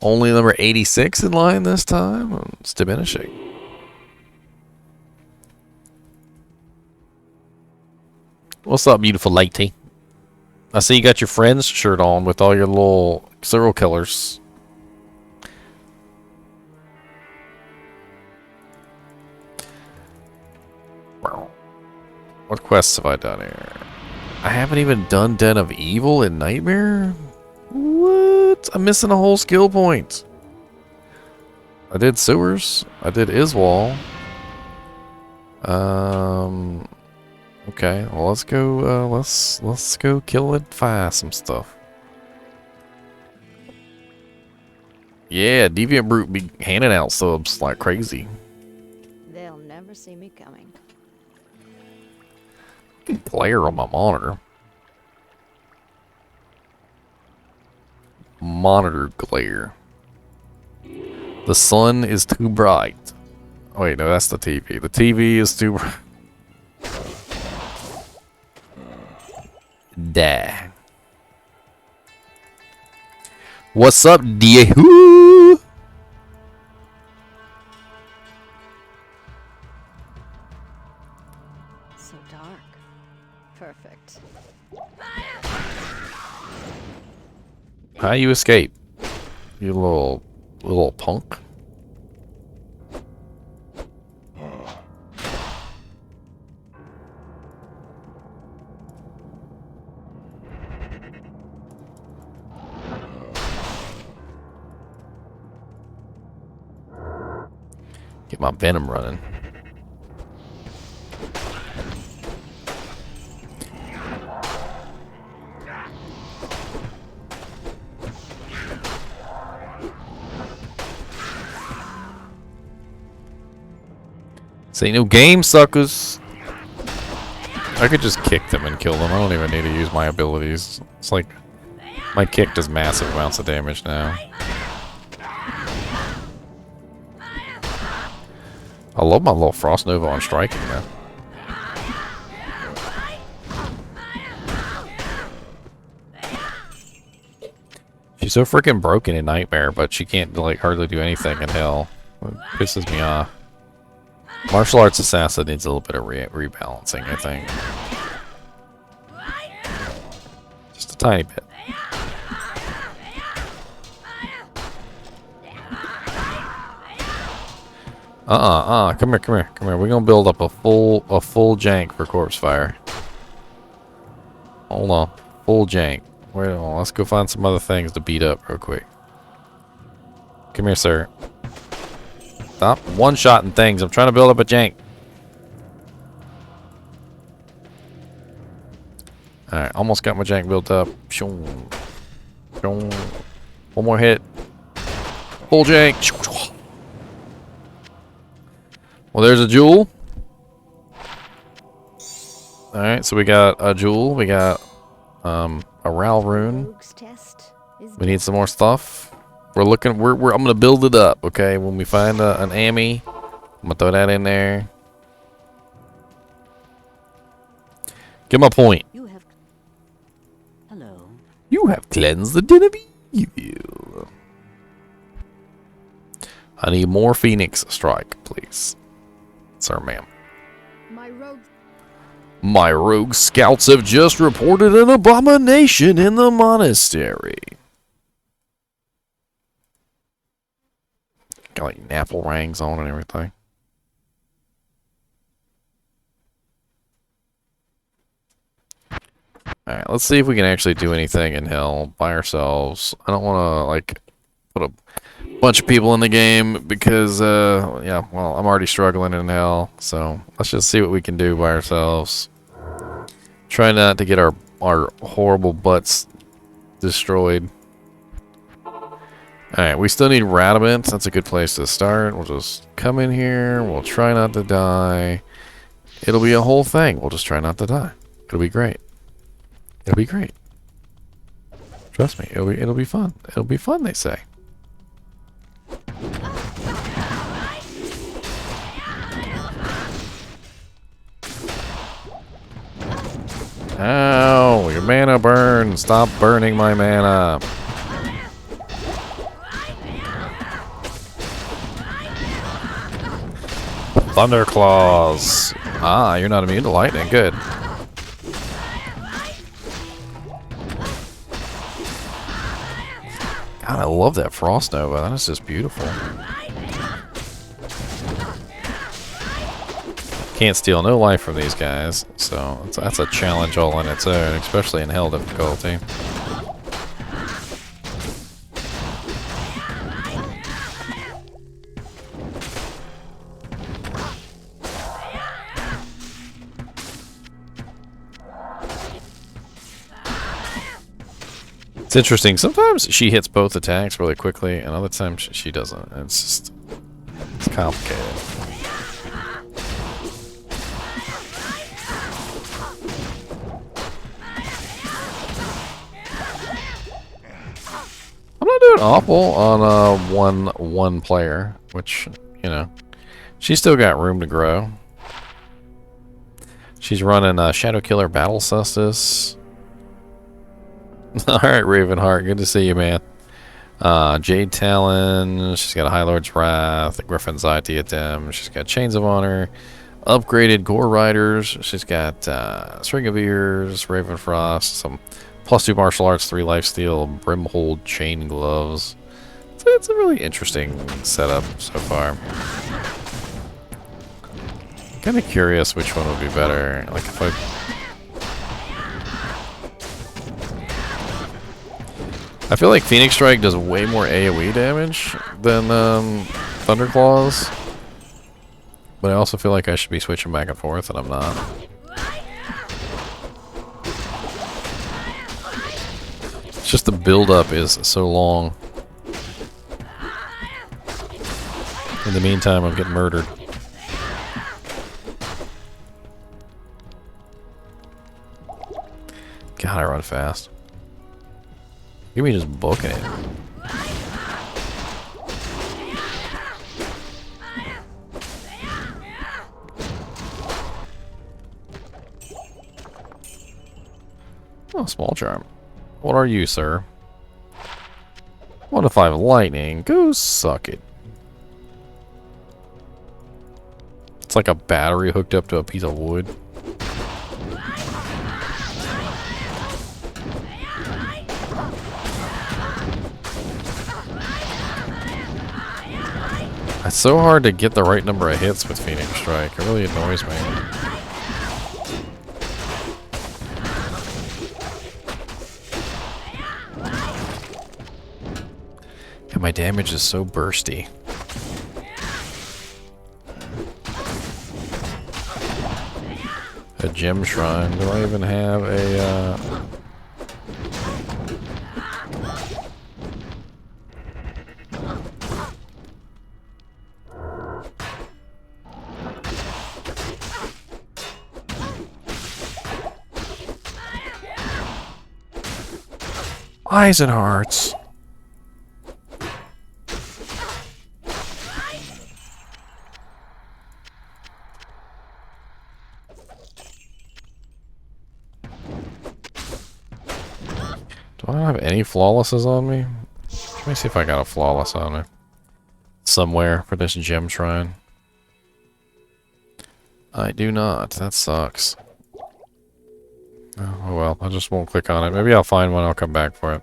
Only number 86 in line this time? It's diminishing. What's up, beautiful lady? I see you got your friend's shirt on with all your little serial killers. What quests have I done here? I haven't even done Den of Evil in Nightmare? What? I'm missing a whole skill point. I did Sewers. I did Iswall. Okay, well, let's go, let's go kill and fire some stuff. Yeah, Deviant Brute be handing out subs like crazy. They'll never see me coming. Glare on my monitor. Monitor glare. The sun is too bright. Oh, wait, no, that's the TV. The TV is too bright. Die. What's up, Diehoo? So dark. Perfect. How you escape? You little punk. Get my venom running. This ain't no game, suckers. I could just kick them and kill them. I don't even need to use my abilities. It's like my kick does massive amounts of damage now. I love my little Frost Nova on striking now. She's so freaking broken in Nightmare, but she can't like hardly do anything in Hell. It pisses me off. Martial Arts Assassin needs a little bit of rebalancing, I think. Just a tiny bit. Come here, come here, come here. We're gonna build up a full jank for corpse fire. Hold on. Full jank. Wait on, let's go find some other things to beat up real quick. Come here, sir. Stop one-shotting things. I'm trying to build up a jank. Alright, almost got my jank built up. One more hit. Full jank. Well, there's a jewel. Alright, so we got a jewel. We got a Ral rune. Rogue's test is We need some more stuff. We're looking. I'm gonna build it up. Okay, when we find an Ammy, I'm gonna throw that in there. Get my point. You have. Hello. You have cleansed the den of evil. I need more Phoenix Strike, please. Sir, ma'am. My rogue scouts have just reported an abomination in the monastery. Got like napple rings on and everything. Alright, let's see if we can actually do anything in hell by ourselves. I don't want to, like, put a bunch of people in the game because, yeah, well, I'm already struggling in hell. So, let's just see what we can do by ourselves. Try not to get our horrible butts destroyed. Alright, we still need Radamant. That's a good place to start. We'll just come in here. We'll try not to die. It'll be a whole thing. We'll just try not to die. It'll be great. It'll be great. Trust me, it'll be fun. It'll be fun, they say. Ow, your mana burn. Stop burning my mana. Thunderclaws. Ah, you're not immune to lightning. Good. God, I love that Frost Nova. That is just beautiful. Can't steal no life from these guys, so that's a challenge all on its own, especially in hell difficulty. It's interesting. Sometimes she hits both attacks really quickly, and other times she doesn't. It's complicated. I'm not doing awful on one player, which, you know, she's still got room to grow. She's running Shadow Killer Battle Cestus. Alright, Ravenheart, good to see you, man. Jade Talon, she's got a High Lord's Wrath, a Griffin's Eye Diadem, she's got Chains of Honor, upgraded Gore Riders, she's got String of Ears, Ravenfrost, some +2 martial arts, 3 lifesteal, Brimhold Chain Gloves. So it's a really interesting setup so far. Kind of curious which one would be better. Like if I feel like Phoenix Strike does way more AoE damage than Thunderclaws, but I also feel like I should be switching back and forth, and I'm not. It's just the build-up is so long. In the meantime, I'm getting murdered. God, I run fast. Give me just booking it. Oh, small charm. What are you, sir? What if I have lightning? Go suck it. It's like a battery hooked up to a piece of wood. It's so hard to get the right number of hits with Phoenix Strike. It really annoys me. And my damage is so bursty. A gem shrine. Do I even have a, Eyes and hearts. Do I not have any flawlesses on me? Let me see if I got a flawless on me. Somewhere for this gem shrine. I do not. That sucks. Oh well, I just won't click on it. Maybe I'll find one, I'll come back for it.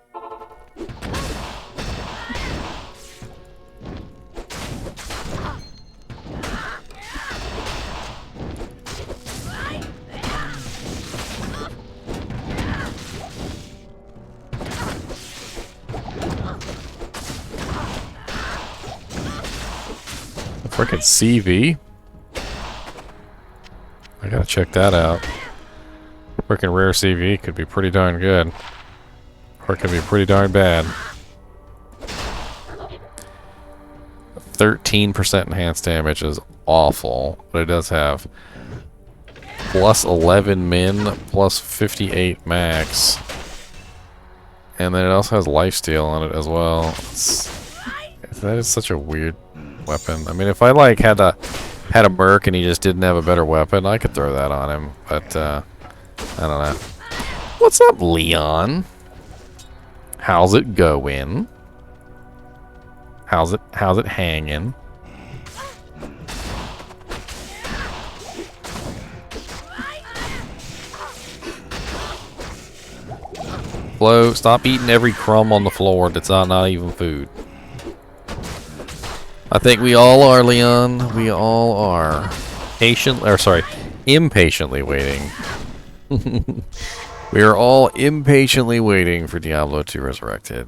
Frickin' CV? I gotta check that out. Frickin' rare CV could be pretty darn good. Or it could be pretty darn bad. 13% enhanced damage is awful, but it does have plus 11 min, plus 58 max. And then it also has lifesteal on it as well. That is such a weird weapon. I mean, if I like had a merc and he just didn't have a better weapon, I could throw that on him. But I don't know. What's up, Leon? How's it going? How's it hanging? Flo, stop eating every crumb on the floor that's not even food. I think we all are, Leon. We all are. Impatiently waiting. We are all impatiently waiting for Diablo II Resurrected.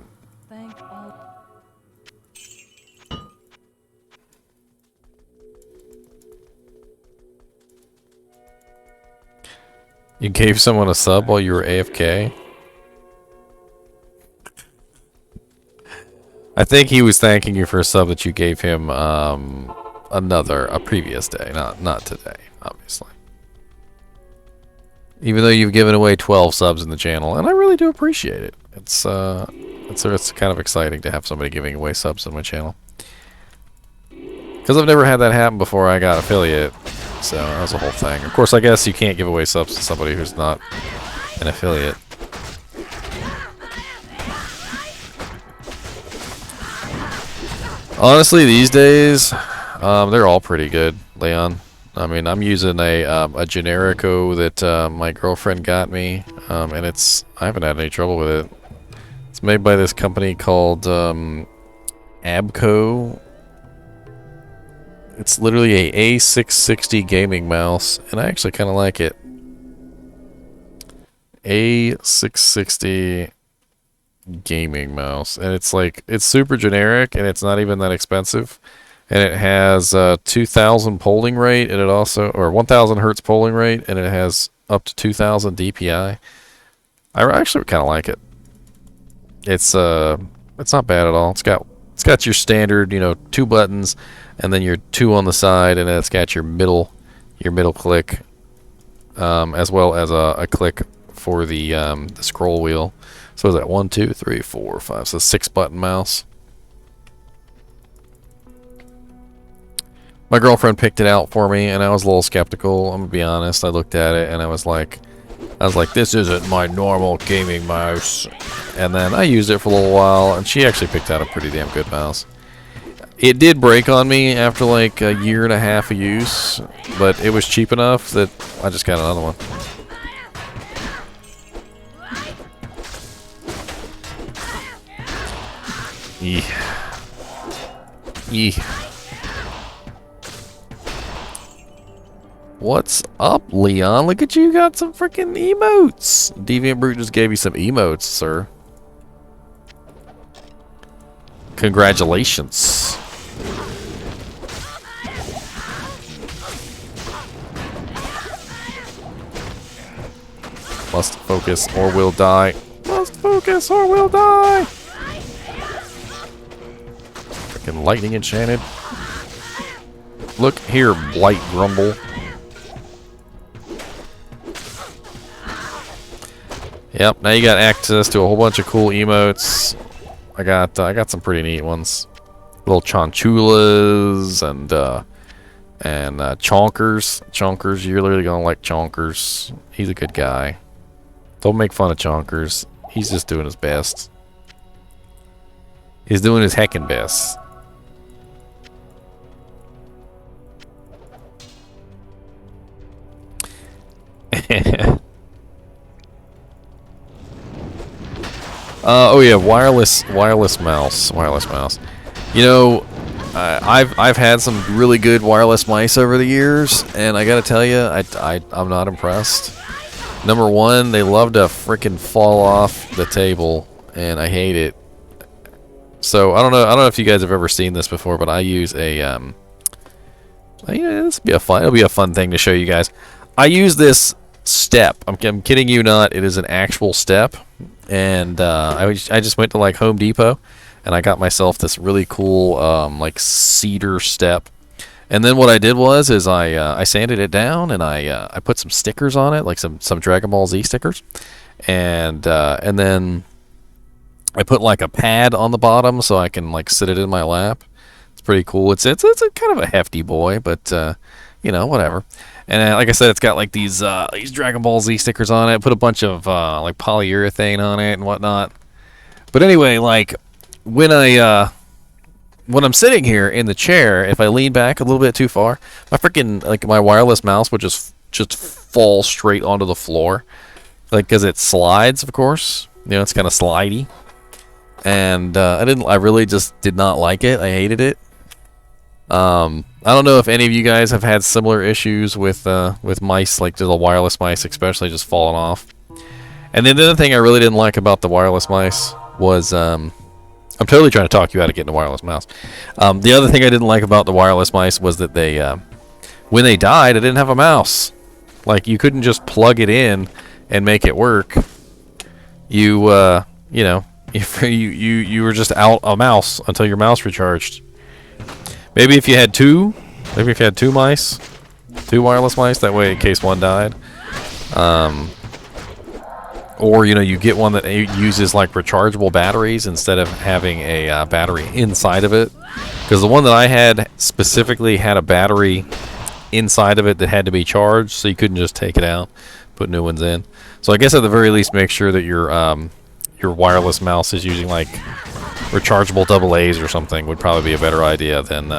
You gave someone a sub while you were AFK? I think he was thanking you for a sub that you gave him a previous day, not today, obviously. Even though you've given away 12 subs in the channel, and I really do appreciate it. It's kind of exciting to have somebody giving away subs on my channel. Because I've never had that happen before I got affiliate, so that was a whole thing. Of course, I guess you can't give away subs to somebody who's not an affiliate. Honestly, these days, they're all pretty good, Leon. I mean, I'm using a Generico that my girlfriend got me, and I haven't had any trouble with it. It's made by this company called Abco. It's literally a A660 gaming mouse, and I actually kind of like it. A660 gaming mouse, and it's super generic, and it's not even that expensive, and it has 2000 polling rate, and it also, or 1000 hertz polling rate, and it has up to 2000 DPI. I actually kind of like it. It's not bad at all. It's got your standard, 2 buttons, and then your 2 on the side, and then it's got your middle click, as well as a click for the scroll wheel. So is that 1, 2, 3, 4, 5? So 6-button mouse. My girlfriend picked it out for me, and I was a little skeptical. I'm gonna be honest. I looked at it, and I was like, this isn't my normal gaming mouse. And then I used it for a little while, and she actually picked out a pretty damn good mouse. It did break on me after like a year and a half of use, but it was cheap enough that I just got another one. What's up, Leon? Look at you, got some freaking emotes. Deviant Brute just gave you some emotes, sir. Congratulations. Must focus or we'll die. Must focus or we'll die. Freaking lightning enchanted. Look here, Blight Grumble. Yep, now you got access to a whole bunch of cool emotes. I got some pretty neat ones. Little Chinchillas and Chonkers. Chonkers, you're literally gonna like Chonkers. He's a good guy. Don't make fun of Chonkers. He's just doing his best. He's doing his heckin' best. Oh yeah, wireless mouse. You know, I've had some really good wireless mice over the years, and I gotta tell you, I'm not impressed. Number one, they love to frickin' fall off the table, and I hate it. So I don't know if you guys have ever seen this before, but I use a this will be a fun thing to show you guys. I use this step. I'm kidding you not. It is an actual step, and I just went to like Home Depot, and I got myself this really cool like cedar step. And then what I did was I sanded it down, and I put some stickers on it, like some Dragon Ball Z stickers, and then I put like a pad on the bottom so I can like sit it in my lap. It's pretty cool. It's a kind of a hefty boy, but you know, whatever. And like I said, it's got like these Dragon Ball Z stickers on it. Put a bunch of like polyurethane on it and whatnot. But anyway, like when I'm sitting here in the chair, if I lean back a little bit too far, my wireless mouse would just fall straight onto the floor, like because it slides, of course. You know, it's kind of slidey, and I really just did not like it. I hated it. I don't know if any of you guys have had similar issues with mice, like the wireless mice, especially just falling off. And then the other thing I really didn't like about the wireless mice was I'm totally trying to talk you out of getting a wireless mouse. The other thing I didn't like about the wireless mice was that they, when they died, I didn't have a mouse. Like, you couldn't just plug it in and make it work. You know, you were just out a mouse until your mouse recharged. Maybe if you had two mice, two wireless mice, that way in case one died. Or, you know, you get one that uses like rechargeable batteries instead of having a battery inside of it. Because the one that I had specifically had a battery inside of it that had to be charged, so you couldn't just take it out, put new ones in. So I guess at the very least, make sure that your wireless mouse is using like rechargeable AA's or something would probably be a better idea than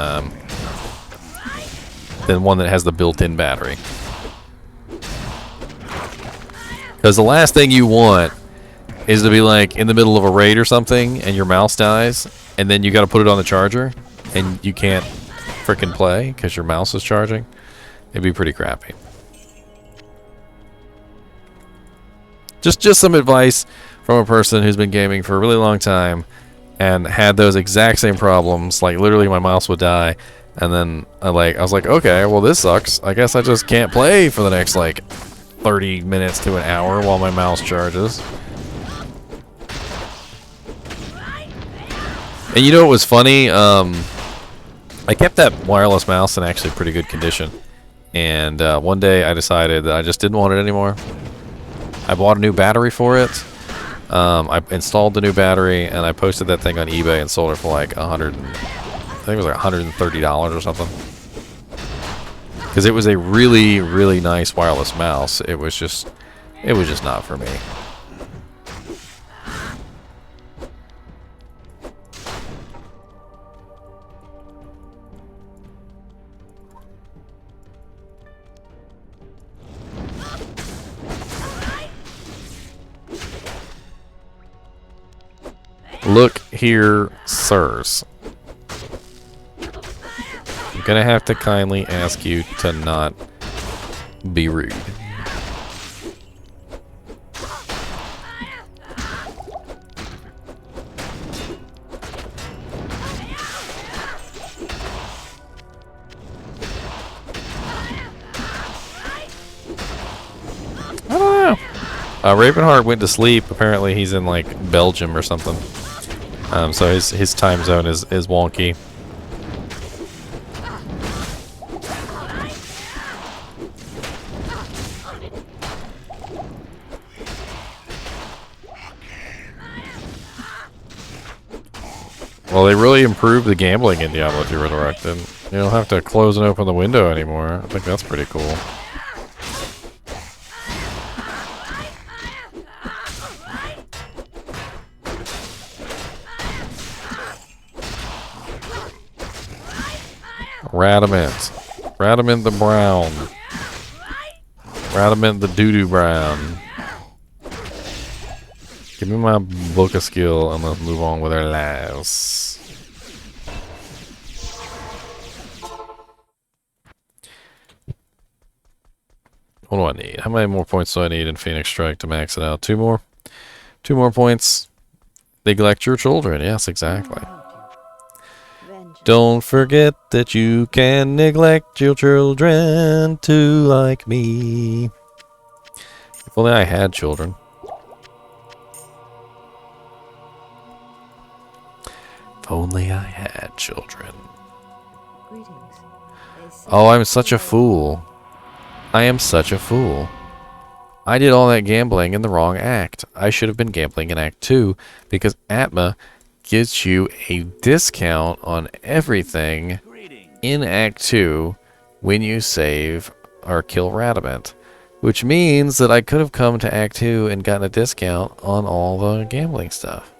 one that has the built-in battery. Because the last thing you want is to be like in the middle of a raid or something and your mouse dies, and then you got to put it on the charger and you can't frickin' play because your mouse is charging. It'd be pretty crappy. Just some advice from a person who's been gaming for a really long time and had those exact same problems. Like, literally my mouse would die, and then I was like, okay, well, this sucks. I guess I just can't play for the next like 30 minutes to an hour while my mouse charges. And you know what was funny? I kept that wireless mouse in actually pretty good condition, and one day I decided that I just didn't want it anymore. I bought a new battery for it. I installed the new battery, and I posted that thing on eBay and sold it for like I think it was like $130 or something. Because it was a really, really nice wireless mouse. It was just not for me. Look here, sirs. I'm gonna have to kindly ask you to not Be rude. I don't know. Ravenheart went to sleep. Apparently he's in like Belgium or something. So his time zone is wonky. Well, they really improved the gambling in Diablo II Resurrected. You don't have to close and open the window anymore. I think that's pretty cool. Radamant. Radamant the Brown. Radamant the Doo-Doo Brown. Give me my book of skill and let's move on with our lives. What do I need? How many more points do I need in Phoenix Strike to max it out? 2 more? 2 more points. Neglect your children. Yes, exactly. Don't forget that you can neglect your children too, like me. If only I had children. If only I had children. Oh, I'm such a fool. I am such a fool. I did all that gambling in the wrong act. I should have been gambling in Act 2 because Atma gives you a discount on everything in Act 2 when you save or kill Radamant. Which means that I could have come to Act 2 and gotten a discount on all the gambling stuff.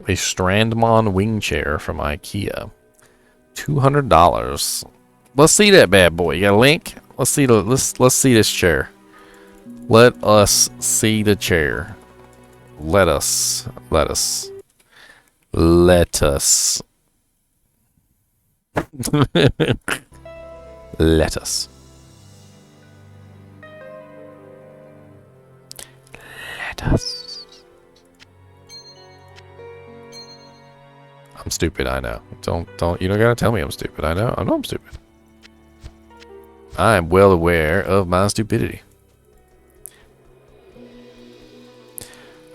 A Strandmon wing chair from IKEA. $200. Let's see that bad boy. You got a link? Let's see let's see this chair. Let us see the chair. Let us. Let us. Let us. Let us. Let us. I'm stupid, I know. Don't you don't gotta tell me I'm stupid. I know I'm stupid. I am well aware of my stupidity.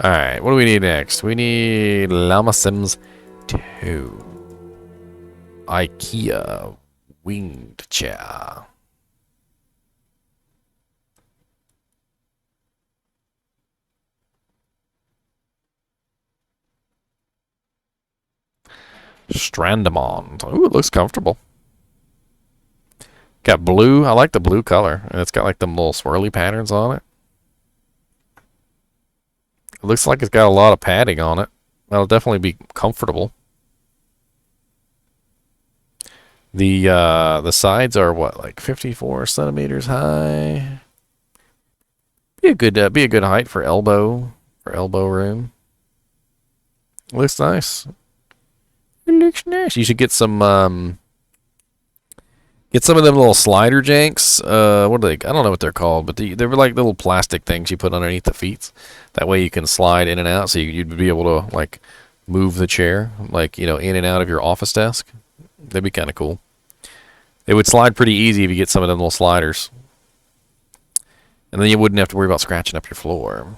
Alright, what do we need next? We need Llama Sims 2. IKEA winged chair. Strandamon. Ooh, it looks comfortable. Got blue. I like the blue color. And it's got like them little swirly patterns on it. It looks like it's got a lot of padding on it. That'll definitely be comfortable. The sides are what, like 54 centimeters high. Be a good height for elbow room. Looks nice. It looks nice. You should get some of them little slider janks. What are they? I don't know what they're called, but they were like little plastic things you put underneath the feet. That way you can slide in and out, so you'd be able to like move the chair, like, you know, in and out of your office desk. That'd be kind of cool. It would slide pretty easy if you get some of them little sliders, and then you wouldn't have to worry about scratching up your floor.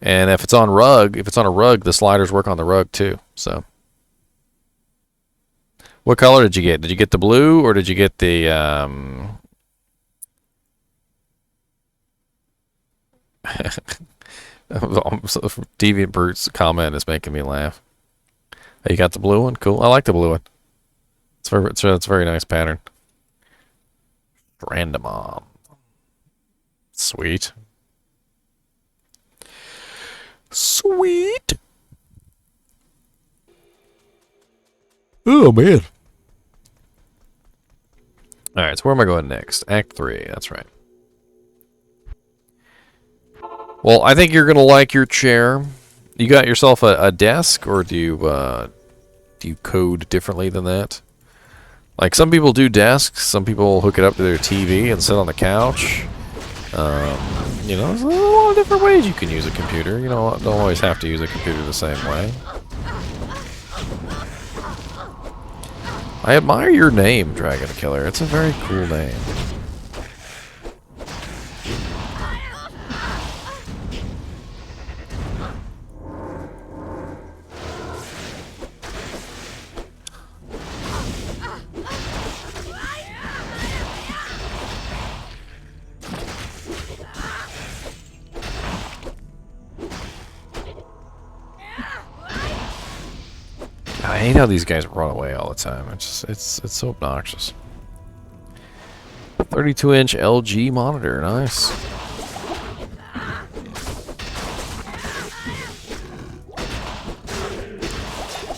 And if it's on a rug, the sliders work on the rug too. So, what color did you get? Did you get the blue or did you get the Deviant Brute's comment is making me laugh. Oh, you got the blue one? Cool. I like the blue one. It's a very nice pattern. Strandamon. Sweet. Sweet. Oh, man. Alright, so where am I going next? Act 3, that's right. Well, I think you're going to like your chair. You got yourself a desk, or do you code differently than that? Like, some people do desks, some people hook it up to their TV and sit on the couch. You know, there's a lot of different ways you can use a computer. You know, don't always have to use a computer the same way. I admire your name, Dragon Killer. It's a very cool name. I hate how these guys run away all the time. It's so obnoxious. 32-inch LG monitor, nice.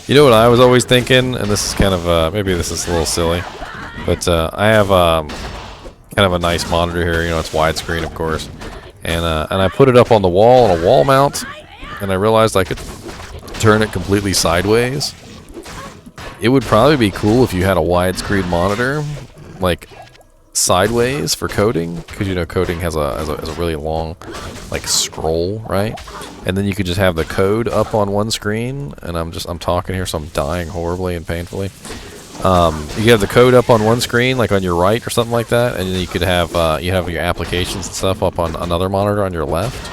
You know what I was always thinking, and this is kind of maybe this is a little silly, but I have kind of a nice monitor here. You know, it's widescreen, of course, and I put it up on the wall on a wall mount, and I realized I could turn it completely sideways. It would probably be cool if you had a widescreen monitor, like sideways for coding, because you know coding has a really long like scroll, right? And then you could just have the code up on one screen, and I'm talking here, so I'm dying horribly and painfully. You have the code up on one screen, like on your right or something like that, and then you could have you have your applications and stuff up on another monitor on your left.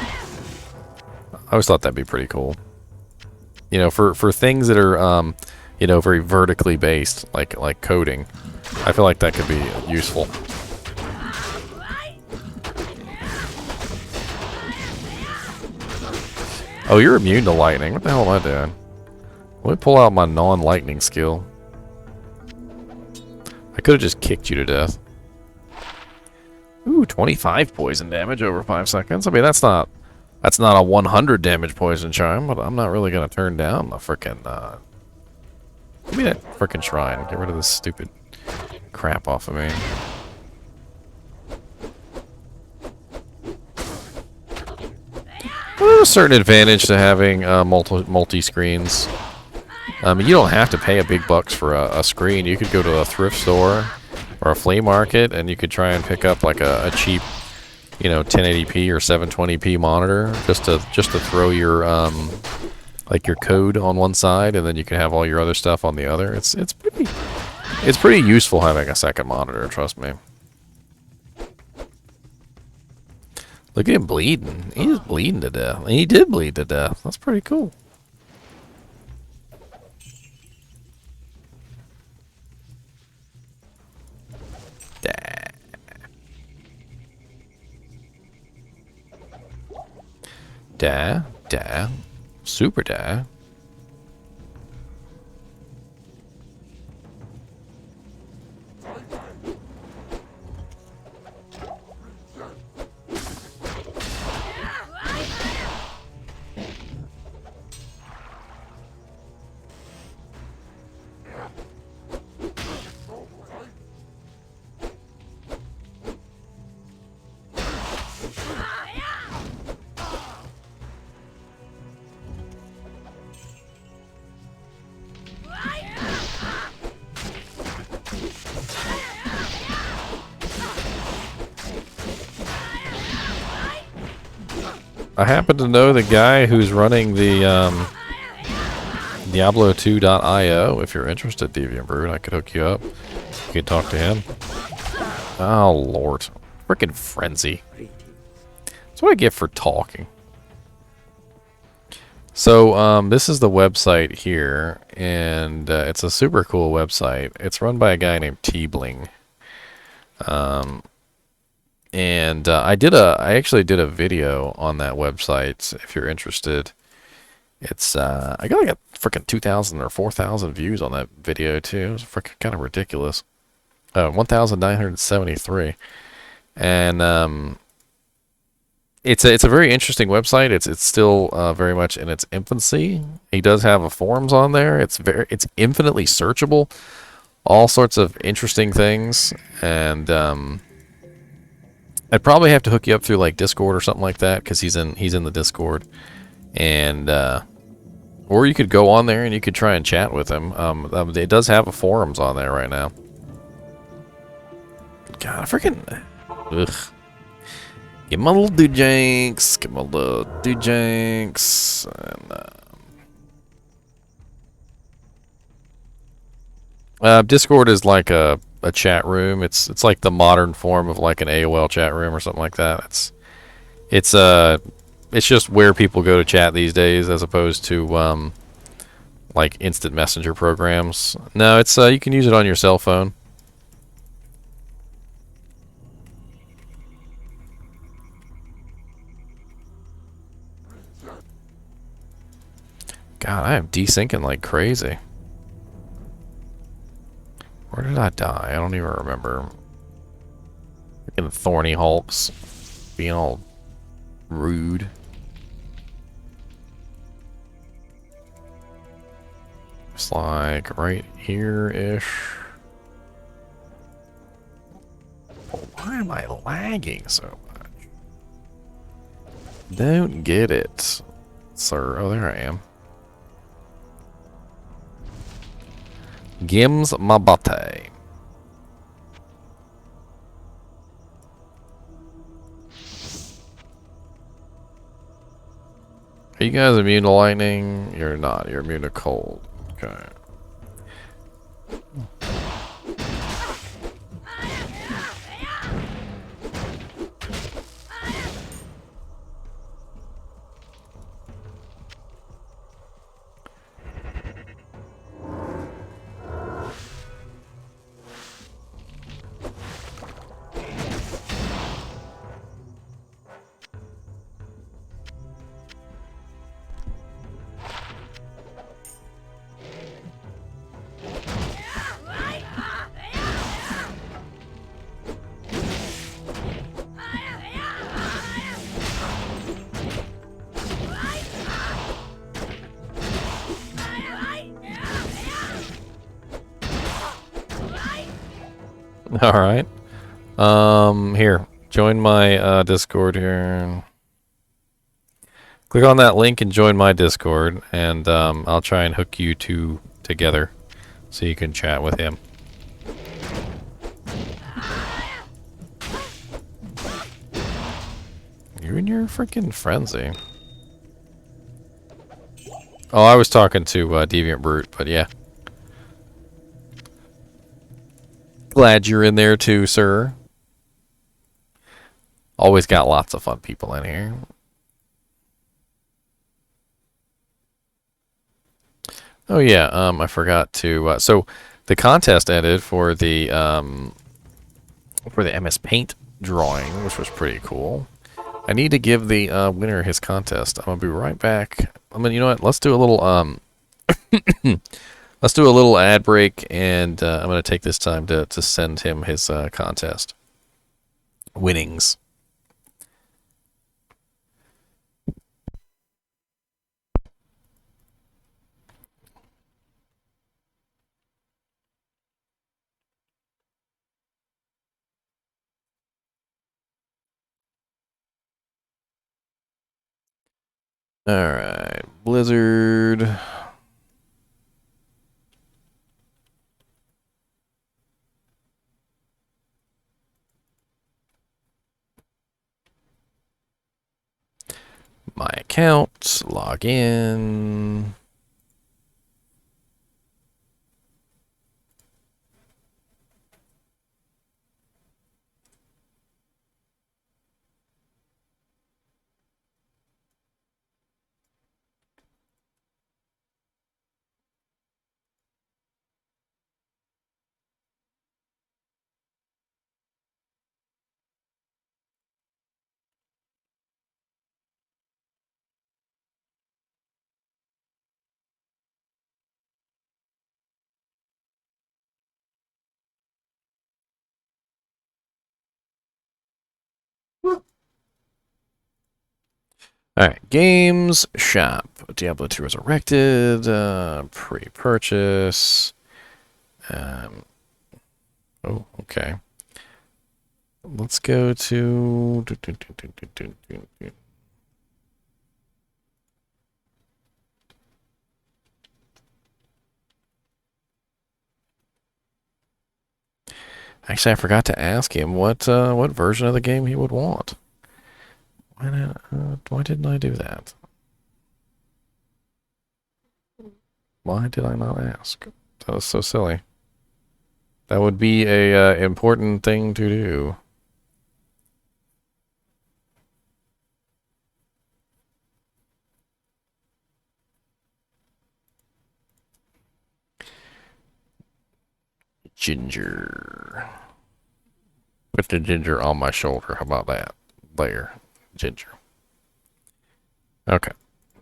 I always thought that'd be pretty cool. You know, for things that are you know, very vertically based, like coding. I feel like that could be useful. Oh, you're immune to lightning. What the hell am I doing? Let me pull out my non-lightning skill. I could have just kicked you to death. Ooh, 25 poison damage over 5 seconds. I mean, that's not a 100 damage poison charm, but I'm not really gonna turn down the frickin' give me that frickin' shrine. Get rid of this stupid crap off of me. Well, there's a certain advantage to having multi-screens. You don't have to pay a big bucks for a screen. You could go to a thrift store or a flea market, and you could try and pick up like a cheap, you know, 1080p or 720p monitor just to throw your like your code on one side, and then you can have all your other stuff on the other. It's pretty useful having a second monitor, trust me. Look at him bleeding. He's bleeding to death. He did bleed to death. That's pretty cool. Da. Super da. I happen to know the guy who's running the Diablo II.io. If you're interested, Deviant Brood, I could hook you up. You could talk to him. Oh, Lord. Frickin' frenzy. That's what I get for talking. So, this is the website here, and it's a super cool website. It's run by a guy named T-Bling. And I actually did a video on that website. If you're interested, it's I got like a freaking 2,000 or 4,000 views on that video too. It was freaking kind of ridiculous. 1,973, and it's a very interesting website. It's still very much in its infancy. He does have a forums on there. It's infinitely searchable, all sorts of interesting things, and I'd probably have to hook you up through like Discord or something like that, because he's in the Discord, and Or you could go on there and you could try and chat with him. It does have a forums on there right now. God, I freaking... Ugh. Give him a little do-janks. Give him a little do-janks. And, Discord is like a chat room. It's like the modern form of like an AOL chat room or something like that. It's just where people go to chat these days, as opposed to like instant messenger programs. No, it's you can use it on your cell phone. God, I am desyncing like crazy. Where did I die? I don't even remember. Freaking thorny hulks being all rude. It's like right here-ish. Why am I lagging so much? Don't get it, sir. Oh, there I am. Gims Mabate. Are you guys immune to lightning? You're not. You're immune to cold. Okay. All right. Here, join my Discord here. Click on that link and join my Discord, and I'll try and hook you two together so you can chat with him. You're in your freaking frenzy. Oh, I was talking to Deviant Brute, but yeah. Glad you're in there too, sir. Always got lots of fun people in here. Oh yeah, I forgot to. So the contest ended for the MS Paint drawing, which was pretty cool. I need to give the winner his contest. I'm gonna be right back. I mean, you know what? Let's do a little let's do a little ad break, and I'm gonna take this time to send him his contest winnings. Alright, Blizzard. My account, log in. Alright, games, shop, Diablo II Resurrected, pre-purchase. Oh, okay. Let's go to... Actually, I forgot to ask him what version of the game he would want. Why didn't I do that? Why did I not ask? That was so silly. That would be a important thing to do. Ginger. Put the ginger on my shoulder. How about that? There. Ginger. Okay.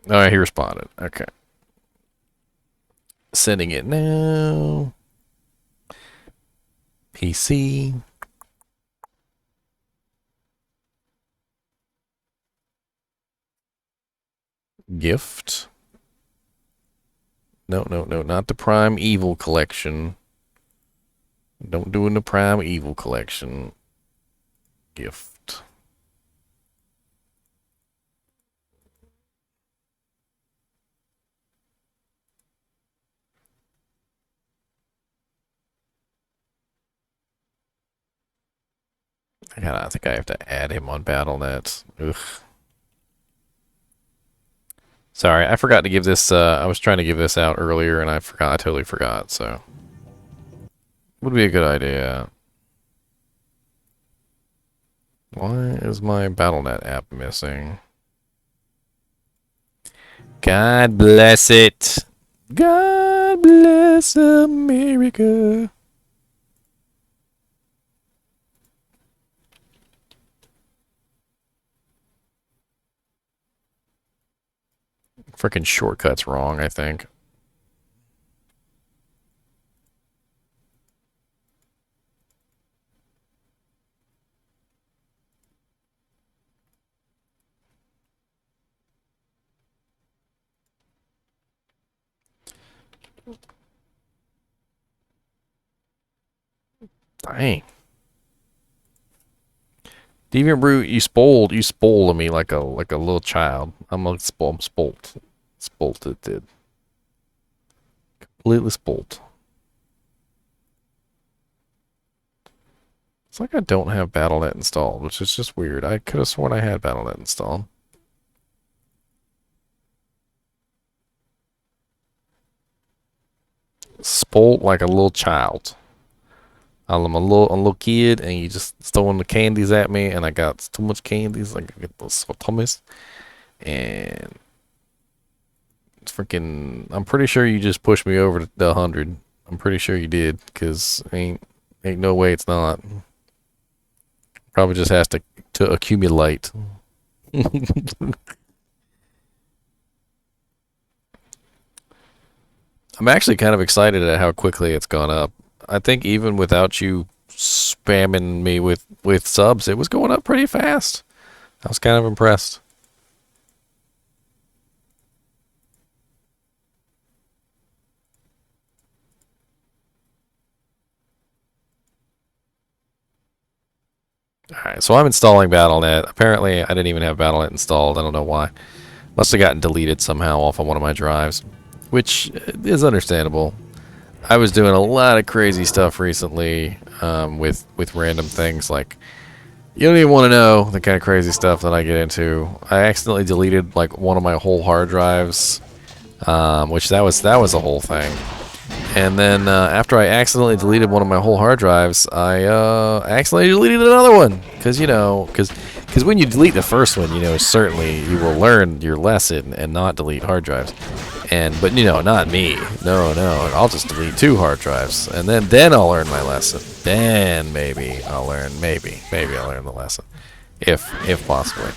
Alright, he responded. Okay. Sending it now. PC. Gift. No, not the Prime Evil collection. Don't do in the Prime Evil collection. Gift. I think I have to add him on BattleNet. Ugh. Sorry, I forgot to give this, I was trying to give this out earlier and I totally forgot, so. Would be a good idea. Why is my BattleNet app missing? God bless it. God bless America. Freaking shortcut's wrong, I think. Dang. Deviant Brute, you spoiled me like a little child. I'm spoiled. Spolted. Completely spoiled. It's like I don't have BattleNet installed, which is just weird. I could have sworn I had BattleNet installed. Spoiled like a little child. I'm a little kid, and you just throwing the candies at me, and I got too much candies. Like I get those Thomas, and it's freaking. I'm pretty sure you just pushed me over to the 100. I'm pretty sure you did, cause ain't no way it's not. Probably just has to accumulate. I'm actually kind of excited at how quickly it's gone up. I think even without you spamming me with subs, it was going up pretty fast. I was kind of impressed. Alright, so I'm installing BattleNet. Apparently, I didn't even have BattleNet installed. I don't know why. Must have gotten deleted somehow off of one of my drives, which is understandable. I was doing a lot of crazy stuff recently with random things like, you don't even want to know the kind of crazy stuff that I get into. I accidentally deleted like one of my whole hard drives, which that was a whole thing. And then after I accidentally deleted one of my whole hard drives, I accidentally deleted another one because when you delete the first one, certainly you will learn your lesson and not delete hard drives. But not me. No, I'll just delete 2 hard drives, and then I'll learn my lesson. Then maybe I'll learn. Maybe I'll learn the lesson, if possibly.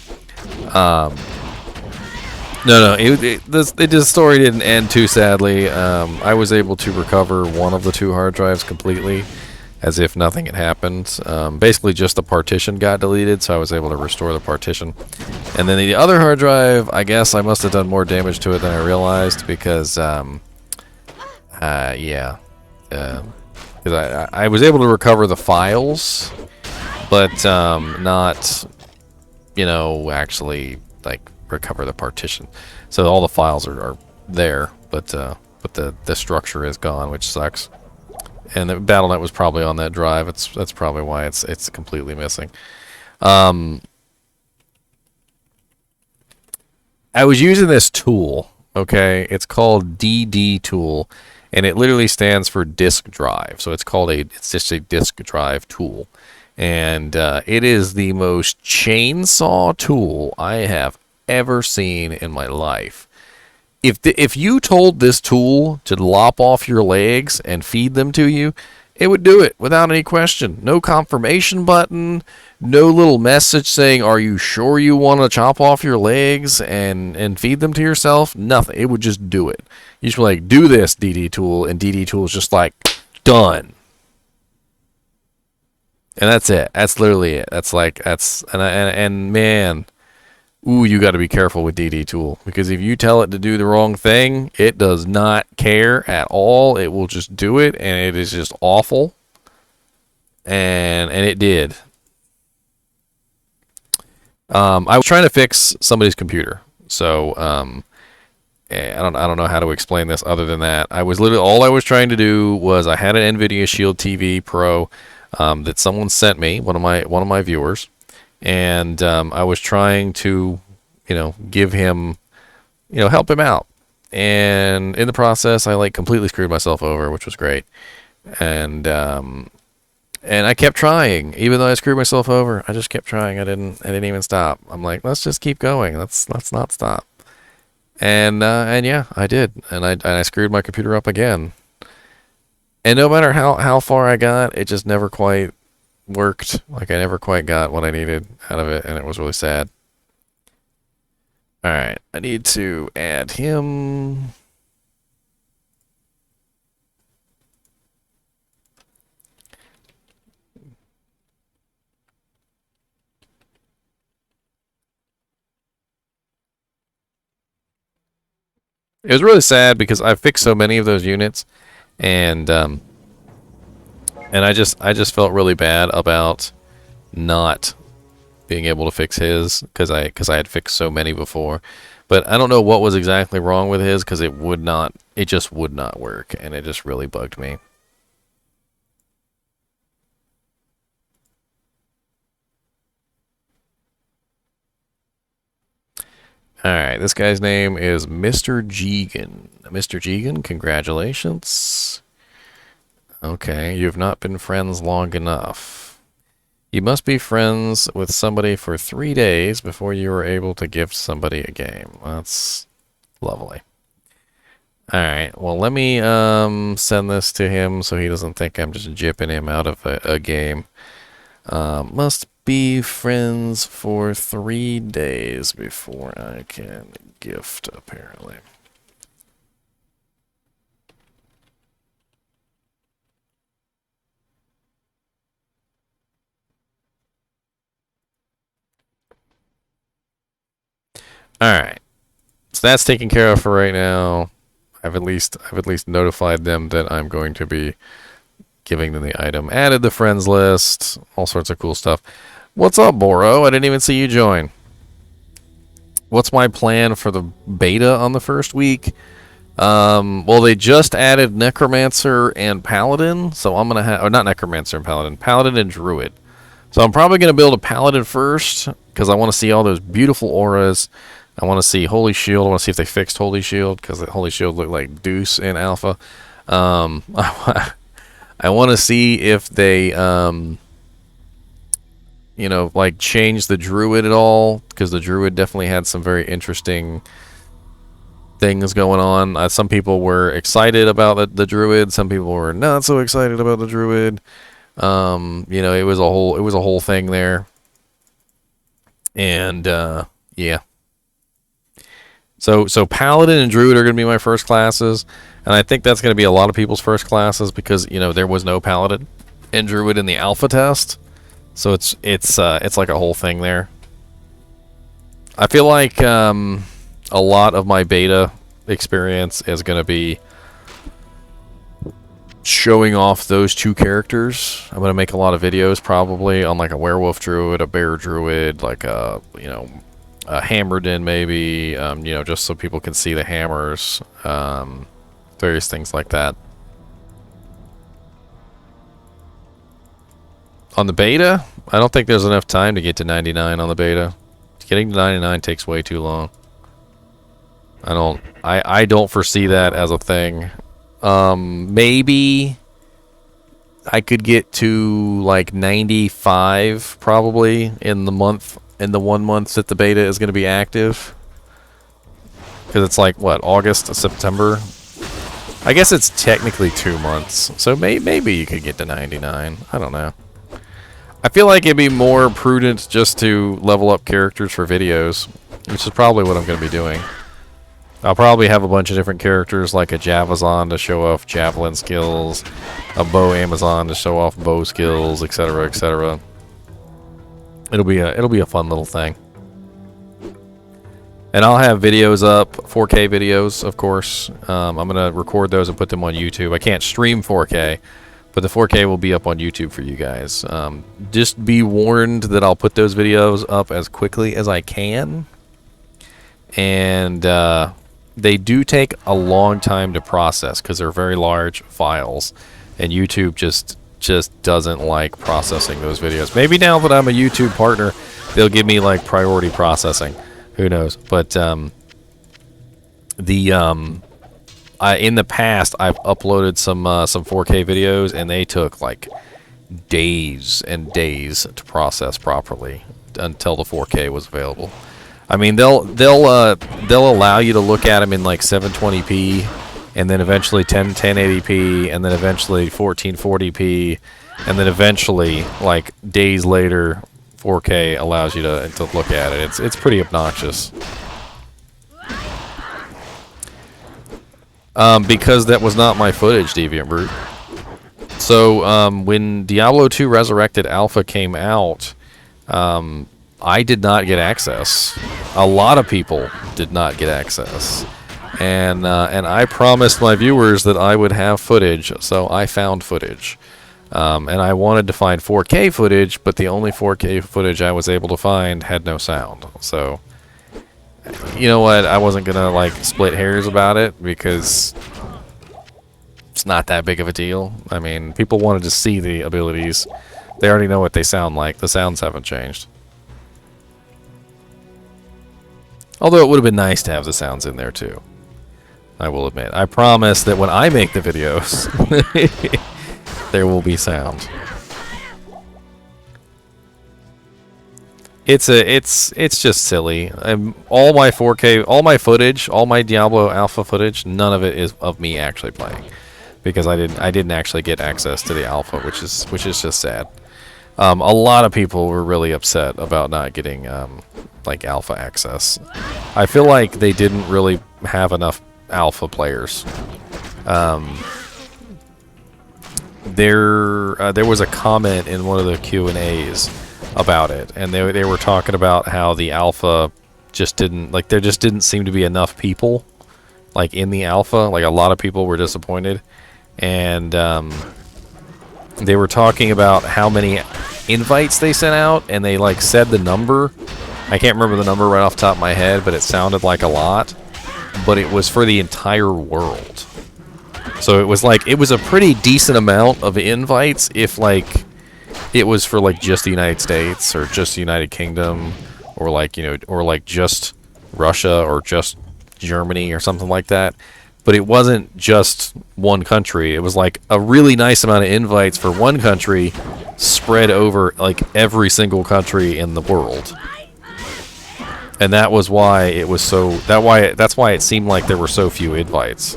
No. The story didn't end too sadly. I was able to recover one of the 2 hard drives completely, as if nothing had happened. Basically, just the partition got deleted, so I was able to restore the partition. And then the other hard drive, I guess I must have done more damage to it than I realized because, yeah. Because I was able to recover the files, but not, actually, like, recover the partition. So all the files are there, but the structure is gone, which sucks. And the BattleNet was probably on that drive. That's probably why it's completely missing. I was using this tool. Okay, it's called DD tool, and it literally stands for disk drive. So it's just a disk drive tool, and it is the most chainsaw tool I have ever seen in my life. If you told this tool to lop off your legs and feed them to you, it would do it without any question. No confirmation button, no little message saying, "Are you sure you want to chop off your legs and feed them to yourself?" Nothing. It would just do it. You just be like, "Do this, DD tool," and DD tool is just like, done. And that's it. That's literally it. And man, ooh, you got to be careful with DD tool, because if you tell it to do the wrong thing, it does not care at all. It will just do it, and it is just awful. And it did. I was trying to fix somebody's computer, so I don't know how to explain this other than that. All I was trying to do was, I had an NVIDIA Shield TV Pro that someone sent me, one of my viewers. And I was trying to, give him, help him out. And in the process, I completely screwed myself over, which was great. And I kept trying, even though I screwed myself over. I just kept trying. I didn't even stop. I'm like, let's just keep going. Let's not stop. And yeah, I did. And I screwed my computer up again. And no matter how far I got, it just never quite worked. I never quite got what I needed out of it, and it was really sad. Alright, I need to add him. It was really sad because I fixed so many of those units, and I just felt really bad about not being able to fix his, because I had fixed so many before. But I don't know what was exactly wrong with his, because it just would not work, and it just really bugged me. Alright, this guy's name is Mr. Jegan. Mr. Jegan, congratulations. Okay, you have not been friends long enough. You must be friends with somebody for 3 days before you are able to gift somebody a game. That's lovely. Alright, well, let me send this to him so he doesn't think I'm just jipping him out of a game. Must be friends for 3 days before I can gift, apparently. Alright. So that's taken care of for right now. I've at least notified them that I'm going to be giving them the item. Added the friends list. All sorts of cool stuff. What's up, Boro? I didn't even see you join. What's my plan for the beta on the first week? Well, they just added Necromancer and Paladin, so I'm gonna have, or not Necromancer and Paladin, Paladin and Druid. So I'm probably gonna build a Paladin first, because I want to see all those beautiful auras. I want to see Holy Shield. I want to see if they fixed Holy Shield, because the Holy Shield looked like Deuce in Alpha. I want to see if they, change the Druid at all, because the Druid definitely had some very interesting things going on. Some people were excited about the Druid. Some people were not so excited about the Druid. It was a whole thing there. And yeah. So Paladin and Druid are going to be my first classes, and I think that's going to be a lot of people's first classes, because there was no Paladin and Druid in the alpha test, so it's like a whole thing there. I feel like a lot of my beta experience is going to be showing off those two characters. I'm going to make a lot of videos probably on a werewolf druid, a bear druid, a Hammerden maybe, just so people can see the hammers, various things like that. On the beta, I don't think there's enough time to get to 99 on the beta. Getting to 99 takes way too long. I don't foresee that as a thing. Maybe I could get to like 95 probably in the 1 month that the beta is going to be active. Because it's like what, August to September? I guess it's technically 2 months. So maybe you could get to 99. I don't know. I feel like it'd be more prudent just to level up characters for videos, which is probably what I'm going to be doing. I'll probably have a bunch of different characters, like a Javazon to show off javelin skills, a bow Amazon to show off bow skills, etc., etc. It'll be a fun little thing. And I'll have videos up, 4K videos, of course. I'm gonna record those and put them on YouTube. I can't stream 4K. But the 4K will be up on YouTube for you guys. Just be warned that I'll put those videos up as quickly as I can. And they do take a long time to process because they're very large files. And YouTube just doesn't like processing those videos. Maybe now that I'm a YouTube partner, they'll give me like priority processing. Who knows? But in the past, I've uploaded some 4K videos, and they took like days and days to process properly until the 4K was available. I mean, they'll allow you to look at them in like 720p, and then eventually 1080p, and then eventually 1440p, and then eventually, like days later, 4K allows you to look at it. It's pretty obnoxious. Because that was not my footage, Deviant Brute. So, when Diablo II Resurrected Alpha came out, I did not get access. A lot of people did not get access. And I promised my viewers that I would have footage, so I found footage. And I wanted to find 4K footage, but the only 4K footage I was able to find had no sound. So, you know what? I wasn't gonna like split hairs about it because it's not that big of a deal. I mean, people wanted to see the abilities. They already know what they sound like. The sounds haven't changed. Although it would have been nice to have the sounds in there too. I will admit. I promise that when I make the videos, there will be sound. It's just silly. All my 4K, all my footage, all my Diablo Alpha footage, none of it is of me actually playing, because I didn't actually get access to the Alpha, which is just sad. A lot of people were really upset about not getting like Alpha access. I feel like they didn't really have enough Alpha players. There was a comment in one of the Q&As about it, and they were talking about how the Alpha just didn't, like, there just didn't seem to be enough people like in the Alpha. Like, a lot of people were disappointed, and they were talking about how many invites they sent out, and they like said the number. I can't remember the number right off the top of my head, but it sounded like a lot, but it was for the entire world. So it was like, it was a pretty decent amount of invites if like it was for like just the United States or just the United Kingdom, or like, you know, or like just Russia or just Germany or something like that. But it wasn't just one country. It was like a really nice amount of invites for one country spread over like every single country in the world. And that was why it was so, that's why it seemed like there were so few invites,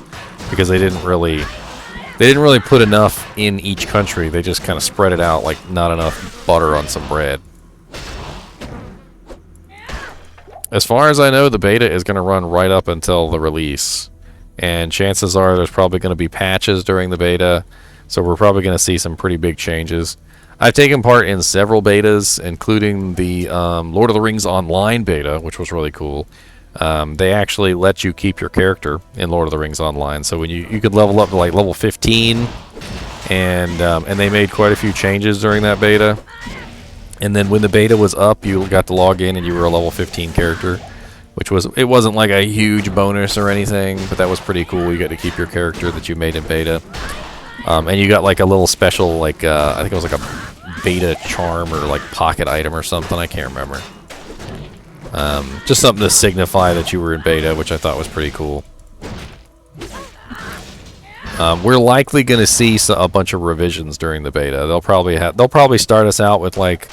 because they didn't really put enough in each country. They just kind of spread it out like not enough butter on some bread. As far as I know, the beta is going to run right up until the release, and chances are there's probably going to be patches during the beta, so we're probably going to see some pretty big changes. I've taken part in several betas, including the Lord of the Rings Online beta, which was really cool. They actually let you keep your character in Lord of the Rings Online, so when you could level up to like level 15, and they made quite a few changes during that beta. And then when the beta was up, you got to log in and you were a level 15 character, which it wasn't like a huge bonus or anything, but that was pretty cool. You got to keep your character that you made in beta. And you got like a little special, like I think it was like a beta charm or like pocket item or something. I can't remember. Just something to signify that you were in beta, which I thought was pretty cool. We're likely going to see a bunch of revisions during the beta. They'll probably start us out with like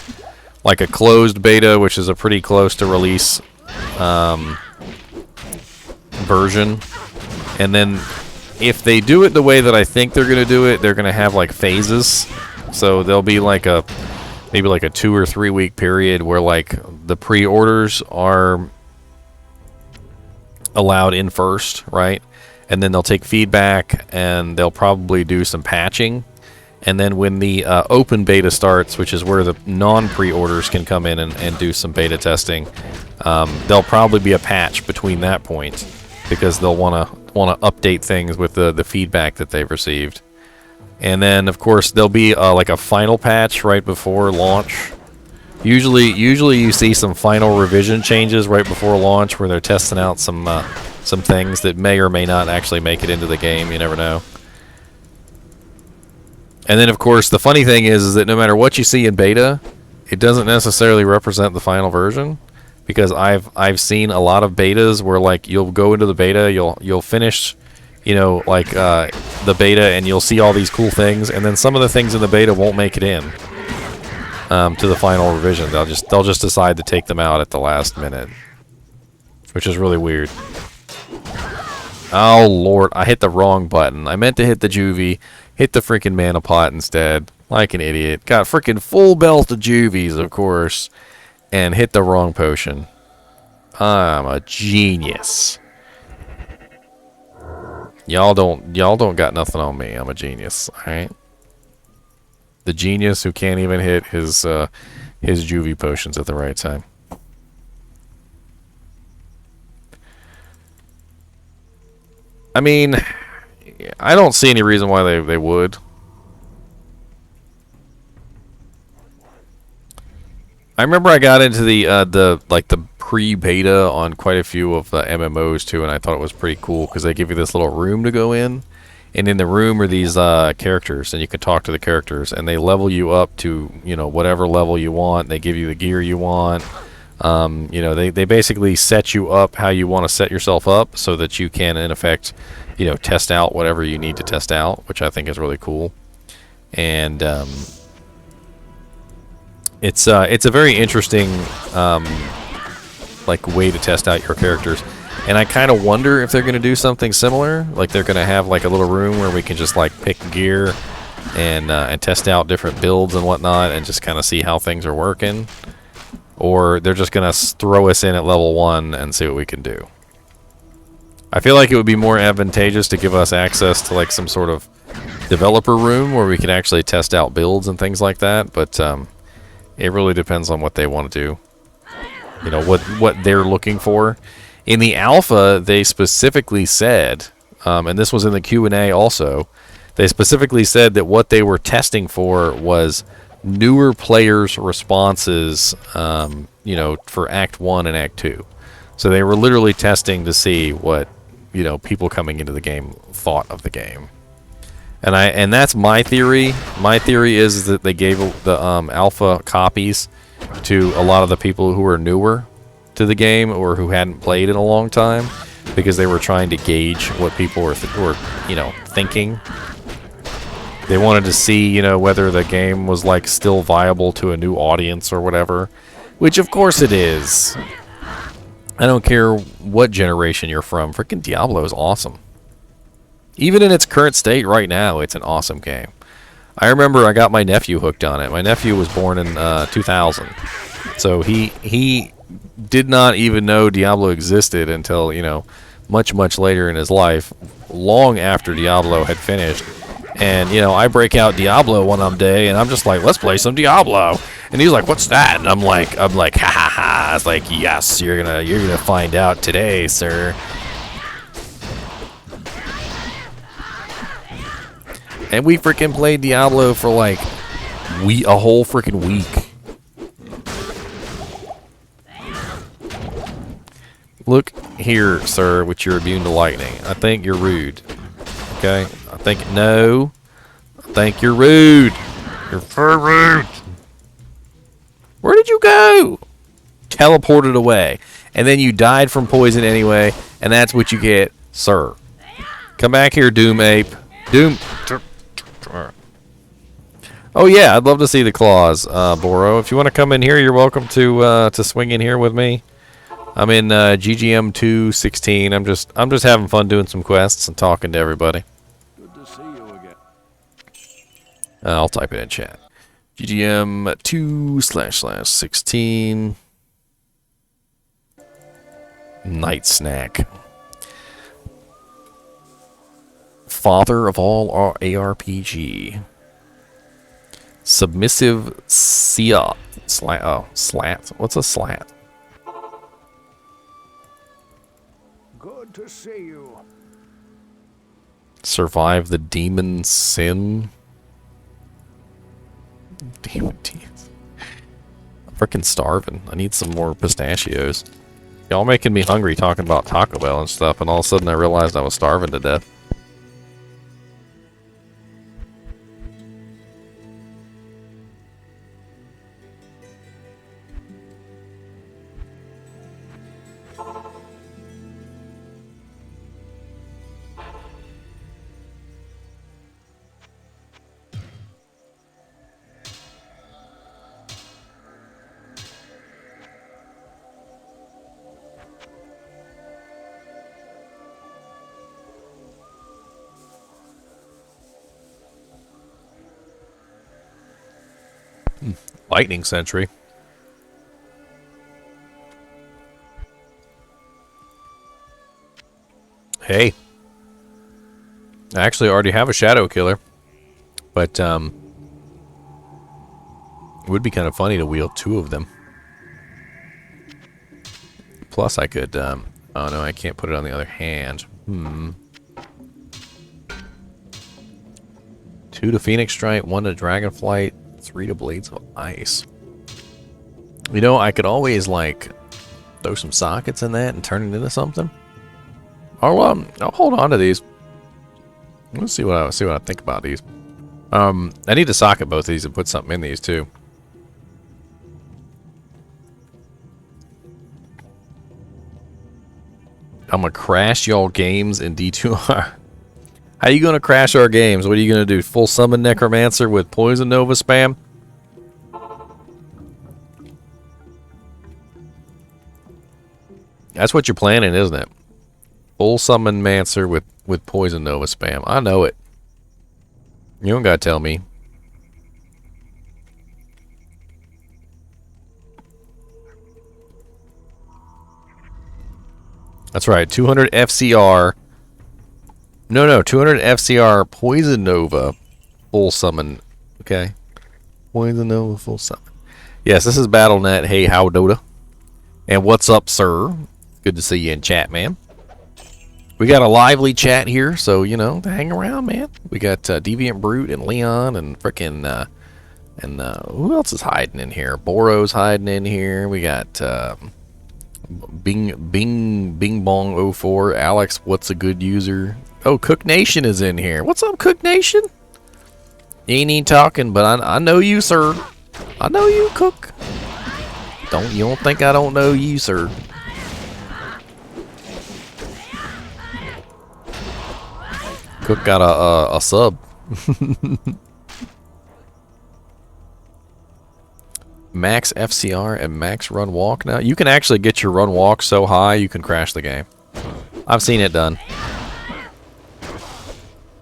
a closed beta, which is a pretty close to release version, and then if they do it the way that I think they're going to do it, they're going to have like phases. So there'll be like maybe like a 2 or 3 week period where like the pre-orders are allowed in first, right? And then they'll take feedback and they'll probably do some patching. And then when the open beta starts, which is where the non-pre-orders can come in and do some beta testing, there'll probably be a patch between that point because they'll want to update things with the feedback that they've received. And then, of course, there'll be like a final patch right before launch. Usually you see some final revision changes right before launch where they're testing out some things that may or may not actually make it into the game. You never know. And then, of course, the funny thing is that no matter what you see in beta, it doesn't necessarily represent the final version. Because I've seen a lot of betas where like you'll go into the beta, you'll finish, you know, like the beta, and you'll see all these cool things, and then some of the things in the beta won't make it in to the final revision. They'll just decide to take them out at the last minute, which is really weird. Oh Lord, I hit the wrong button. I meant to hit the juvie, hit the freaking mana pot instead, like an idiot. Got freaking full belt of juvies, of course. And hit the wrong potion. I'm a genius. Y'all don't got nothing on me. I'm a genius, alright? The genius who can't even hit his juvie potions at the right time. I mean, I don't see any reason why they would. I remember I got into the pre-beta on quite a few of the MMOs too, and I thought it was pretty cool because they give you this little room to go in, and in the room are these characters, and you can talk to the characters, and they level you up to, you know, whatever level you want. They give you the gear you want. You know, they basically set you up how you want to set yourself up so that you can, in effect, you know, test out whatever you need to test out, which I think is really cool. And it's a very interesting like way to test out your characters, and I kind of wonder if they're going to do something similar, like they're going to have like a little room where we can just like pick gear and test out different builds and whatnot, and just kind of see how things are working, or they're just going to throw us in at level 1 and see what we can do. I feel like it would be more advantageous to give us access to like some sort of developer room where we can actually test out builds and things like that, but it really depends on what they want to do. You know, what they're looking for. In the alpha, they specifically said, and this was in the Q&A also, they specifically said that what they were testing for was newer players' responses, you know, for Act 1 and Act 2. So they were literally testing to see what, you know, people coming into the game thought of the game. And that's my theory. My theory is that they gave the alpha copies to a lot of the people who are newer to the game or who hadn't played in a long time, because they were trying to gauge what people were you know, thinking. They wanted to see, you know, whether the game was like still viable to a new audience or whatever, which of course it is. I don't care what generation you're from. Freaking Diablo is awesome. Even in its current state right now, it's an awesome game. I remember I got my nephew hooked on it. My nephew was born in 2000. So he did not even know Diablo existed until, you know, much later in his life, long after Diablo had finished. And, you know, I break out Diablo one day, and I'm just like, let's play some Diablo. And he's like, what's that? And I'm like, ha ha ha. It's like, yes, you're gonna find out today, sir. And we freaking played Diablo for like a whole freaking week. Look here, sir, with your immune to lightning. I think you're rude. Okay? I think you're rude. You're very rude. Where did you go? Teleported away. And then you died from poison anyway, and that's what you get, sir. Come back here, Doom Ape. Doom. Oh yeah, I'd love to see the claws, Boro. If you want to come in here, you're welcome to swing in here with me. I'm in GGM 216. I'm just having fun doing some quests and talking to everybody. Good to see you again. I'll type it in chat. GGM 2//16. Night snack. Father of all ARPG. Submissive Sia. Slat. What's a slat? Good to see you. Survive the demon sin. Demon teeth. I'm freaking starving. I need some more pistachios. Y'all making me hungry talking about Taco Bell and stuff, and all of a sudden I realized I was starving to death. Lightning Sentry. Hey. I actually already have a Shadow Killer. But, it would be kind of funny to wield two of them. Plus I could, oh no, I can't put it on the other hand. 2 to Phoenix Strike, 1 to Dragonflight, 3 to Blades of Ice. You know, I could always, like, throw some sockets in that and turn it into something. I'll hold on to these. Let's see what I think about these. I need to socket both of these and put something in these too. I'm gonna crash y'all games in D2R. How you gonna crash our games? What are you gonna do? Full summon Necromancer with Poison Nova spam? That's what you're planning, isn't it? Full summon Mancer with Poison Nova spam. I know it. You don't gotta tell me. That's right. 200 FCR. No, 200 FCR Poison Nova full summon. Okay. Poison Nova full summon. Yes, this is BattleNet. Hey, how Dota? And what's up, sir? Good to see you in chat, man. We got a lively chat here, so, you know, hang around, man. We got Deviant Brute and Leon and frickin' who else is hiding in here? Boro's hiding in here. We got Bing Bong 04. Alex, what's a good user? Oh, Cook Nation is in here. What's up, Cook Nation? You ain't even talking, but I know you, sir. I know you, Cook. You don't think I don't know you, sir? Cook got a sub. Max FCR and max run walk now. You can actually get your run walk so high you can crash the game. I've seen it done.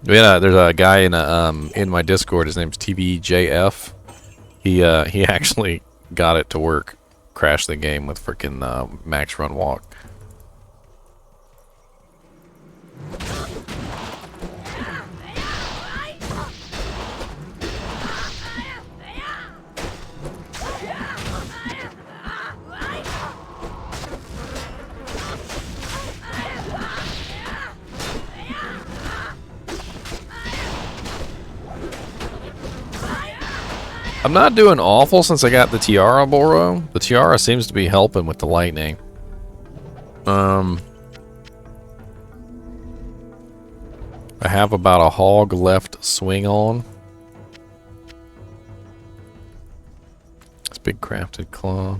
Yeah, there's a guy in my Discord. His name's TBJF. He actually got it to work. Crashed the game with freaking max run walk. I'm not doing awful since I got the Tiara, Boro. The Tiara seems to be helping with the lightning. I have about a hog left swing on. big crafted claw.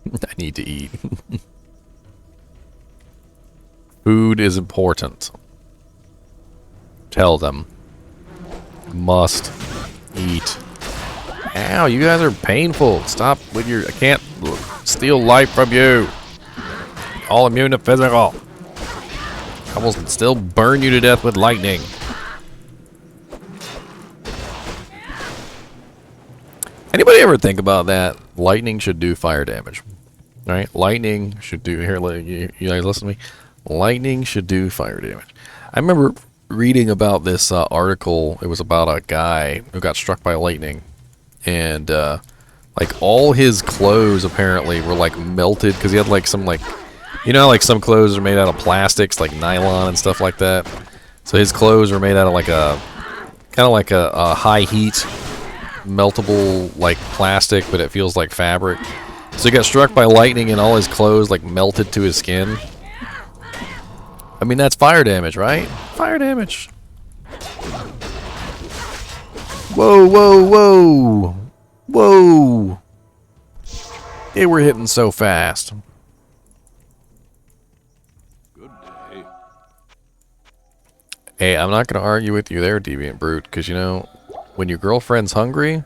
I need to eat. Food is important. Tell them. Must eat. Ow, you guys are painful. Stop with your... I can't steal life from you. All immune to physical. I will still burn you to death with lightning. Anybody ever think about that? Lightning should do fire damage. Alright? Lightning should do... Here, you guys listen to me. Lightning should do fire damage. I remember reading about this article. It was about a guy who got struck by lightning. And, like, all his clothes apparently were, like, melted. Because he had, like, some, like... You know, like, some clothes are made out of plastics, like nylon and stuff like that. So his clothes were made out of, like, a... Kind of like a high heat... meltable like plastic, but it feels like fabric. So he got struck by lightning and all his clothes like melted to his skin. I mean, that's fire damage, right? Fire damage. Whoa, whoa, whoa. Whoa. They were hitting so fast. Good day. Hey, I'm not going to argue with you there, Deviant Brute, because, you know, when your girlfriend's hungry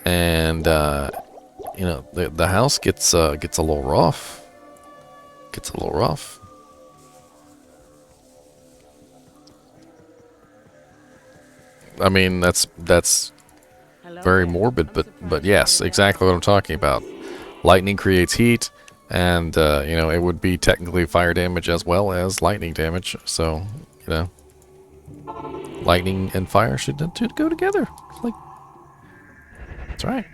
and, you know, the house gets a little rough. Gets a little rough. I mean, that's very morbid, but yes, exactly what I'm talking about. Lightning creates heat, and, you know, it would be technically fire damage as well as lightning damage, so, you know. Lightning and fire should go together. Like, that's right.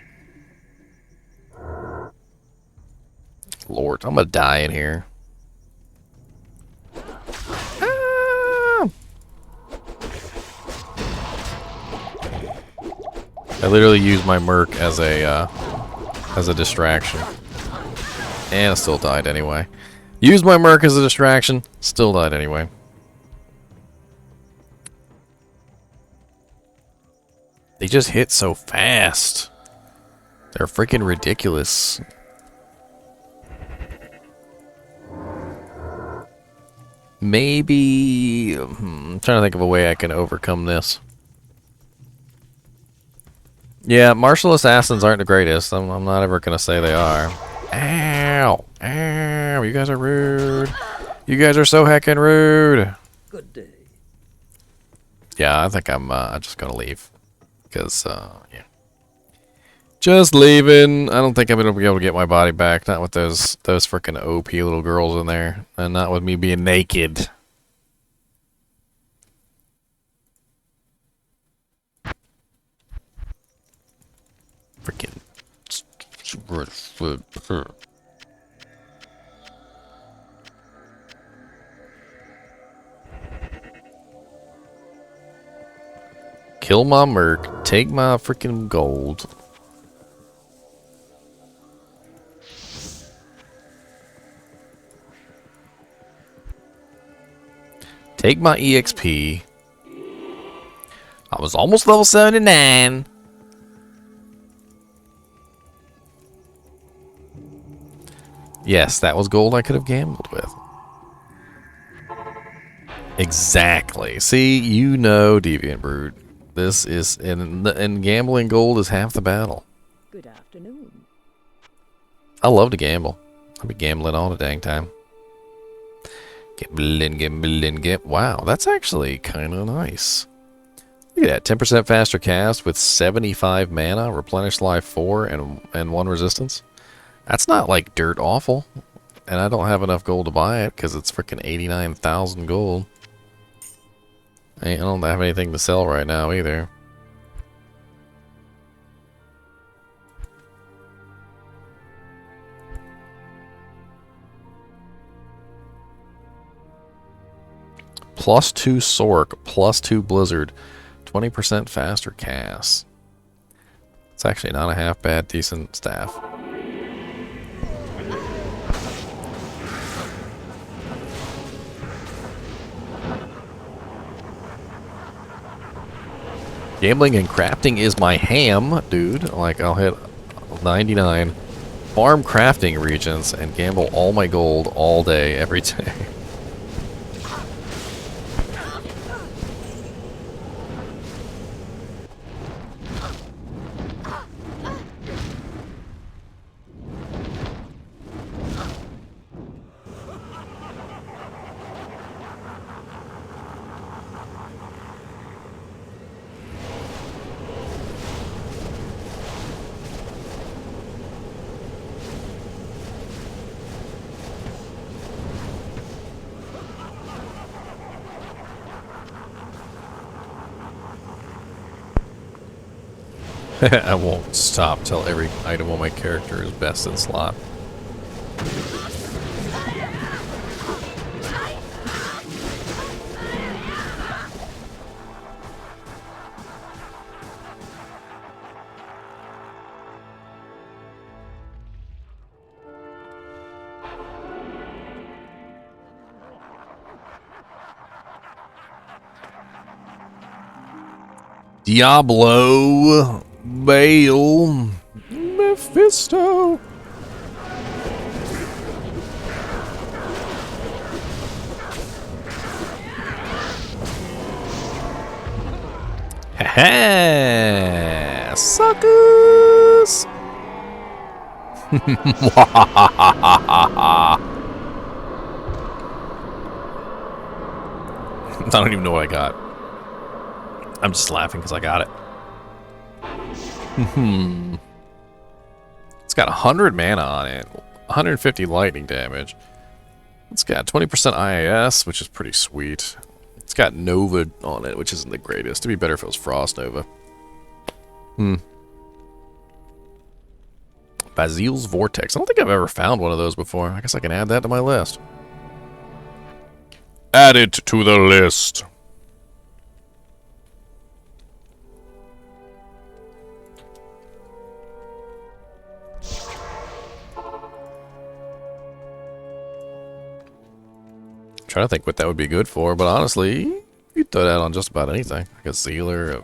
Lord, I'm gonna die in here. Ah! I literally used my Merc as a distraction, and it still died anyway. Used my Merc as a distraction, still died anyway. They just hit so fast. They're freaking ridiculous. Maybe... I'm trying to think of a way I can overcome this. Yeah, martial assassins aren't the greatest. I'm not ever going to say they are. Ow! Ow! You guys are rude. You guys are so heckin' rude. Good day. Yeah, I think I'm just going to leave. Because, yeah. Just leaving. I don't think I'm going to be able to get my body back. Not with those freaking OP little girls in there. And not with me being naked. Freaking... Kill my Merc, take my freaking gold. Take my EXP. I was almost level 79. Yes, that was gold I could have gambled with. Exactly. See, you know, Deviant Brute. This is, and gambling gold is half the battle. Good afternoon. I love to gamble. I'll be gambling all the dang time. Gambling. Wow, that's actually kind of nice. Look at that, 10% faster cast with 75 mana, replenish life 4, and 1 resistance. That's not like dirt awful. And I don't have enough gold to buy it because it's freaking 89,000 gold. I don't have anything to sell right now either. +2 Sork, +2 Blizzard, 20% faster cast. It's actually not a half bad, decent staff. Gambling and crafting is my ham, dude. Like, I'll hit 99. Farm crafting regions and gamble all my gold all day, every day. I won't stop till every item on my character is best in slot. Diablo, Bale, Mephisto. Ha suckers! I don't even know what I got. I'm just laughing because I got it. It's got 100 mana on it, 150 lightning damage. It's got 20% IAS, which is pretty sweet. It's got Nova on it, which isn't the greatest. It'd be better if it was Frost Nova. Basil's Vortex. I don't think I've ever found one of those before. I guess I can add that to my list. Add it to the list. Trying to think what that would be good for, but honestly, you throw that on just about anything. Like a Zealer,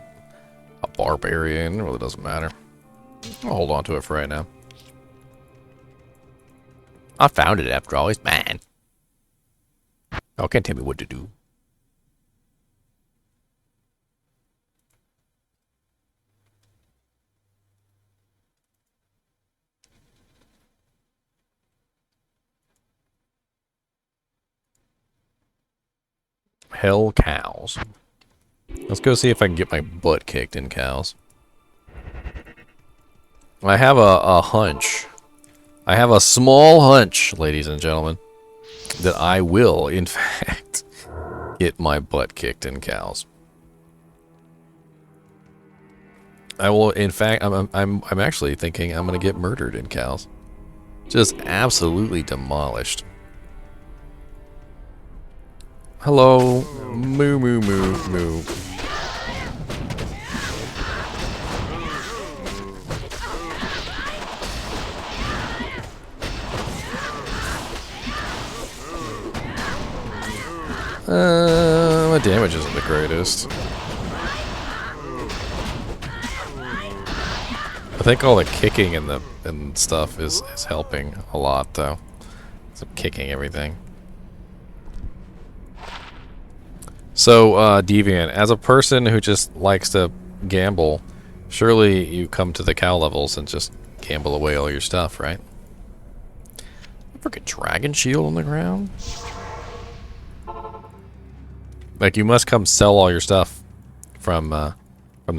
a Barbarian, it really doesn't matter. I'll hold on to it for right now. I found it after all. It's mine. Oh, can't tell me what to do. Hell cows. Let's go see if I can get my butt kicked in cows. I have a hunch. I have a small hunch, ladies and gentlemen, that I will, in fact, get my butt kicked in cows. I will, in fact, I'm actually thinking I'm gonna get murdered in cows. Just absolutely demolished. Hello, moo moo moo moo. My damage isn't the greatest. I think all the kicking and stuff is helping a lot though. So I'm kicking everything. So, Deviant, as a person who just likes to gamble, surely you come to the cow levels and just gamble away all your stuff, right? Freaking dragon shield on the ground? Like, you must come sell all your stuff from the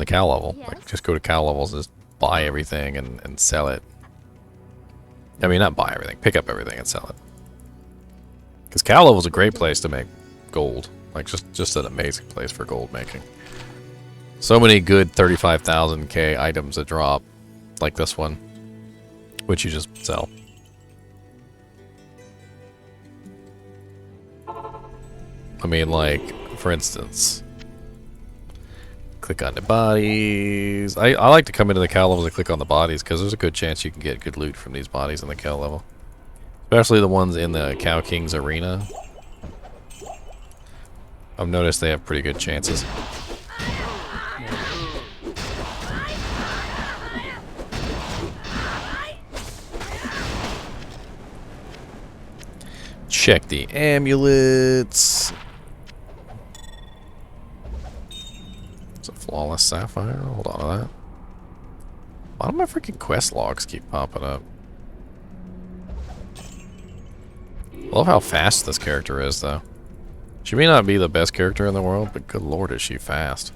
cow level. Yes. Like, just go to cow levels and just buy everything and sell it. I mean, not buy everything, pick up everything and sell it. Because cow level is a great place to make gold. Like, just an amazing place for gold making. So many good 35,000k items that drop, like this one, which you just sell. I mean, like, for instance, click on the bodies. I like to come into the cow levels and click on the bodies, because there's a good chance you can get good loot from these bodies in the cow level. Especially the ones in the Cow King's arena. I've noticed they have pretty good chances. Check the amulets. It's a flawless sapphire. Hold on to that. Why do my freaking quest logs keep popping up? I love how fast this character is, though. She may not be the best character in the world, but good lord is she fast.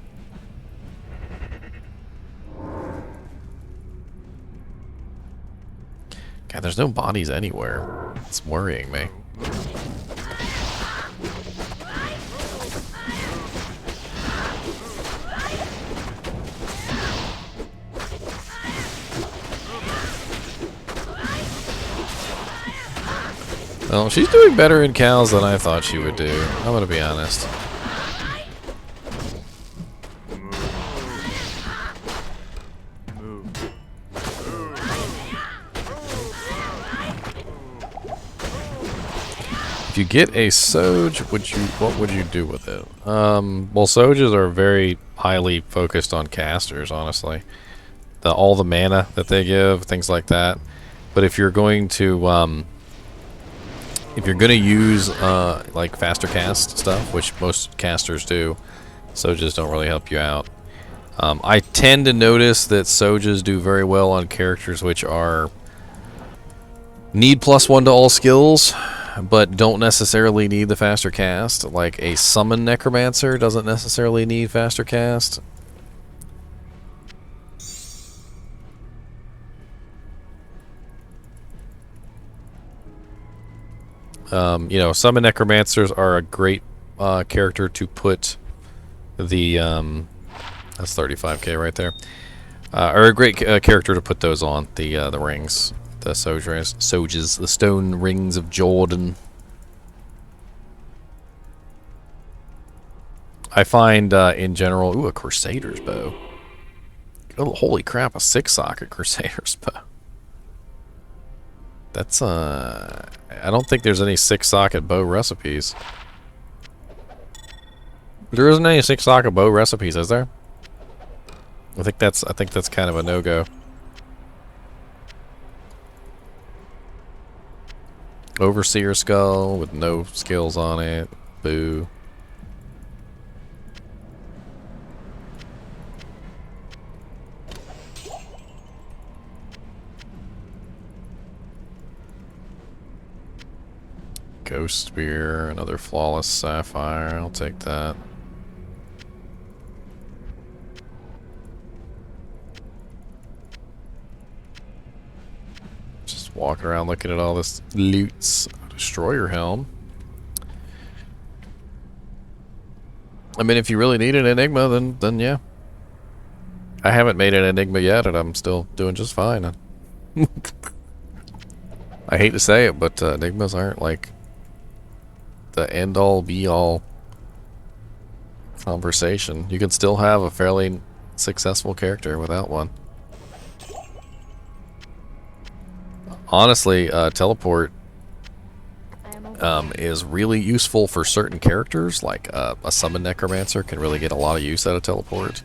God, there's no bodies anywhere. It's worrying me. Well, she's doing better in cows than I thought she would do. I'm gonna be honest. If you get a Soge, what would you do with it? Well, Soges are very highly focused on casters, honestly. All the mana that they give, things like that. But if you're going to use like faster cast stuff, which most casters do, Soges don't really help you out. I tend to notice that Soges do very well on characters which need +1 to all skills, but don't necessarily need the faster cast. Like a summon necromancer doesn't necessarily need faster cast. You know, summon necromancers are a great character to put the that's 35k right there. Are a great character to put those on the rings, the Soges, the stone rings of Jordan. I find in general, ooh, a Crusader's bow. Oh, holy crap, a 6-socket Crusader's bow. That's I don't think there's any 6-socket bow recipes. There isn't any 6-socket bow recipes, is there? I think that's kind of a no-go. Overseer skull with no skills on it. Boo. Ghost spear, another flawless sapphire. I'll take that. Just walking around looking at all this loots. Destroyer helm. I mean, if you really need an enigma, then yeah. I haven't made an enigma yet, and I'm still doing just fine. I hate to say it, but enigmas aren't like the end-all, be-all conversation. You can still have a fairly successful character without one. Honestly, teleport is really useful for certain characters, like a summon necromancer can really get a lot of use out of teleport.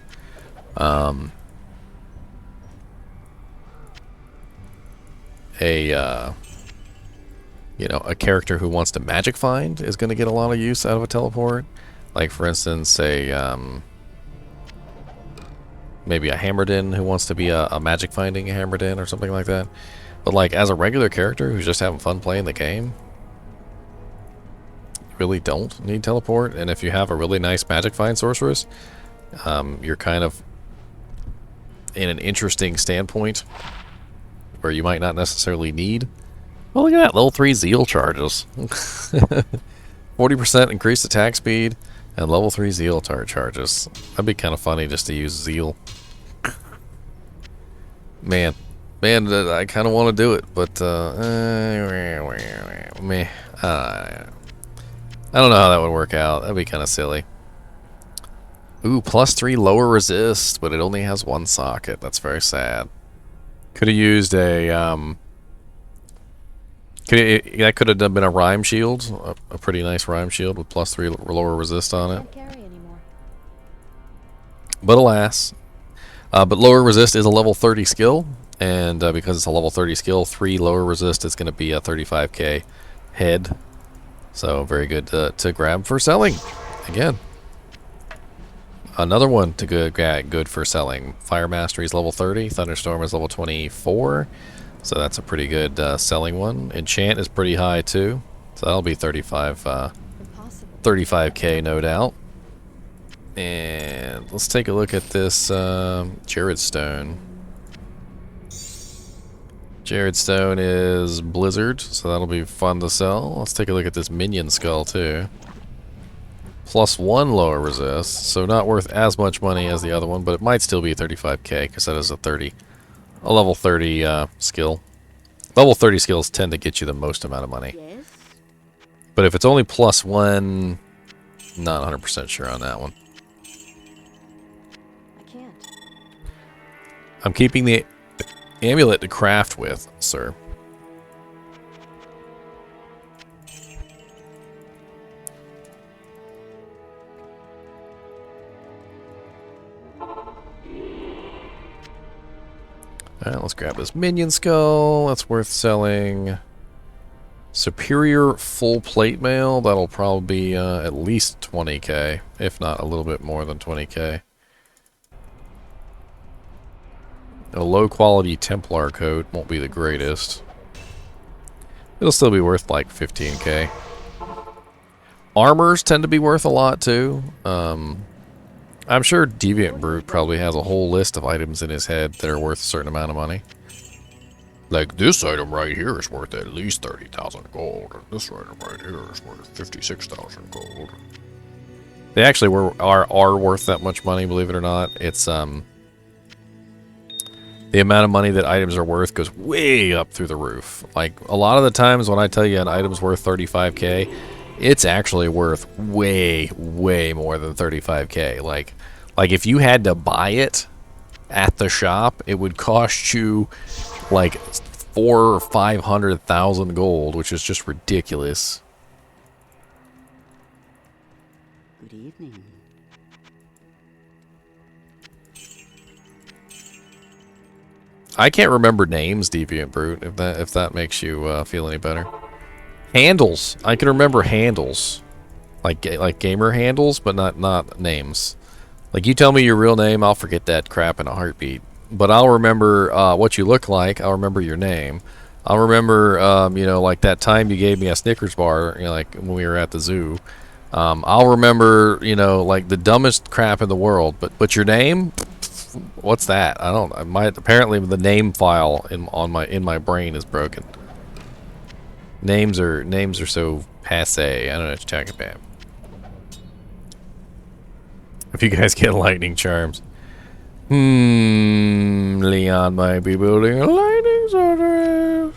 You know, a character who wants to magic find is going to get a lot of use out of a teleport. Like, for instance, maybe a Hammerdin who wants to be a magic finding Hammerdin or something like that. But like, as a regular character who's just having fun playing the game, you really don't need teleport. And if you have a really nice magic find sorceress, you're kind of in an interesting standpoint where you might not necessarily need. Well, look at that, level 3 zeal charges. 40% increased attack speed and level 3 zeal charges. That'd be kind of funny just to use zeal. Man, I kind of want to do it, but meh. I don't know how that would work out. That'd be kind of silly. Ooh, +3 lower resist, but it only has 1 socket. That's very sad. Could have used a that could have been a rhyme shield, a pretty nice rhyme shield with +3 lower resist on it. But alas, but lower resist is a level 30 skill, and because it's a level 30 skill, 3 lower resist is going to be a 35k head. So very good to grab for selling. Again, another one to good for selling. Fire Mastery is level 30. Thunderstorm is level 24. So that's a pretty good selling one. Enchant is pretty high too. So that'll be 35k no doubt. And let's take a look at this Jared Stone. Jared Stone is Blizzard, so that'll be fun to sell. Let's take a look at this Minion Skull too. +1 lower resist, so not worth as much money as the other one, but it might still be 35k because that is a level 30 skill. Level 30 skills tend to get you the most amount of money. Yes? But if it's only +1, not 100% sure on that one. I can't. I'm keeping the amulet to craft with, sir. Alright, let's grab this Minion Skull. That's worth selling. Superior full plate mail. That'll probably be at least 20k, if not a little bit more than 20k. A low quality Templar coat won't be the greatest. It'll still be worth like 15k. Armors tend to be worth a lot too. I'm sure Deviant Brute probably has a whole list of items in his head that are worth a certain amount of money. Like, this item right here is worth at least 30,000 gold, and this item right here is worth 56,000 gold. They actually are worth that much money, believe it or not. It's the amount of money that items are worth goes way up through the roof. Like, a lot of the times when I tell you an item's worth 35k, it's actually worth way, way more than 35k. Like if you had to buy it at the shop, it would cost you like 400,000 or 500,000 gold, which is just ridiculous. Good evening. I can't remember names, Deviant Brute, if that makes you feel any better. Handles. I can remember handles. Like gamer handles, but not names. Like, you tell me your real name, I'll forget that crap in a heartbeat. But I'll remember what you look like. I'll remember your name. I'll remember, you know, like that time you gave me a Snickers bar, you know, like when we were at the zoo. I'll remember, you know, like the dumbest crap in the world. But your name, what's that? I don't. Apparently the name file in my brain is broken. Names are so passe. I don't know what you're talking about. If you guys get lightning charms. Leon might be building a lightning sorcerer.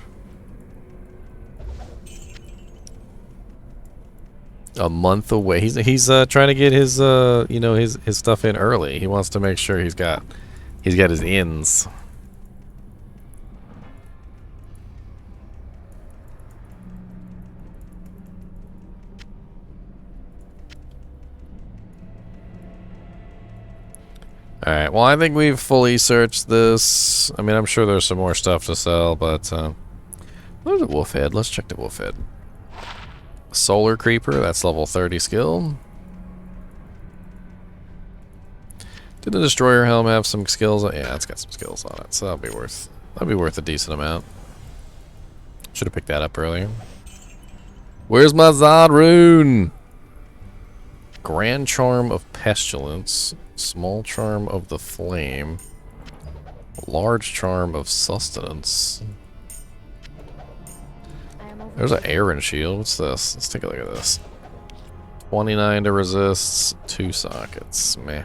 A month away. He's trying to get his you know, his stuff in early. He wants to make sure he's got his ins. Alright, well, I think we've fully searched this. I mean, I'm sure there's some more stuff to sell, but where's the wolf head? Let's check the wolf head. Solar Creeper, that's level 30 skill. Did the Destroyer Helm have some skills? Yeah, it's got some skills on it, so that'll be worth a decent amount. Should have picked that up earlier. Where's my Zod rune? Grand Charm of Pestilence, Small Charm of the Flame, Large Charm of Sustenance. There's an Aaron shield. What's this? Let's take a look at this. 29 to resist, 2 sockets. Meh.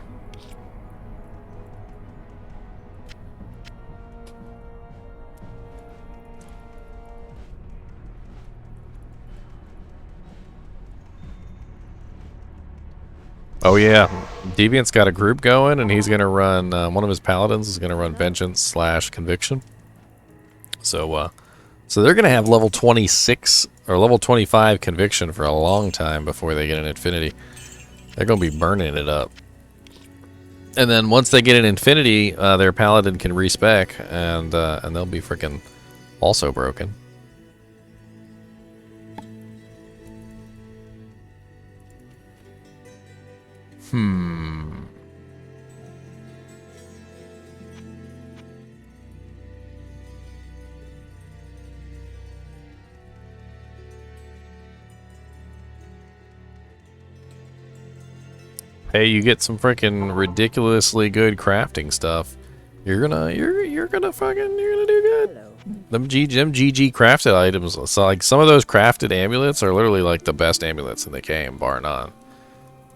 Oh yeah, Deviant's got a group going, and he's gonna run. One of his paladins is gonna run Vengeance / Conviction. So they're gonna have level 26 or level 25 Conviction for a long time before they get an Infinity. They're gonna be burning it up, and then once they get an Infinity, their paladin can respec, and they'll be freaking also broken. Hmm. Hey, you get some freaking ridiculously good crafting stuff. You're gonna do good. Them GG crafted items. So like some of those crafted amulets are literally like the best amulets in the game, bar none.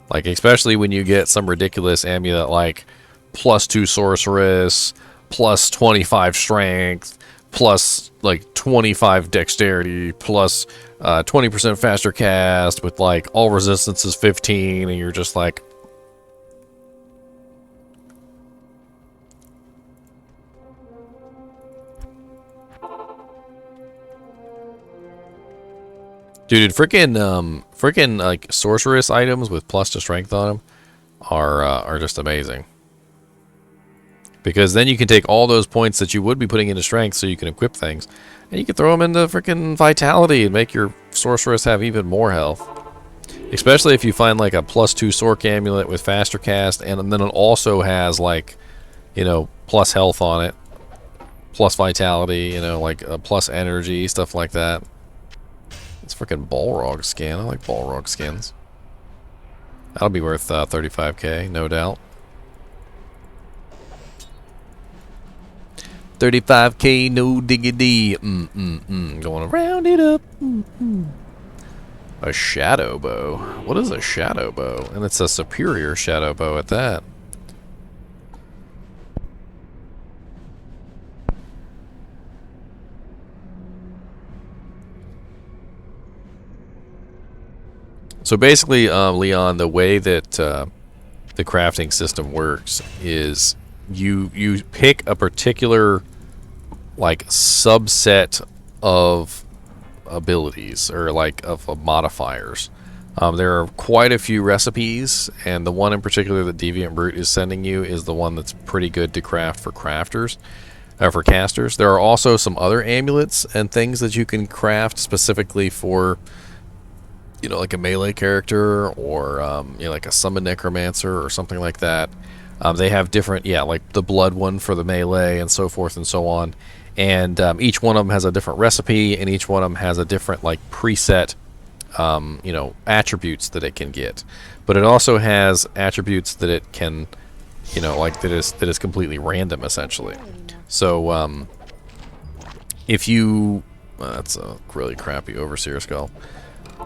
Like especially when you get some ridiculous amulet like +2 sorceress, +25 strength, plus like 25 dexterity, plus 20% faster cast with like all resistance is 15, and you're just like, dude, freaking like sorceress items with plus to strength on them are just amazing. Because then you can take all those points that you would be putting into strength so you can equip things, and you can throw them into freaking vitality and make your sorceress have even more health. Especially if you find like a +2 Sorc amulet with faster cast, and then it also has like, you know, plus health on it, plus vitality, you know, like plus energy, stuff like that. It's freaking Balrog skin. I like Balrog skins. That'll be worth 35k, no doubt. 35k, no diggity. Going around it up. A shadow bow. What is a shadow bow? And it's a superior shadow bow at that. So basically, Leon, the way that the crafting system works is you pick a particular like subset of abilities or like of modifiers. There are quite a few recipes, and the one in particular that Deviant Brute is sending you is the one that's pretty good to craft for crafters. For casters. There are also some other amulets and things that you can craft specifically for, you know, like a melee character or you know, like a summon necromancer or something like that. They have different, yeah, like the blood one for the melee and so forth and so on. And each one of them has a different recipe, and each one of them has a different like preset, you know, attributes that it can get. But it also has attributes that it can, you know, like that is completely random essentially. So if you, that's a really crappy overseer skull.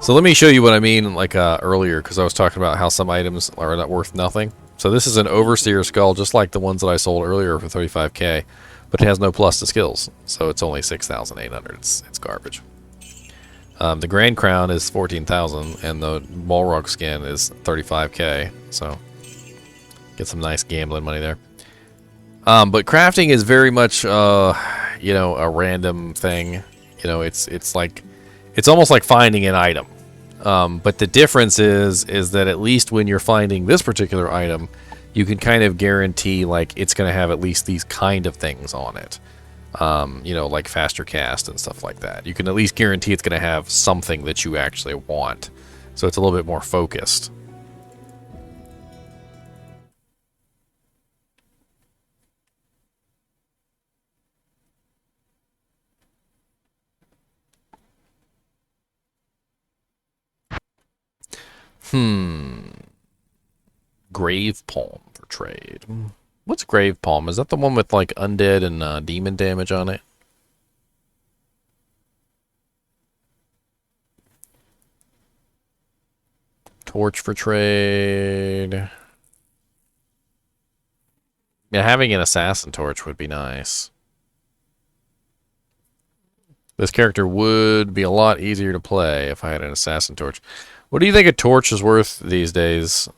So let me show you what I mean, like earlier, because I was talking about how some items are not worth nothing. So this is an overseer skull, just like the ones that I sold earlier for 35k, but it has no plus to skills, so it's only 6,800. It's garbage. The Grand Crown is 14,000, and the Balrog skin is 35k. So get some nice gambling money there. But crafting is very much, you know, a random thing. You know, it's like, it's almost like finding an item. But the difference is that at least when you're finding this particular item, you can kind of guarantee like it's going to have at least these kind of things on it. You know, like faster cast and stuff like that. You can at least guarantee it's going to have something that you actually want. So it's a little bit more focused. Grave Palm for trade. What's Grave Palm? Is that the one with like undead and demon damage on it? Torch for trade. Yeah, having an assassin torch would be nice. This character would be a lot easier to play if I had an assassin torch. What do you think a torch is worth these days?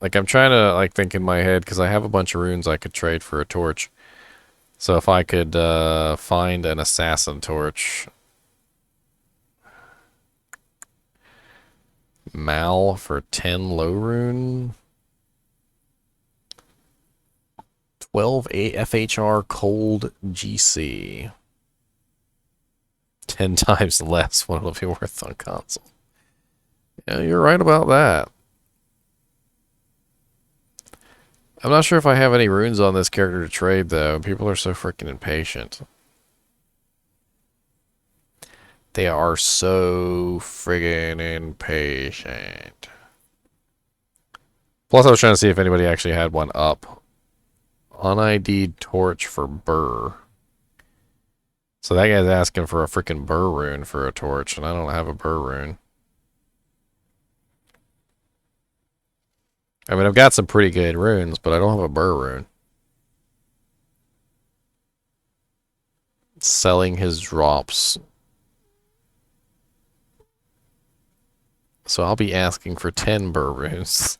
Like, I'm trying to like think in my head because I have a bunch of runes I could trade for a torch. So if I could find an assassin torch. Mal for 10 low rune. 12 FHR cold GC. 10 times less what it'll be worth on console. Yeah, you're right about that. I'm not sure if I have any runes on this character to trade, though. People are so freaking impatient. They are so friggin' impatient. Plus, I was trying to see if anybody actually had one up. Unid'd torch for Burr. So that guy's asking for a freaking Burr rune for a torch, and I don't have a Burr rune. I mean, I've got some pretty good runes, but I don't have a Burr rune. Selling his drops. So I'll be asking for 10 Burr runes.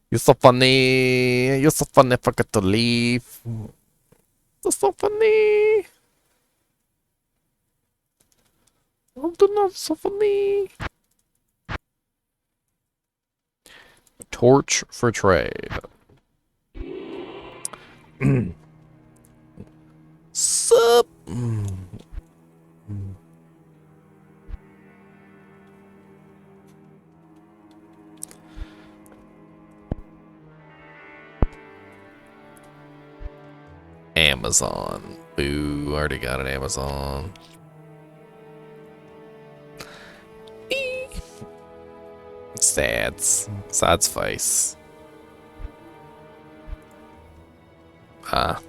You're so funny. You're so funny. Forget to leave. You're so funny. I'm not so funny. Torch for trade. Sup? Amazon. Boo, already got an Amazon. Sad's face. Ah.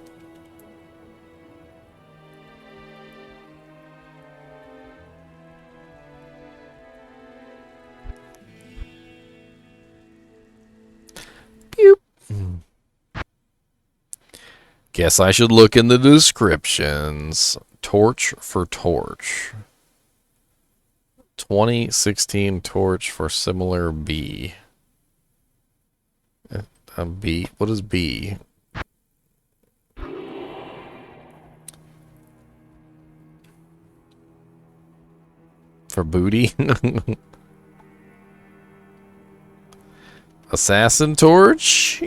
Pew. Guess I should look in the descriptions. Torch for torch. 2016 torch for similar B. B. What is B? For booty? Assassin torch?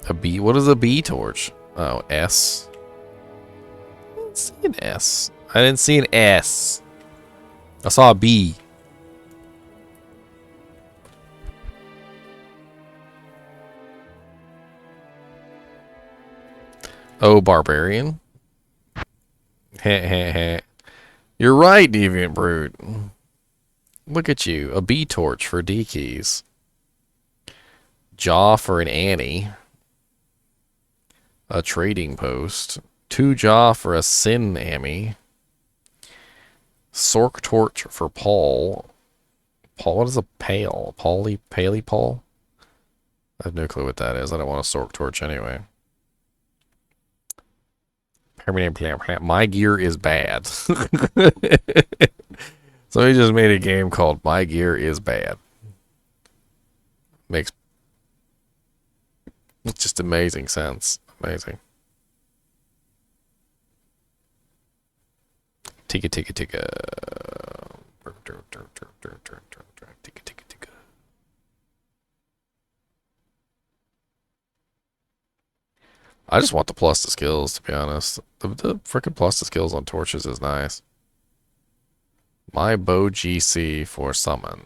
A B? What is a B torch? Oh, S. I didn't see an S. I didn't see an S. I saw a B. Oh, barbarian. Heh heh heh. You're right, Deviant Brute. Look at you. A B torch for D keys. Jaw for an Annie. A trading post. 2 jaw for a Sin Ammy. Sork torch for Paul. Paul, what is a pale? Paley Paul? I have no clue what that is. I don't want a Sork torch anyway. My gear is bad. Somebody just made a game called My Gear is Bad. Makes it's just amazing sense. Amazing. Tika tika tika. Tika tika tika. I just want the plus to skills, to be honest. The freaking plus to skills on torches is nice. My bow GC for summon.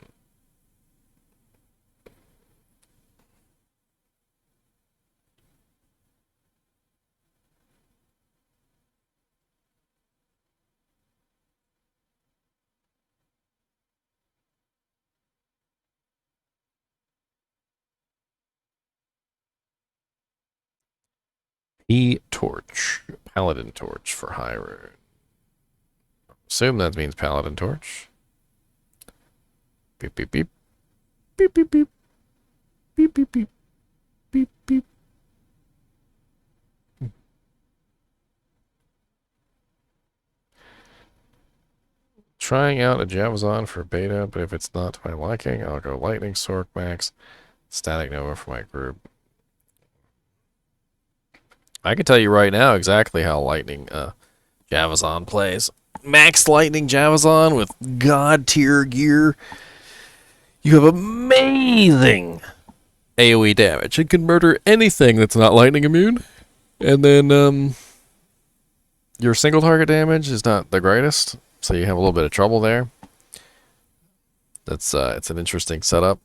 E-Torch. Paladin Torch for Hyrule. Assume that means Paladin Torch. Beep, beep, beep. Beep, beep, beep. Beep, beep, beep. Beep, beep. Trying out a Javazon for beta, but if it's not to my liking, I'll go Lightning, Sork, Max, Static Nova for my group. I can tell you right now exactly how Lightning Javazon plays. Max Lightning Javazon with God tier gear. You have amazing AoE damage. It can murder anything that's not lightning immune. And then your single target damage is not the greatest, so you have a little bit of trouble there. That's it's an interesting setup.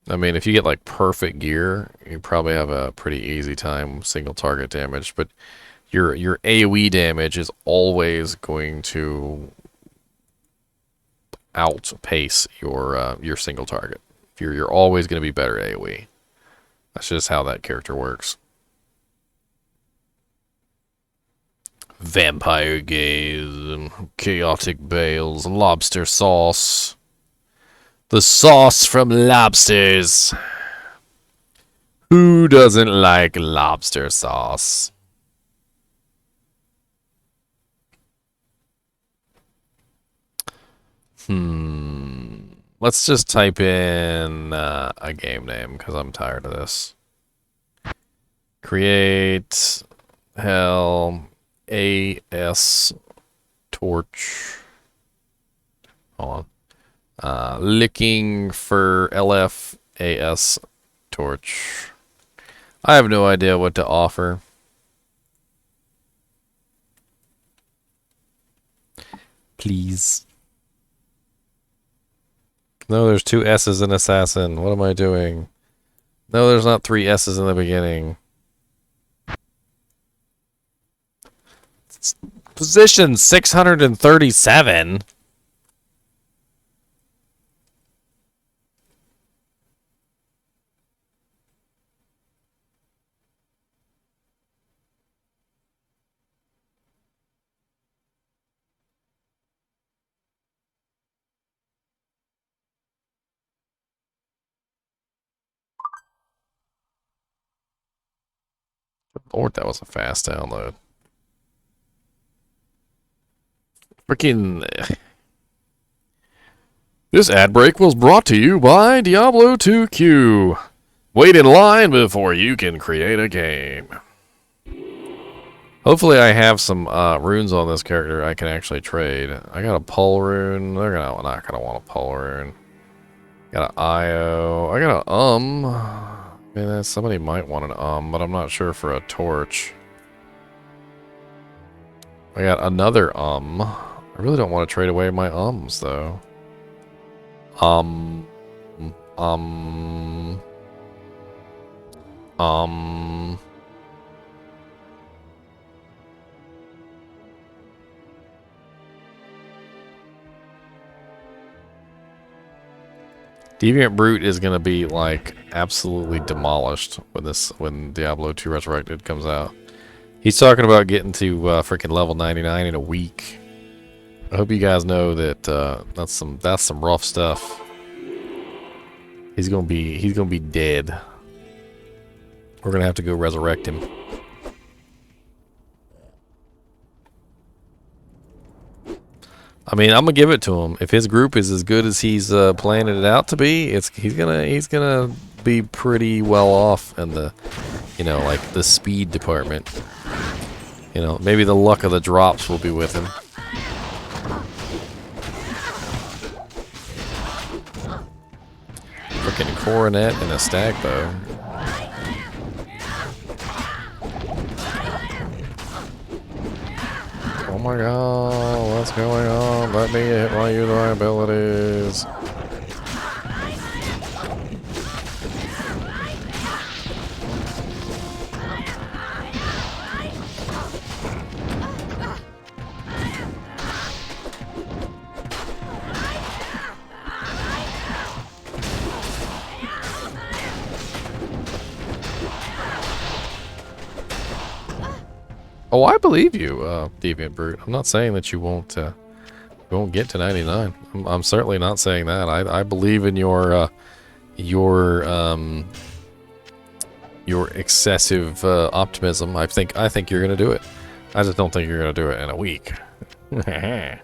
I mean, if you get like perfect gear, you probably have a pretty easy time single target damage, but your AoE damage is always going to outpace your single target. You're always going to be better at AoE. That's just how that character works. Vampire gaze, chaotic bales, lobster sauce. The sauce from lobsters. Who doesn't like lobster sauce? Let's just type in a game name because I'm tired of this. Create hell AS torch. Hold on. Licking for LF AS torch. I have no idea what to offer. Please. No, there's 2 S's in assassin. What am I doing? No, there's not 3 S's in the beginning. Position 637. Lord, that was a fast download. Freaking. This ad break was brought to you by Diablo 2Q. Wait in line before you can create a game. Hopefully I have some runes on this character I can actually trade. I got a pole rune. They're not gonna want a pole rune. Got an IO. I got an Man, somebody might want an but I'm not sure for a torch. I got another I really don't want to trade away my though. Deviant Brute is gonna be like absolutely demolished when Diablo II Resurrected comes out. He's talking about getting to freaking level 99 in a week. I hope you guys know that that's some rough stuff. He's gonna be dead. We're gonna have to go resurrect him. I mean, I'm gonna give it to him. If his group is as good as he's planning it out to be, he's gonna be pretty well off in the, like the speed department. Maybe the luck of the drops will be with him. Freaking coronet and a stag bow. Oh my god, what's going on? Let me hit my UI abilities. Oh, I believe you, Deviant Brute. I'm not saying that you won't get to 99. I'm certainly not saying that. I believe in your excessive optimism. I think you're gonna do it. I just don't think you're gonna do it in a week. It's gonna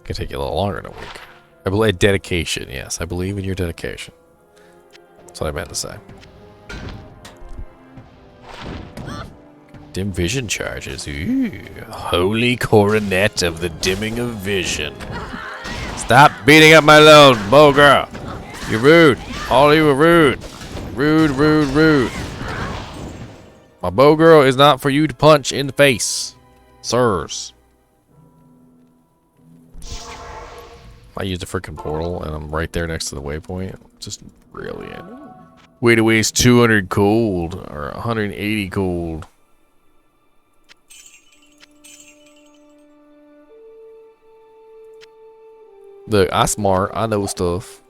take you a little longer than a week. I believe dedication. Yes, I believe in your dedication. That's what I meant to say. Dim vision charges. Ooh, holy coronet of the dimming of vision. Stop beating up my load, bow girl. You're rude. All of you are rude. Rude, rude, rude. My bow girl is not for you to punch in the face. Sirs. I used a freaking portal and I'm right there next to the waypoint. Just brilliant. Way to waste 200 gold or 180 gold. Look, I smart. I know stuff.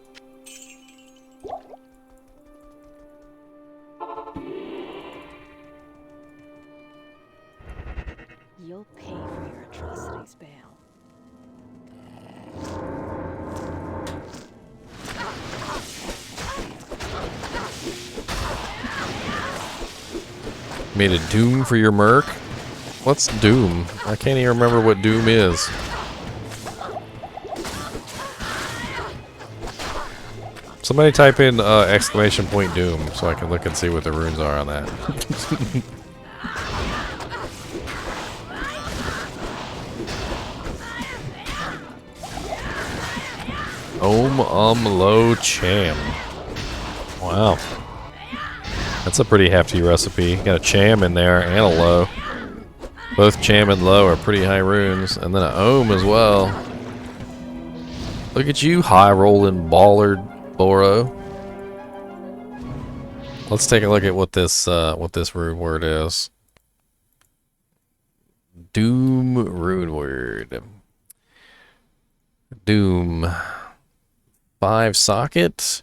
You'll pay for your atrocities, Bale. Made a doom for your merc? What's doom? I can't even remember what doom is. Somebody type in exclamation point doom so I can look and see what the runes are on that. Lo Cham. Wow. That's a pretty hefty recipe. Got a Cham in there and a Lo. Both Cham and Lo are pretty high runes. And then an Ohm as well. Look at you, high rolling baller, Boro. Let's take a look at what this rune word is. Doom rune word. Doom. 5 socket.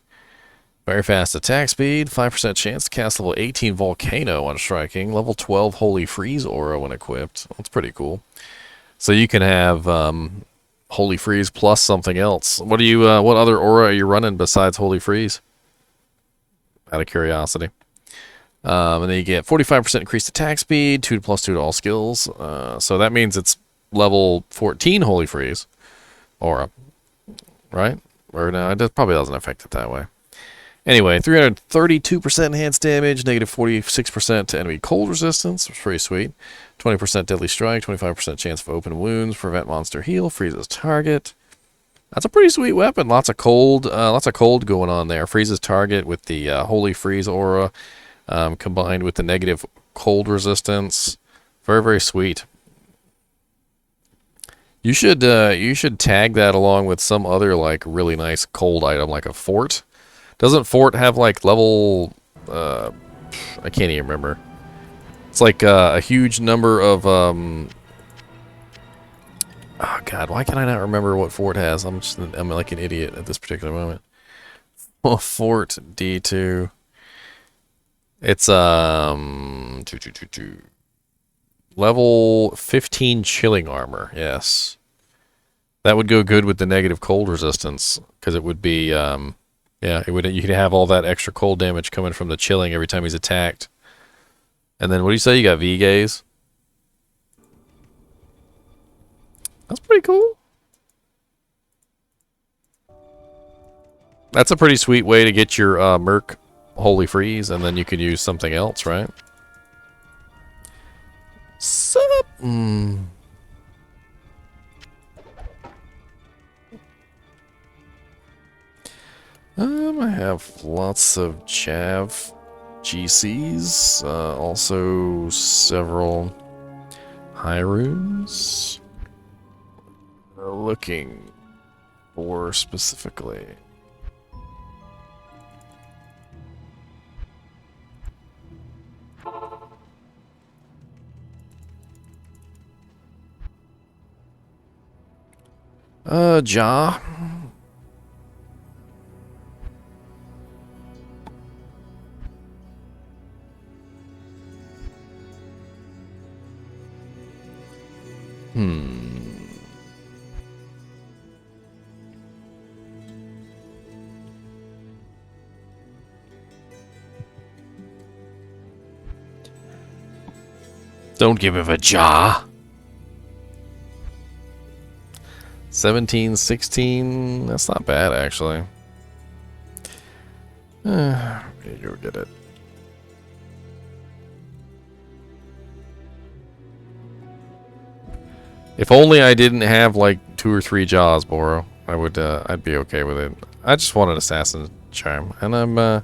Very fast attack speed. 5% chance to cast level 18 Volcano on striking. Level 12 Holy Freeze aura when equipped. That's pretty cool. So you can have Holy Freeze plus something else. What other aura are you running besides Holy Freeze? Out of curiosity. And then you get 45% increased attack speed, 2+2 to all skills. So that means it's level 14 Holy Freeze aura, right? Or no, it probably doesn't affect it that way. Anyway, 332% enhanced damage, negative 46% to enemy cold resistance, which is pretty sweet. 20% deadly strike, 25% chance of open wounds, prevent monster heal, freezes target. That's a pretty sweet weapon. Lots of cold going on there. Freezes target with the Holy Freeze aura, combined with the negative cold resistance. Very, very sweet. You should tag that along with some other like really nice cold item like a fort. Doesn't fort have like level I can't even remember. It's like a huge number of oh god, why can I not remember what fort has? I'm like an idiot at this particular moment. Oh, fort D2. It's level 15 chilling armor, yes. That would go good with the negative cold resistance, because it would be, yeah, you could have all that extra cold damage coming from the chilling every time he's attacked. And then what do you say? You got V-Gaze? That's pretty cool. That's a pretty sweet way to get your Merc Holy Freeze, and then you could use something else, right? Sup? I have lots of Jav GCs, also several high runes. Looking for specifically. Ja. Don't give him a jaw. 17, 16. That's not bad, actually. Here you go, get it. If only I didn't have like 2 or 3 jaws, Boro. I'd be okay with it. I just wanted Assassin Charm, and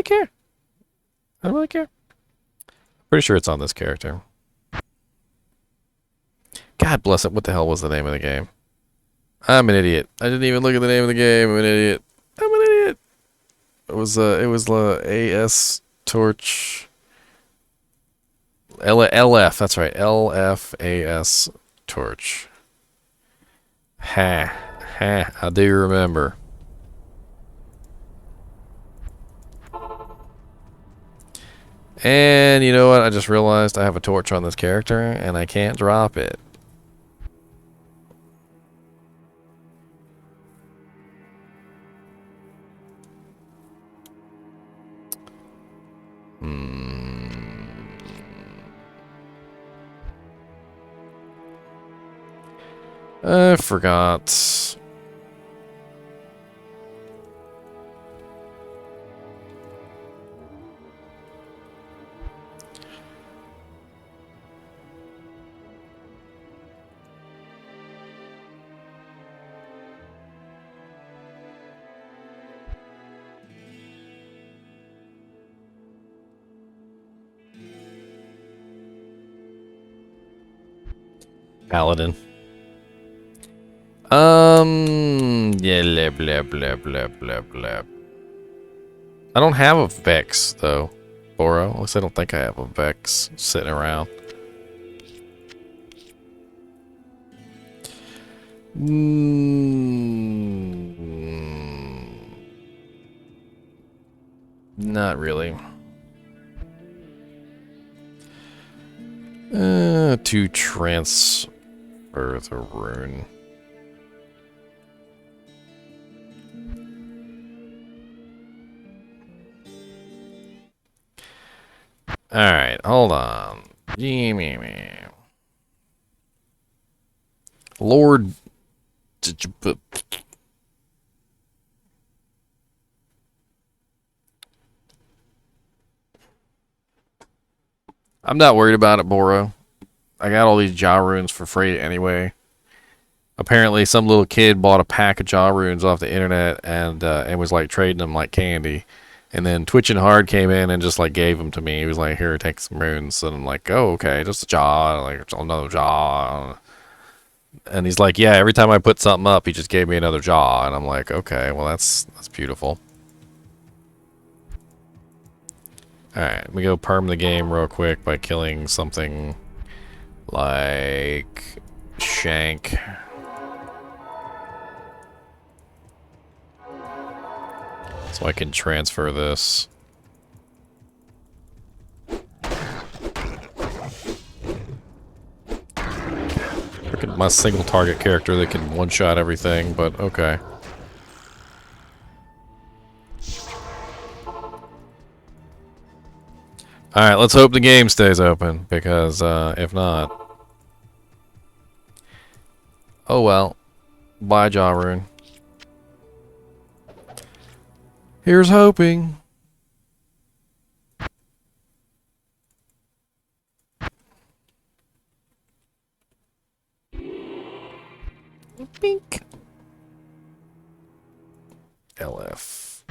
really care. I don't really care. Pretty sure it's on this character. God bless it. What the hell was the name of the game? I'm an idiot. I didn't even look at the name of the game. I'm an idiot. I'm an idiot. It was AS Torch. LF. That's right. LFAS Torch. Ha. Ha. I do remember. And you know what? I just realized I have a torch on this character and I can't drop it. I forgot. Paladin. Yeah, blah, blah, blah, blah, blah, blah. I don't have a Vex, though, Boro. At least I don't think I have a Vex sitting around. Not really. To transfer the rune. Alright, hold on. Lord. I'm not worried about it, Boro. I got all these Jaw runes for free anyway. Apparently, some little kid bought a pack of Jaw runes off the internet and was like trading them like candy. And then Twitching Hard came in and just like gave them to me. He was like, "Here, take some runes." And I'm like, "Oh, okay, just a Jaw, like another Jaw." And he's like, "Yeah, every time I put something up, he just gave me another Jaw." And I'm like, "Okay, well that's beautiful." All right, let me go perm the game real quick by killing something like Shank. So I can transfer this. Look at my single target character that can one-shot everything, but okay. Alright, let's hope the game stays open, because if not... Oh well. Bye, Jaw Rune. Here's hoping. Bink. LF.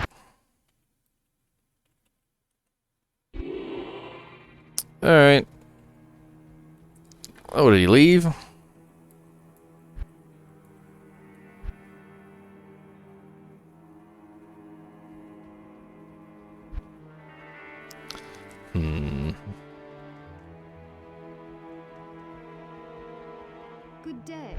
Alright. Oh, did he leave? Good day.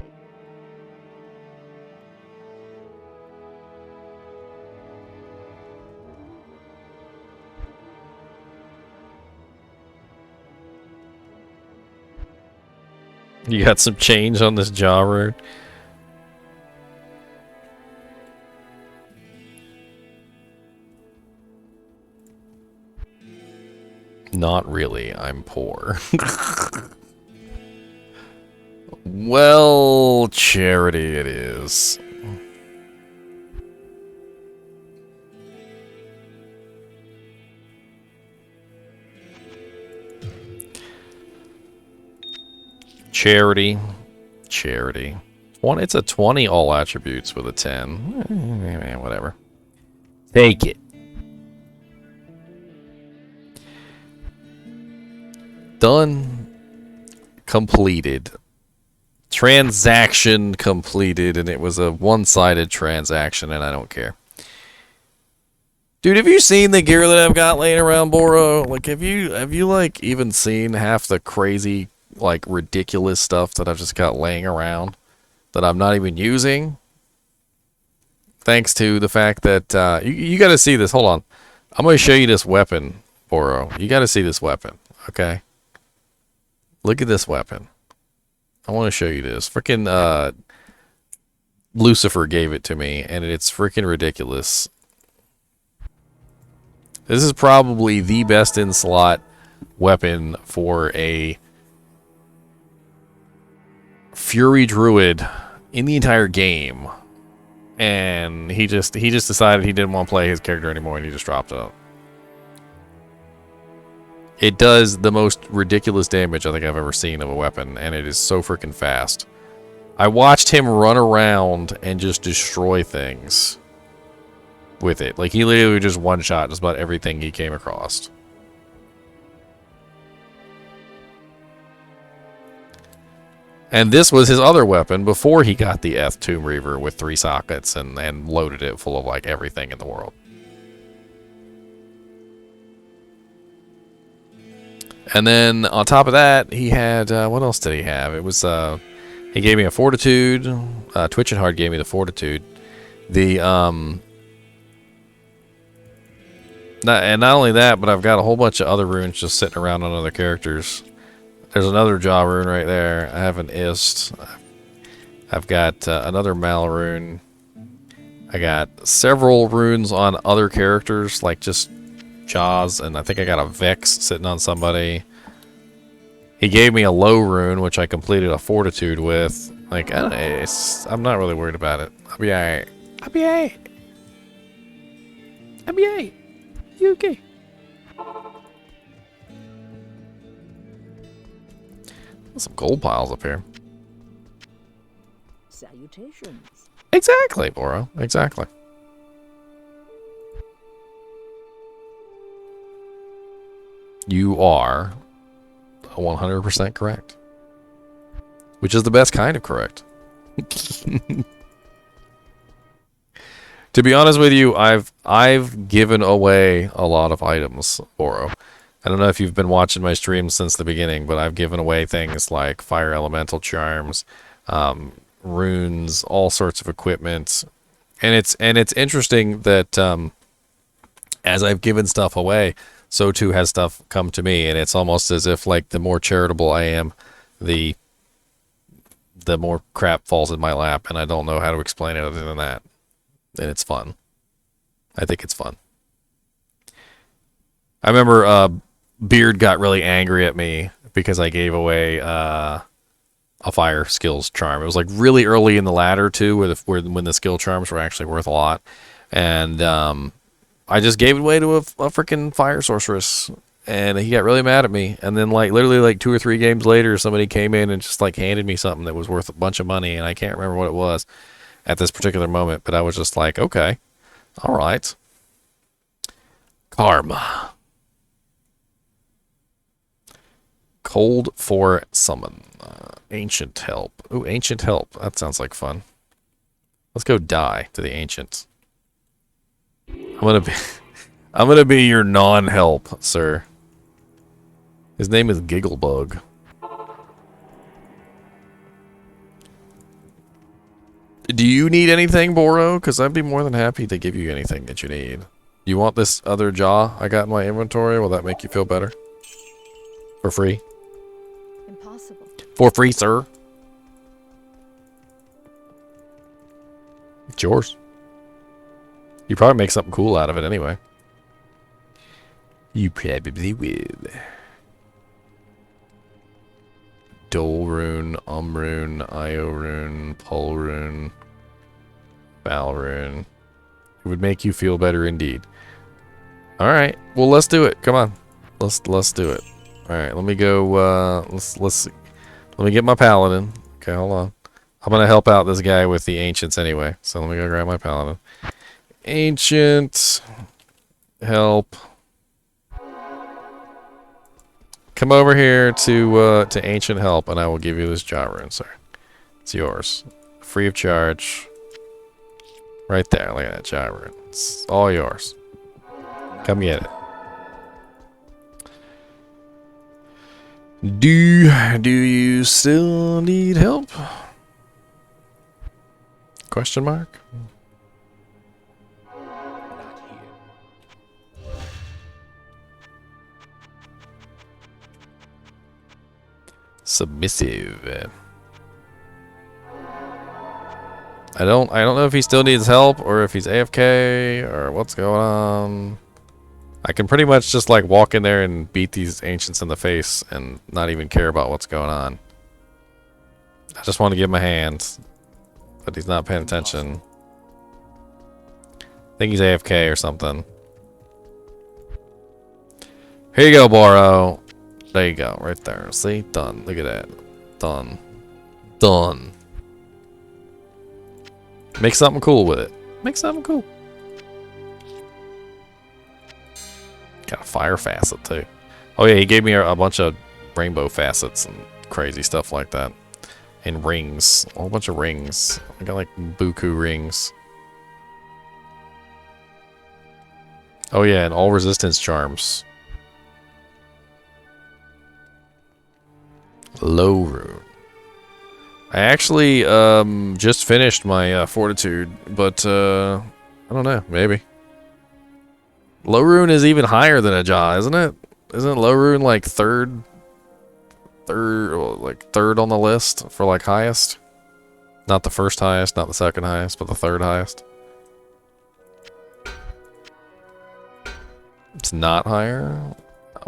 You got some change on this Jaw Rune? Not really, I'm poor. Well, charity it is. Charity. Charity. It's a 20 all attributes with a 10. Whatever. Take it. Done. Completed. Transaction completed, and it was a one-sided transaction, and I don't care. Dude, have you seen the gear that I've got laying around, Boro? Like, have you like even seen half the crazy, like, ridiculous stuff that I've just got laying around that I'm not even using? Thanks to the fact that you got to see this. Hold on, I'm going to show you this weapon, Boro. You got to see this weapon, okay? Look at this weapon. I want to show you this. Freaking Lucifer gave it to me, and it's freaking ridiculous. This is probably the best in slot weapon for a Fury Druid in the entire game. And he just decided he didn't want to play his character anymore, and he just dropped it. It does the most ridiculous damage I think I've ever seen of a weapon, and it is so freaking fast. I watched him run around and just destroy things with it. Like, he literally just one-shot just about everything he came across. And this was his other weapon before he got the Eth Tomb Reaver with 3 sockets and loaded it full of, like, everything in the world. And then on top of that, he had, what else did he have? It was, he gave me a Fortitude. Twitch and Hard gave me the Fortitude. And not only that, but I've got a whole bunch of other runes just sitting around on other characters. There's another Jaw rune right there. I have an Ist. I've got another Mal rune. I got several runes on other characters, like just Jaws, and I think I got a Vex sitting on somebody. He gave me a low rune, which I completed a Fortitude with. Like, I don't know, I'm not really worried about it. I'll be alright. I'll be alright. I'll be alright. You okay? Some gold piles up here. Salutations. Exactly, Boro. Exactly. You are 100% correct. Which is the best kind of correct. To be honest with you, I've given away a lot of items, Boro. I don't know if you've been watching my streams since the beginning, but I've given away things like fire elemental charms, runes, all sorts of equipment. And it's interesting that as I've given stuff away, so too has stuff come to me, and it's almost as if, like, the more charitable I am, the more crap falls in my lap, and I don't know how to explain it other than that. And it's fun. I think it's fun. I remember Beard got really angry at me because I gave away a fire skills charm. It was like really early in the ladder too, when the skill charms were actually worth a lot, and I just gave it away to a freaking fire sorceress, and he got really mad at me. And then, like, literally like 2 or 3 games later, somebody came in and just like handed me something that was worth a bunch of money, and I can't remember what it was at this particular moment, but I was just like, okay, all right. Karma. Cold for summon. Ancient help. Ooh, ancient help. That sounds like fun. Let's go die to the ancients. I'm gonna be your non-help, sir. His name is Gigglebug. Do you need anything, Boro? Because I'd be more than happy to give you anything that you need. You want this other jaw I got in my inventory? Will that make you feel better? For free? Impossible. For free, sir. It's yours. You probably make something cool out of it anyway. You probably will. Dole rune, rune, Io rune, Pol rune, Val rune. It would make you feel better indeed. All right, well, let's do it. Come on, let's do it. All right, let me go. Let me get my paladin. Okay, hold on. I'm gonna help out this guy with the ancients anyway. So let me go grab my paladin. Ancient help. Come over here to Ancient Help, and I will give you this jaw rune, sir. It's yours. Free of charge. Right there. Look at that jaw rune. It's all yours. Come get it. Do you still need help? Question mark? Not here. Submissive. I don't know if he still needs help or if he's AFK or what's going on. I can pretty much just like walk in there and beat these ancients in the face and not even care about what's going on. I just want to give him a hand, but he's not paying attention. I think he's AFK or something. Here you go, Boro. There you go, right there. See? Done. Look at that. Done. Done. Make something cool with it. Make something cool. Got a fire facet too. Oh yeah, he gave me a bunch of rainbow facets and crazy stuff like that. And rings. A whole bunch of rings. I got like buku rings. Oh yeah, and all resistance charms. Low rune. I actually just finished my fortitude, but I don't know, maybe. Low rune is even higher than a jaw, isn't it? Isn't low rune like third on the list for like highest? Not the first highest, not the second highest, but the third highest. It's not higher?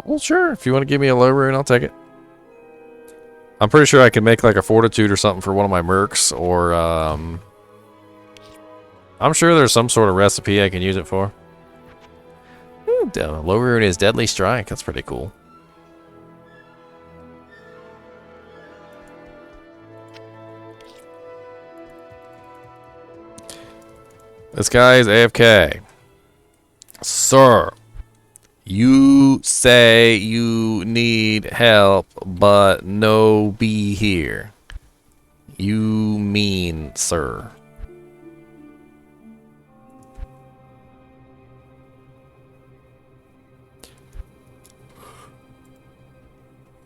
Well, sure. If you want to give me a low rune, I'll take it. I'm pretty sure I can make like a fortitude or something for one of my mercs, or I'm sure there's some sort of recipe I can use it for. Ooh, low rune is deadly strike. That's pretty cool. This guy is AFK. Sir, you say you need help, but no be here. You mean, sir.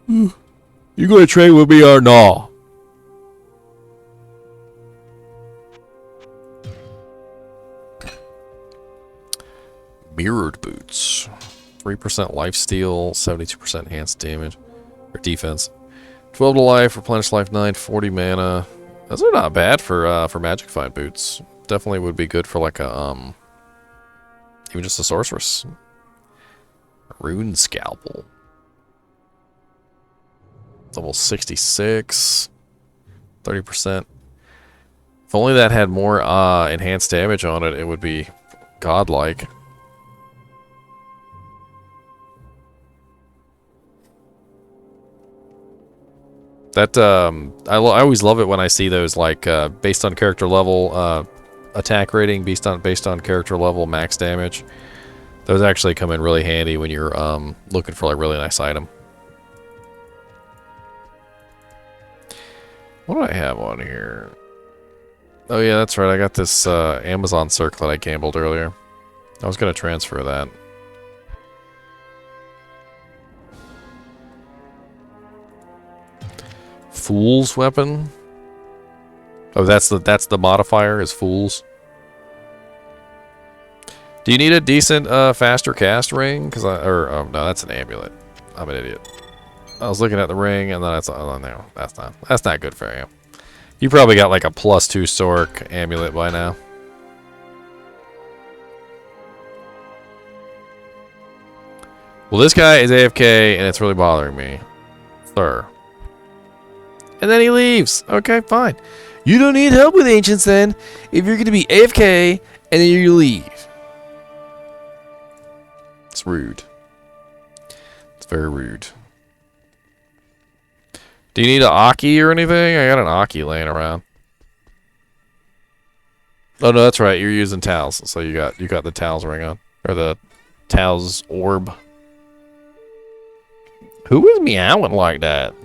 You gonna trade with me or no? Mirrored boots. 3% lifesteal, 72% enhanced damage or defense. 12 to life, replenish life 9, 40 mana. Those are not bad for magic fight boots. Definitely would be good for like a even just a sorceress. Rune scalpel. Level 66. 30%. If only that had more enhanced damage on it, it would be godlike. That I always love it when I see those like based on character level attack rating, based on character level max damage. Those actually come in really handy when you're looking for like really nice item. What do I have on here? Oh yeah, that's right. I got this Amazon circlet I gambled earlier. I was gonna transfer that. Fool's weapon. Oh, that's the modifier is fools. Do you need a decent faster cast ring? Cause no, that's an amulet. I'm an idiot. I was looking at the ring and then I saw, oh no, that's not good for you. You probably got like a +2 Sork amulet by now. Well, this guy is AFK and it's really bothering me. Sir. And then he leaves. Okay, fine. You don't need help with ancients then if you're going to be AFK and then you leave. It's rude. It's very rude. Do you need an Aki or anything? I got an Aki laying around. Oh no, that's right. You're using towels, so you got the towels ring on, or the towels orb. Who is meowing like that?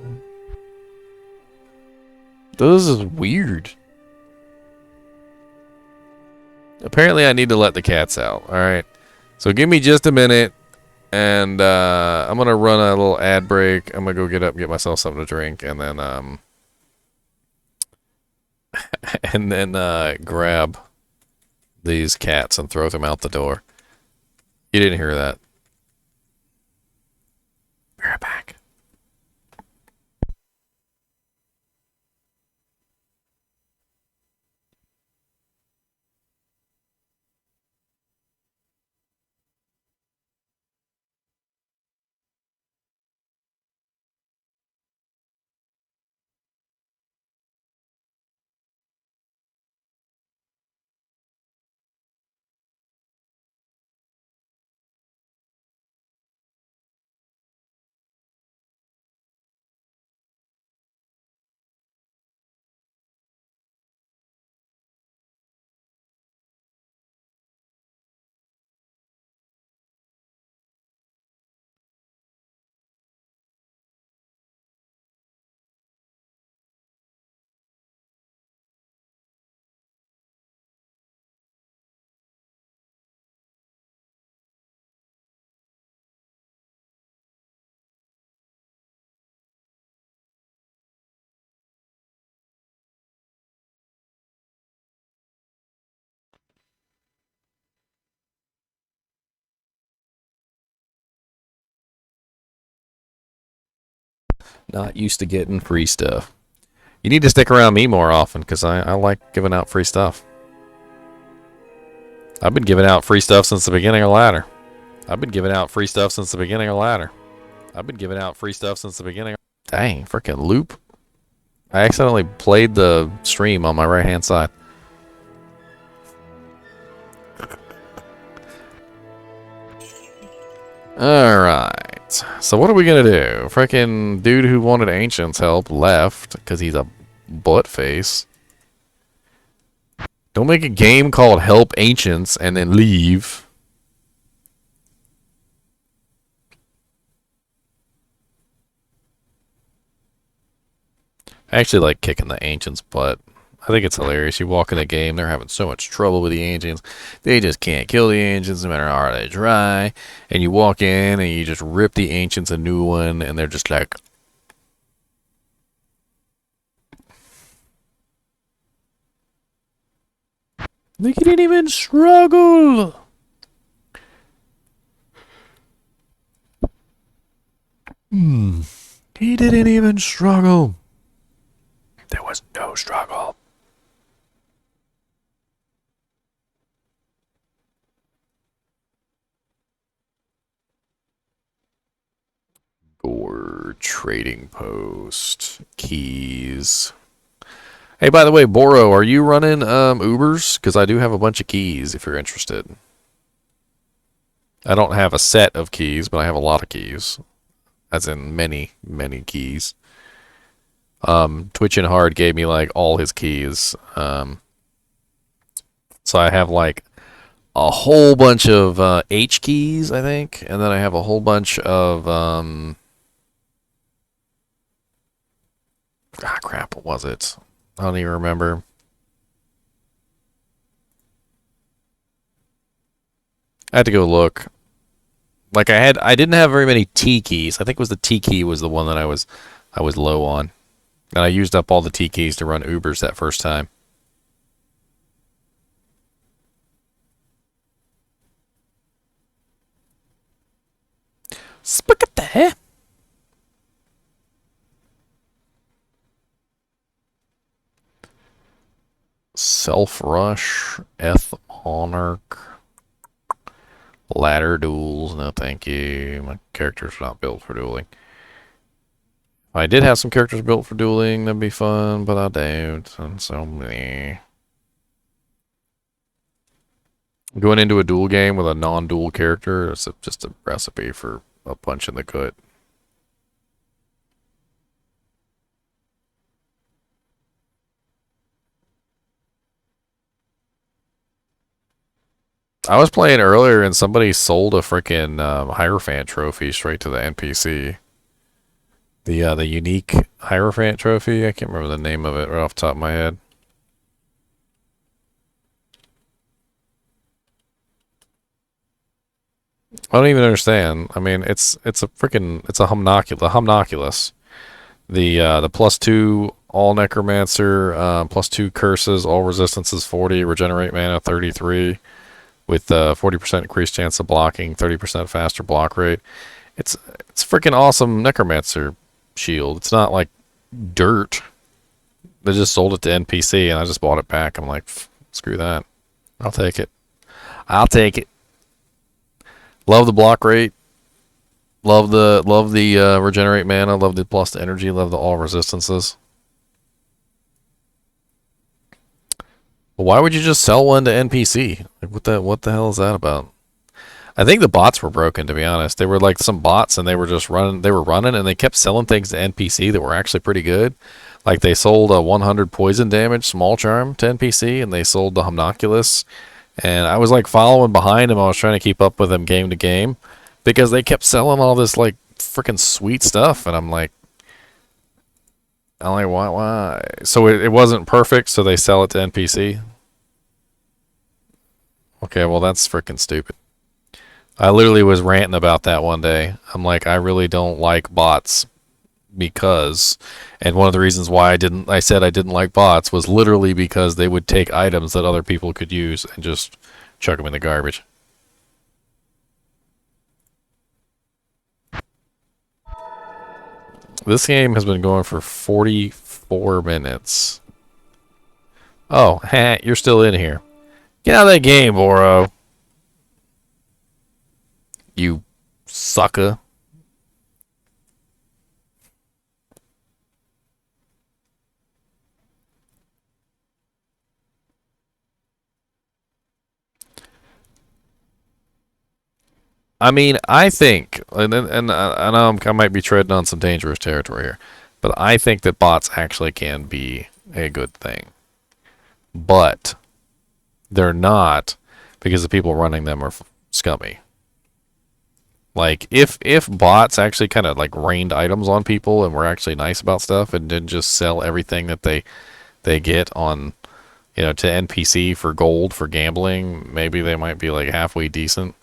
This is weird. Apparently I need to let the cats out. Alright. So give me just a minute. And I'm going to run a little ad break. I'm going to go get up and get myself something to drink. And then, grab these cats and throw them out the door. You didn't hear that. Be right back. Not used to getting free stuff. You need to stick around me more often, because I like giving out free stuff. I've been giving out free stuff since the beginning of Ladder. I've been giving out free stuff since the beginning of Ladder. I've been giving out free stuff since the beginning of... Dang, freaking loop. I accidentally played the stream on my right-hand side. Alright. So what are we gonna do? Freaking dude who wanted Ancient's help left because he's a buttface. Don't make a game called Help Ancients and then leave. I actually like kicking the Ancients' butt. I think it's hilarious. You walk in the game, they're having so much trouble with the Ancients. They just can't kill the Ancients no matter how hard they try. And you walk in and you just rip the Ancients a new one and they're just like... They didn't even struggle! He didn't even struggle. There was no struggle. Gore trading post. Keys. Hey, by the way, Boro, are you running Ubers? Because I do have a bunch of keys if you're interested. I don't have a set of keys, but I have a lot of keys. As in many, many keys. Twitchin' Hard gave me like all his keys. So I have like a whole bunch of H keys, I think, and then I have a whole bunch of crap, what was it? I don't even remember. I had to go look. Like I didn't have very many T keys. I think it was the T key was the one that I was low on. And I used up all the T keys to run Ubers that first time. Spaghetti. Self-rush, Monarch, ladder duels, no thank you. My character's not built for dueling. If I did have some characters built for dueling, that'd be fun, but I don't, and so many. Going into a duel game with a non-duel character is just a recipe for a punch in the gut. I was playing earlier and somebody sold a freaking Hierophant trophy straight to the NPC. The unique Hierophant trophy. I can't remember the name of it right off the top of my head. I don't even understand. I mean, it's a homunculus. The +2 all necromancer, +2 curses, all resistances 40, regenerate mana 33, with 40% increased chance of blocking, 30% faster block rate. It's freaking awesome necromancer shield. It's not like dirt. They just sold it to NPC and I just bought it back. I'm like, screw that. I'll take it. I'll take it. Love the block rate. Love the regenerate mana. Love the plus to energy. Love the all resistances. But why would you just sell one to NPC? Like what the hell is that about? I think the bots were broken, to be honest. They were like some bots and they were just running. They were running and they kept selling things to NPC that were actually pretty good. Like they sold a 100 poison damage small charm to NPC and they sold the homunculus. And I was like following behind him. I was trying to keep up with him game to game because they kept selling all this like freaking sweet stuff. And I'm like, why? So it wasn't perfect, so they sell it to NPC? Okay, well, that's freaking stupid. I literally was ranting about that one day. I'm like, I really don't like bots because, and one of the reasons why I said I didn't like bots was literally because they would take items that other people could use and just chuck them in the garbage. This game has been going for 44 minutes. Oh, you're still in here. Get out of that game, Boro. You sucker. I mean, I think, and I know I might be treading on some dangerous territory here, but I think that bots actually can be a good thing. But they're not because the people running them are scummy. Like, if bots actually kind of like rained items on people and were actually nice about stuff and didn't just sell everything that they get on, to NPC for gold for gambling, maybe they might be like halfway decent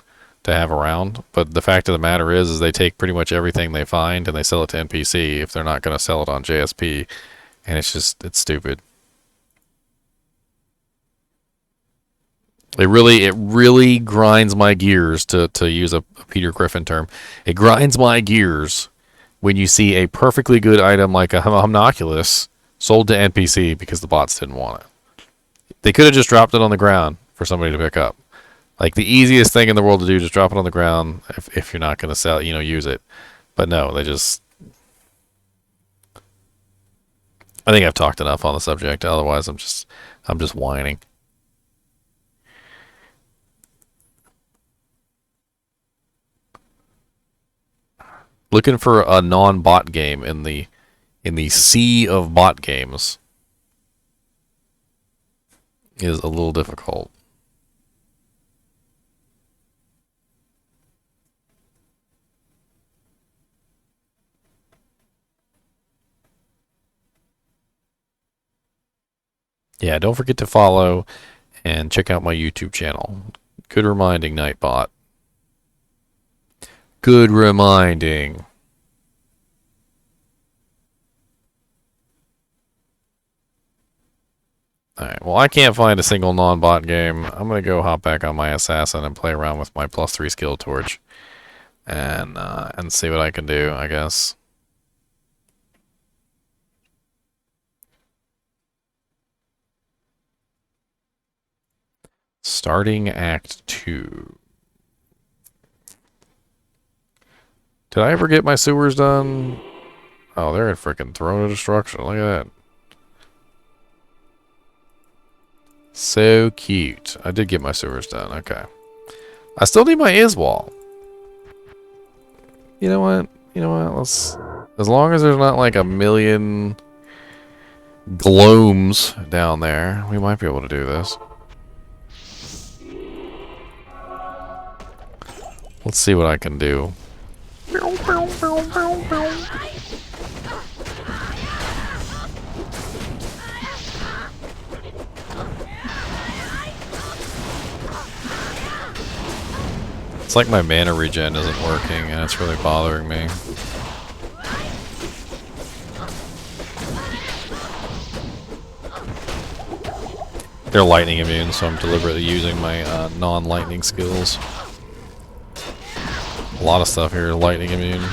to have around. But the fact of the matter is they take pretty much everything they find and they sell it to NPC if they're not going to sell it on JSP, and it's stupid. It really grinds my gears, to use a Peter Griffin term. It grinds my gears when you see a perfectly good item like a homunculus sold to NPC because the bots didn't want it. They could have just dropped it on the ground for somebody to pick up. Like the easiest thing in the world to do, just drop it on the ground if you're not going to sell, use it. But no, they just... I think I've talked enough on the subject. Otherwise, I'm just whining. Looking for a non-bot game in the sea of bot games is a little difficult. Yeah, don't forget to follow and check out my YouTube channel. Good reminding, Nightbot. Good reminding. Alright, well, I can't find a single non-bot game. I'm going to go hop back on my assassin and play around with my +3 skill torch. And see what I can do, I guess. Starting Act 2. Did I ever get my sewers done? Oh, they're in freaking Throne of Destruction. Look at that. So cute. I did get my sewers done. Okay. I still need my Iswall. You know what? Let's... As long as there's not like a million glomes down there, we might be able to do this. Let's see what I can do. It's like my mana regen isn't working, and it's really bothering me. They're lightning immune, so I'm deliberately using my non-lightning skills. A lot of stuff here is lightning immune.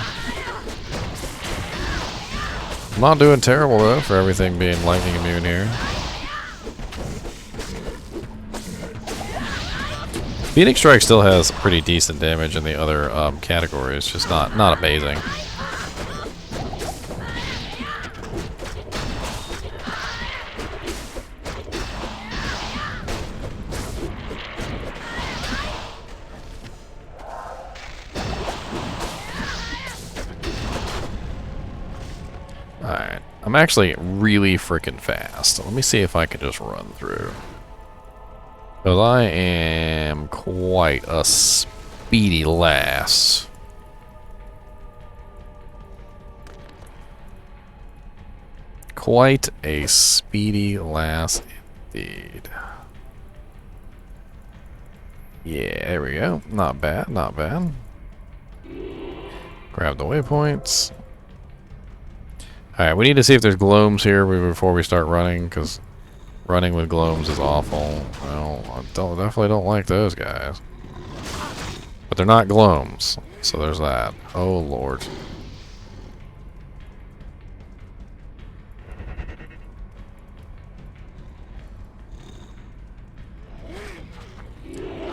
I'm not doing terrible though for everything being lightning immune here. Phoenix Strike still has pretty decent damage in the other categories, just not amazing. Alright, I'm actually really freaking fast. Let me see if I can just run through. Because I am quite a speedy lass. Quite a speedy lass indeed. Yeah, there we go. Not bad, not bad. Grab the waypoints. Alright, we need to see if there's gloams here before we start running, because running with gloams is awful. Well, I definitely don't like those guys. But they're not gloams, so there's that. Oh, Lord.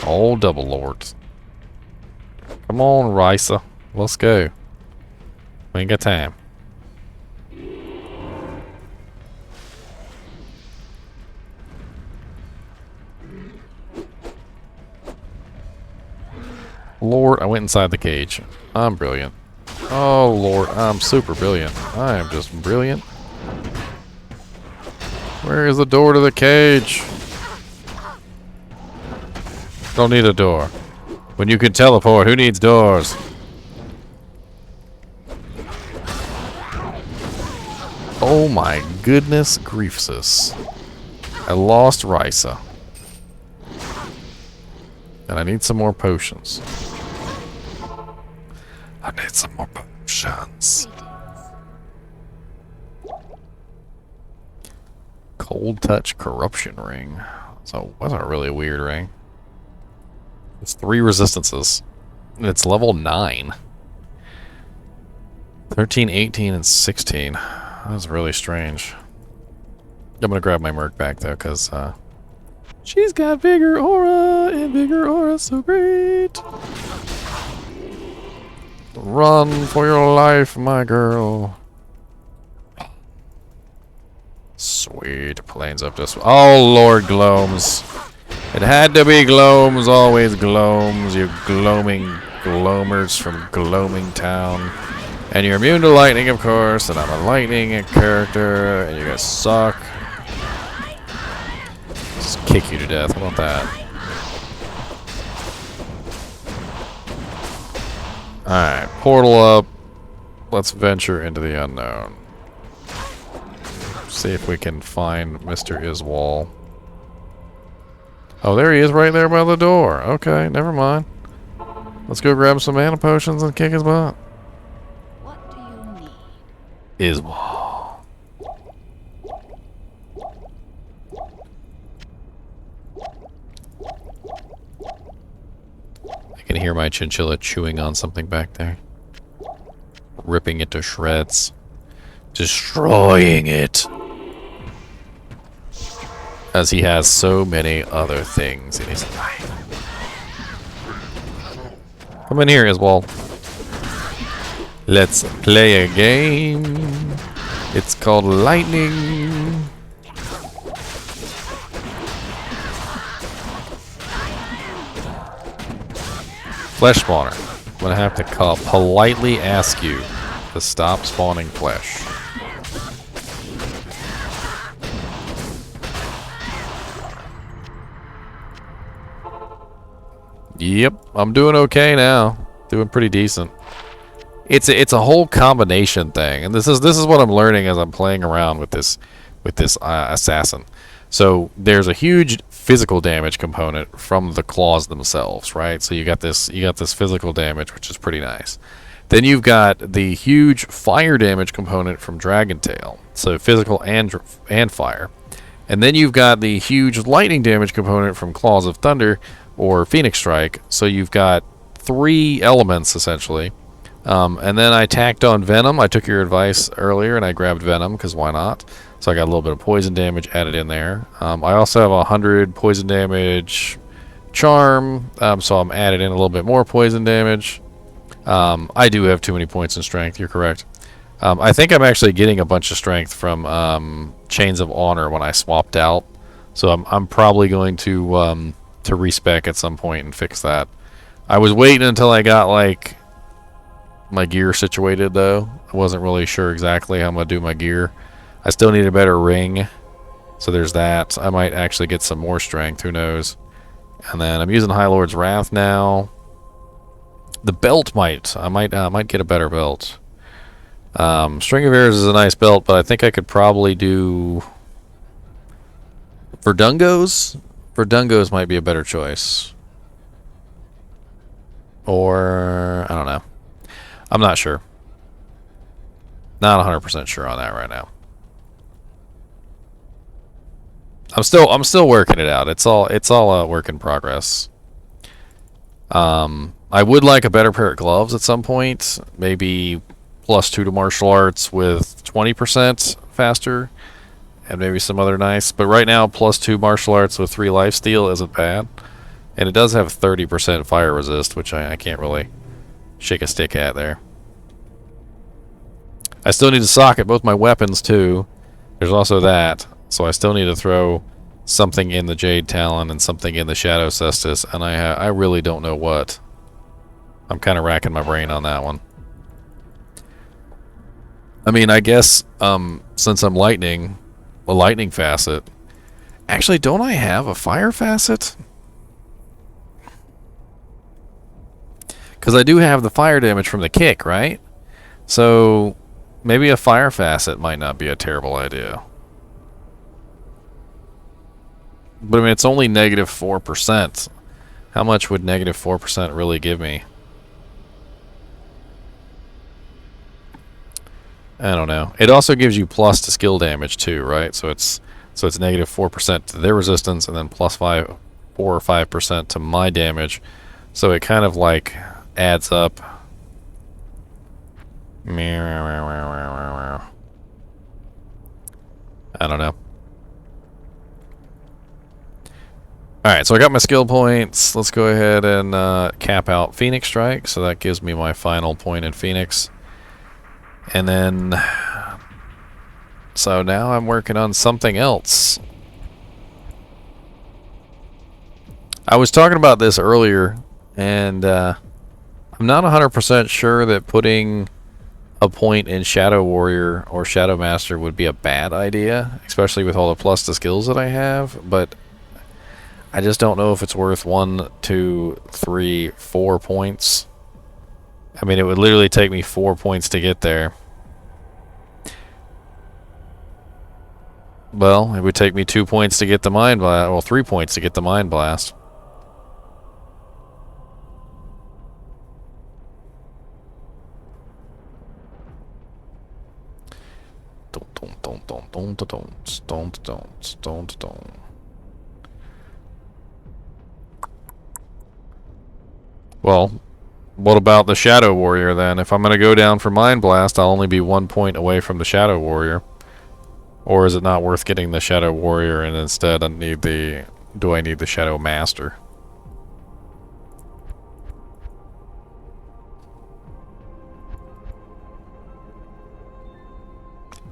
Oh, double lords. Come on, Risa. Let's go. We ain't got time. Lord, I went inside the cage. I'm brilliant. Oh, Lord, I'm super brilliant. I am just brilliant. Where is the door to the cage? Don't need a door. When you can teleport, who needs doors? Oh my goodness griefsus. I lost Risa. And I need some more potions. I need some more potions. Cold Touch Corruption Ring. So that's a really weird ring. It's 3 resistances. And it's level 9. 13, 18, and 16. That's really strange. I'm gonna grab my Merc back though, because she's got Vigor Aura, and Vigor Aura's so great. Run for your life, my girl. Sweet. Planes up this way. Oh, Lord, Gloams. It had to be Gloams, always Gloams, you gloaming gloamers from Gloaming Town. And you're immune to lightning, of course, and I'm a lightning character, and you guys suck. Just kick you to death. How about that? Alright, portal up. Let's venture into the unknown. See if we can find Mr. Iswal. Oh, there he is right there by the door. Okay, never mind. Let's go grab some mana potions and kick his butt. What do you need? Iswal. I can hear my chinchilla chewing on something back there. Ripping it to shreds. Destroying it. As he has so many other things in his life. Come in here, Iswal. Let's play a game. It's called Lightning. Flesh spawner. I'm gonna have to politely ask you to stop spawning flesh. Yep, I'm doing okay now. Doing pretty decent. It's a whole combination thing, and this is what I'm learning as I'm playing around with this assassin. So there's a huge physical damage component from the claws themselves, right? So you got this physical damage, which is pretty nice. Then you've got the huge fire damage component from Dragon Tail, so physical and fire. And then you've got the huge lightning damage component from Claws of Thunder or Phoenix Strike. So you've got 3 elements essentially. And then I tacked on Venom. I took your advice earlier and I grabbed Venom because why not? So I got a little bit of poison damage added in there. I also have 100 poison damage charm, so I'm added in a little bit more poison damage. I do have too many points in strength. You're correct. I think I'm actually getting a bunch of strength from Chains of Honor when I swapped out. So I'm probably going to respec at some point and fix that. I was waiting until I got like my gear situated though. I wasn't really sure exactly how I'm going to do my gear. I still need a better ring. So there's that. I might actually get some more strength. Who knows? And then I'm using High Lord's Wrath now. The belt I might get a better belt. String of Arrows is a nice belt, but I think I could probably do Verdungos. Verdungos might be a better choice. Or I don't know. I'm not sure. Not 100% sure on that right now. I'm still working it out. It's all a work in progress. I would like a better pair of gloves at some point. Maybe +2 to martial arts with 20% faster, and maybe some other nice. But right now, +2 martial arts with 3 lifesteal isn't bad, and it does have 30% fire resist, which I can't really shake a stick at there. I still need to socket both my weapons too. There's also that, so I still need to throw something in the Jade Talon and something in the Shadow Cestus, and I really don't know what. I'm kind of racking my brain on that one. I mean, I guess since I'm lightning, a lightning facet. Actually, don't I have a fire facet? Because I do have the fire damage from the kick, right? So maybe a fire facet might not be a terrible idea. But I mean, it's only -4%. How much would -4% really give me? I don't know. It also gives you plus to skill damage too, right? So it's -4% to their resistance and then +4 or 5% to my damage. So it kind of like adds up. I don't know. Alright, so I got my skill points. Let's go ahead and cap out Phoenix Strike. So that gives me my final point in Phoenix. And then, so now I'm working on something else. I was talking about this earlier, and I'm not 100% sure that putting a point in Shadow Warrior or Shadow Master would be a bad idea, especially with all the plus to skills that I have, but I just don't know if it's worth 1, 2, 3, 4 points. I mean, it would literally take me 4 points to get there. Well, it would take me 2 points to get the Mind Blast. Well, 3 points to get the Mind Blast. Well, what about the Shadow Warrior then? If I'm going to go down for Mind Blast, I'll only be 1 point away from the Shadow Warrior. Or is it not worth getting the Shadow Warrior and instead do I need the Shadow Master?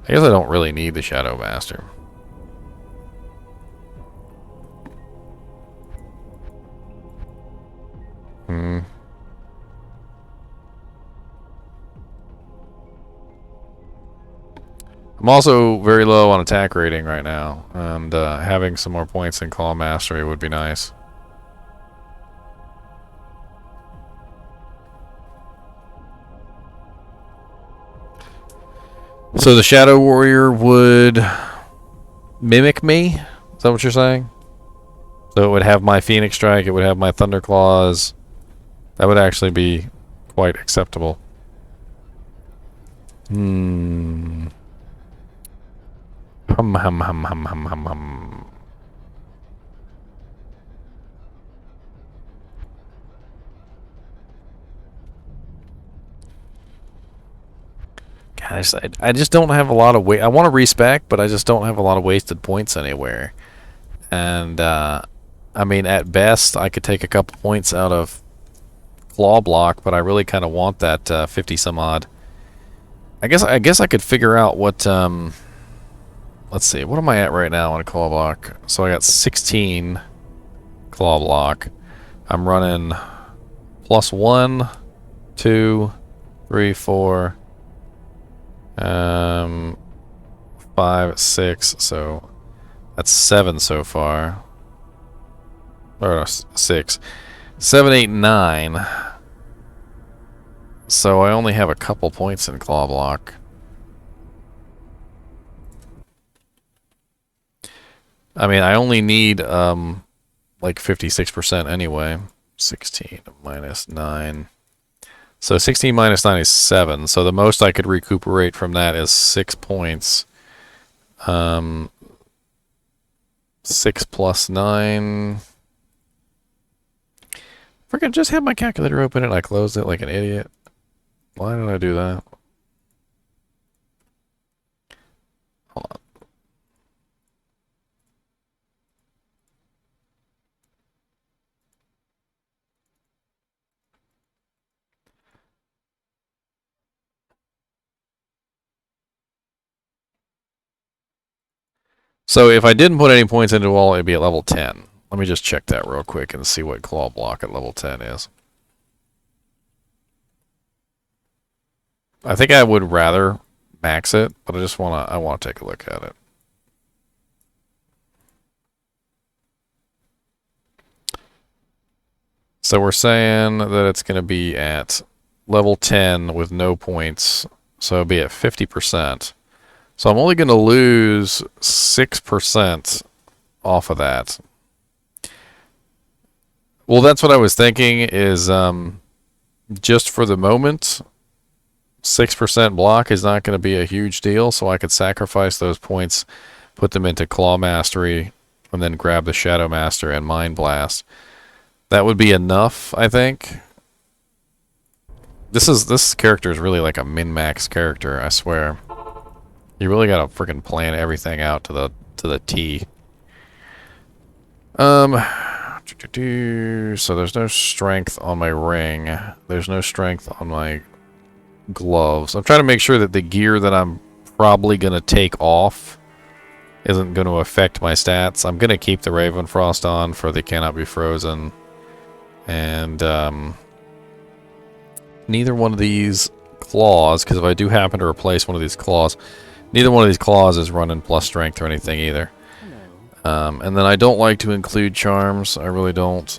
I guess I don't really need the Shadow Master. I'm also very low on attack rating right now, and having some more points in Claw Mastery would be nice. So the Shadow Warrior would mimic me? Is that what you're saying? So it would have my Phoenix Strike, it would have my Thunder Claws. That would actually be quite acceptable. Hmm. Hum hum hum hum hum hum hum. Gosh, I just don't have a lot of weight. I want to respec, but I just don't have a lot of wasted points anywhere. And I mean, at best, I could take a couple points out of claw block, but I really kind of want that 50 some odd. I guess I could figure out what. Let's see, what am I at right now on a claw block? So I got 16 claw block. I'm running plus 1, 2, 3, 4, 5, 6. So that's 7 so far. Or 6, 7, 8, 9. So I only have a couple points in claw block. I mean, I only need like 56% anyway. 16 minus 9. So 16 minus 9 is 7. So the most I could recuperate from that is 6 points. 6 plus 9. Freaking just had my calculator open and I closed it like an idiot. Why did I do that? Hold on. So if I didn't put any points into all, it'd be at level 10. Let me just check that real quick and see what claw block at level 10 is. I think I would rather max it, but I want to take a look at it. So we're saying that it's going to be at level 10 with no points. So it'll be at 50%. So I'm only going to lose 6% off of that. Well, that's what I was thinking is just for the moment, 6% block is not going to be a huge deal, so I could sacrifice those points, put them into Claw Mastery, and then grab the Shadow Master and Mind Blast. That would be enough, I think. This character is really like a min-max character, I swear. You really gotta freaking plan everything out to the T. So there's no strength on my ring. There's no strength on my gloves. I'm trying to make sure that the gear that I'm probably gonna take off isn't going to affect my stats. I'm gonna keep the Ravenfrost on for the Cannot Be Frozen. And neither one of these claws, because if I do happen to replace one of these claws, neither one of these claws is running plus strength or anything either. And then I don't like to include charms. I really don't.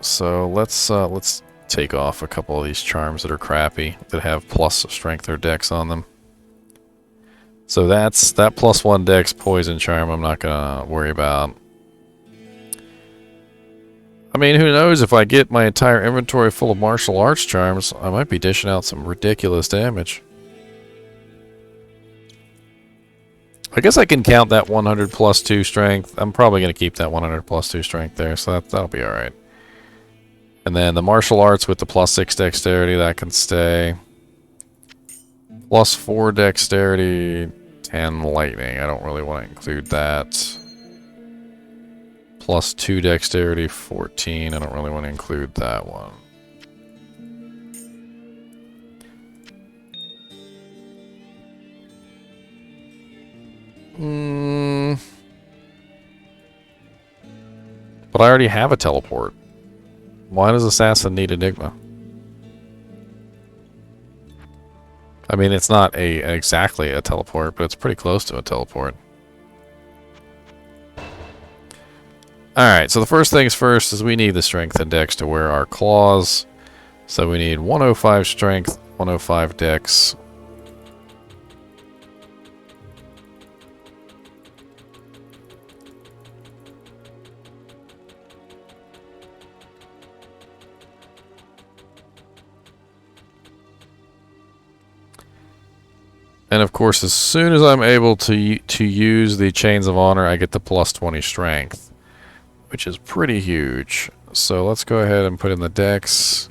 So let's take off a couple of these charms that are crappy, that have plus strength or dex on them. So that +1 dex poison charm I'm not gonna worry about. I mean, who knows, if I get my entire inventory full of martial arts charms, I might be dishing out some ridiculous damage. I guess I can count that 100 plus 2 strength. I'm probably going to keep that 100 plus 2 strength there, so that'll be alright. And then the martial arts with the +6 dexterity, that can stay. +4 dexterity, 10 lightning. I don't really want to include that. +2 dexterity, 14. I don't really want to include that one. But I already have a teleport. Why does Assassin need Enigma? I mean, it's not exactly a teleport, but it's pretty close to a teleport. Alright, so the first things first is we need the strength and dex to wear our claws. So we need 105 strength, 105 dex. And of course, as soon as I'm able to use the Chains of Honor, I get the plus 20 strength, which is pretty huge. So let's go ahead and put in the dex.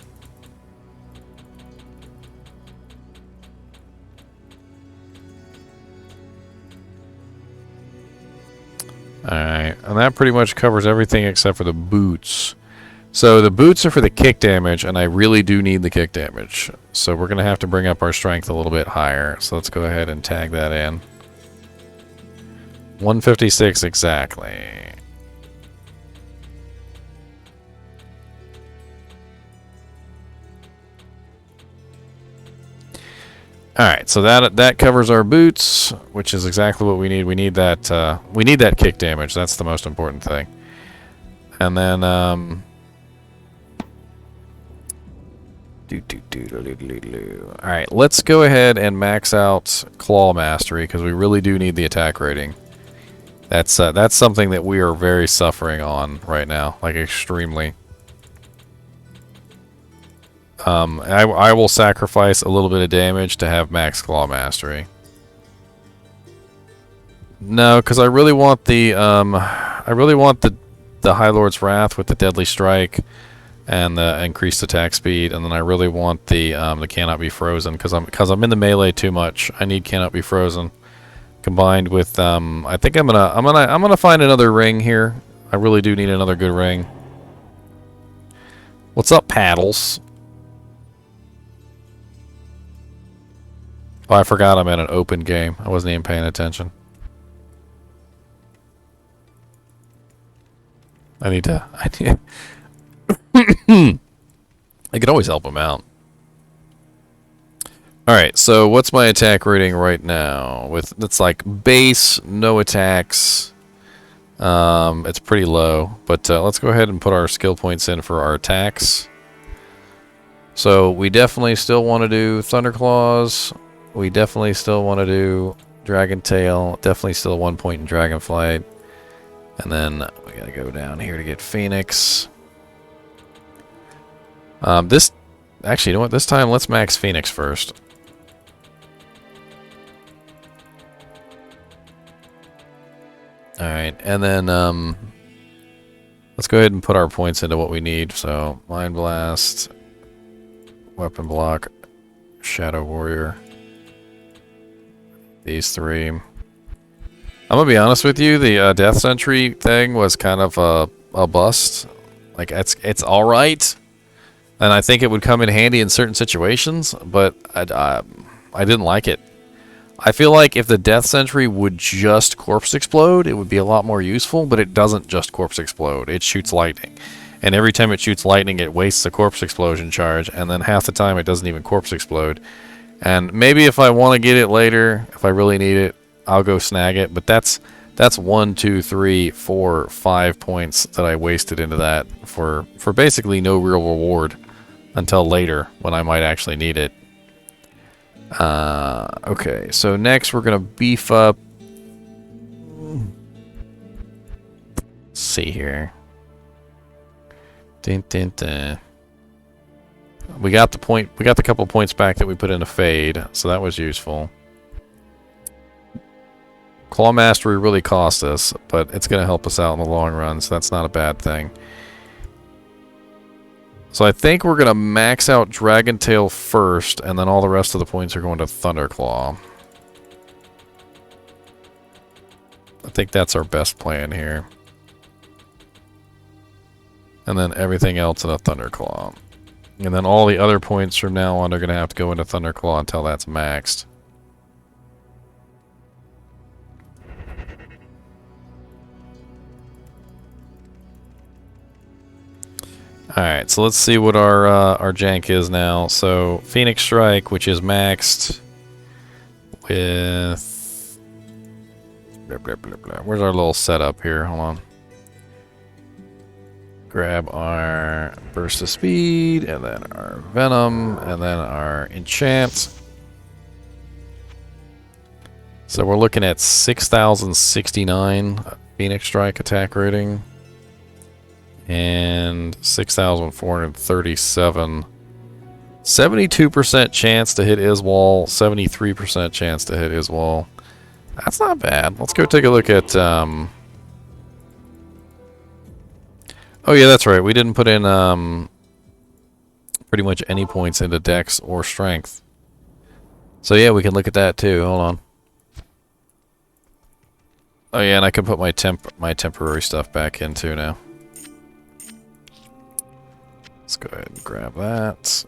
Alright, and that pretty much covers everything except for the boots. So the boots are for the kick damage, and I really do need the kick damage. So we're going to have to bring up our strength a little bit higher. So let's go ahead and tag that in. 156 exactly. Alright, so that covers our boots, which is exactly what we need. We need that kick damage. That's the most important thing. And then alright, let's go ahead and max out Claw Mastery, because we really do need the attack rating. That's something that we are very suffering on right now, like extremely. I will sacrifice a little bit of damage to have max Claw Mastery. No, because I really want the High Lord's Wrath with the Deadly Strike and the increased attack speed, and then I really want the Cannot Be Frozen because I'm in the melee too much. I need Cannot Be Frozen combined with I think I'm gonna find another ring here. I really do need another good ring. What's up, Paddles? Oh, I forgot I'm in an open game. I wasn't even paying attention. I could always help him out. Alright, so what's my attack rating right now? It's like base, no attacks. It's pretty low, but let's go ahead and put our skill points in for our attacks. So we definitely still want to do Thunderclaws. We definitely still want to do Dragon Tail. Definitely still 1 point in Dragonflight. And then we gotta go down here to get Phoenix. Actually, you know what? This time, let's max Phoenix first. Alright, and then, let's go ahead and put our points into what we need. So, Mind Blast, Weapon Block, Shadow Warrior. These three. I'm gonna be honest with you, the Death Sentry thing was kind of a bust. Like, it's alright. And I think it would come in handy in certain situations, but I didn't like it. I feel like if the Death Sentry would just Corpse Explode, it would be a lot more useful, but it doesn't just Corpse Explode. It shoots lightning. And every time it shoots lightning, it wastes a Corpse Explosion charge, and then half the time it doesn't even Corpse Explode. And maybe if I want to get it later, if I really need it, I'll go snag it. But that's 1, 2, 3, 4, 5 points that I wasted into that for basically no real reward until later when I might actually need it. Okay, so next we're gonna beef up. Let's see here. Dun, dun, dun. We got the couple points back that we put into Fade, so that was useful. Claw Mastery really cost us, but it's going to help us out in the long run, so that's not a bad thing. So I think we're going to max out Dragon Tail first, and then all the rest of the points are going to Thunderclaw. I think that's our best plan here. And then everything else in a Thunderclaw. And then all the other points from now on are going to have to go into Thunderclaw until that's maxed. Alright, so let's see what our jank is now. So, Phoenix Strike, which is maxed with... Blah, blah, blah, blah. Where's our little setup here? Hold on. Grab our Burst of Speed, and then our Venom, and then our Enchant. So we're looking at 6,069 Phoenix Strike attack rating. And 6,437 72% chance to hit his wall, 73% chance to hit his wall. That's not bad. Let's go take a look at, oh yeah, that's right. We didn't put in, pretty much any points into dex or strength. So yeah, we can look at that too. Hold on. Oh yeah, and I can put my temporary stuff back in too now. Let's go ahead and grab that.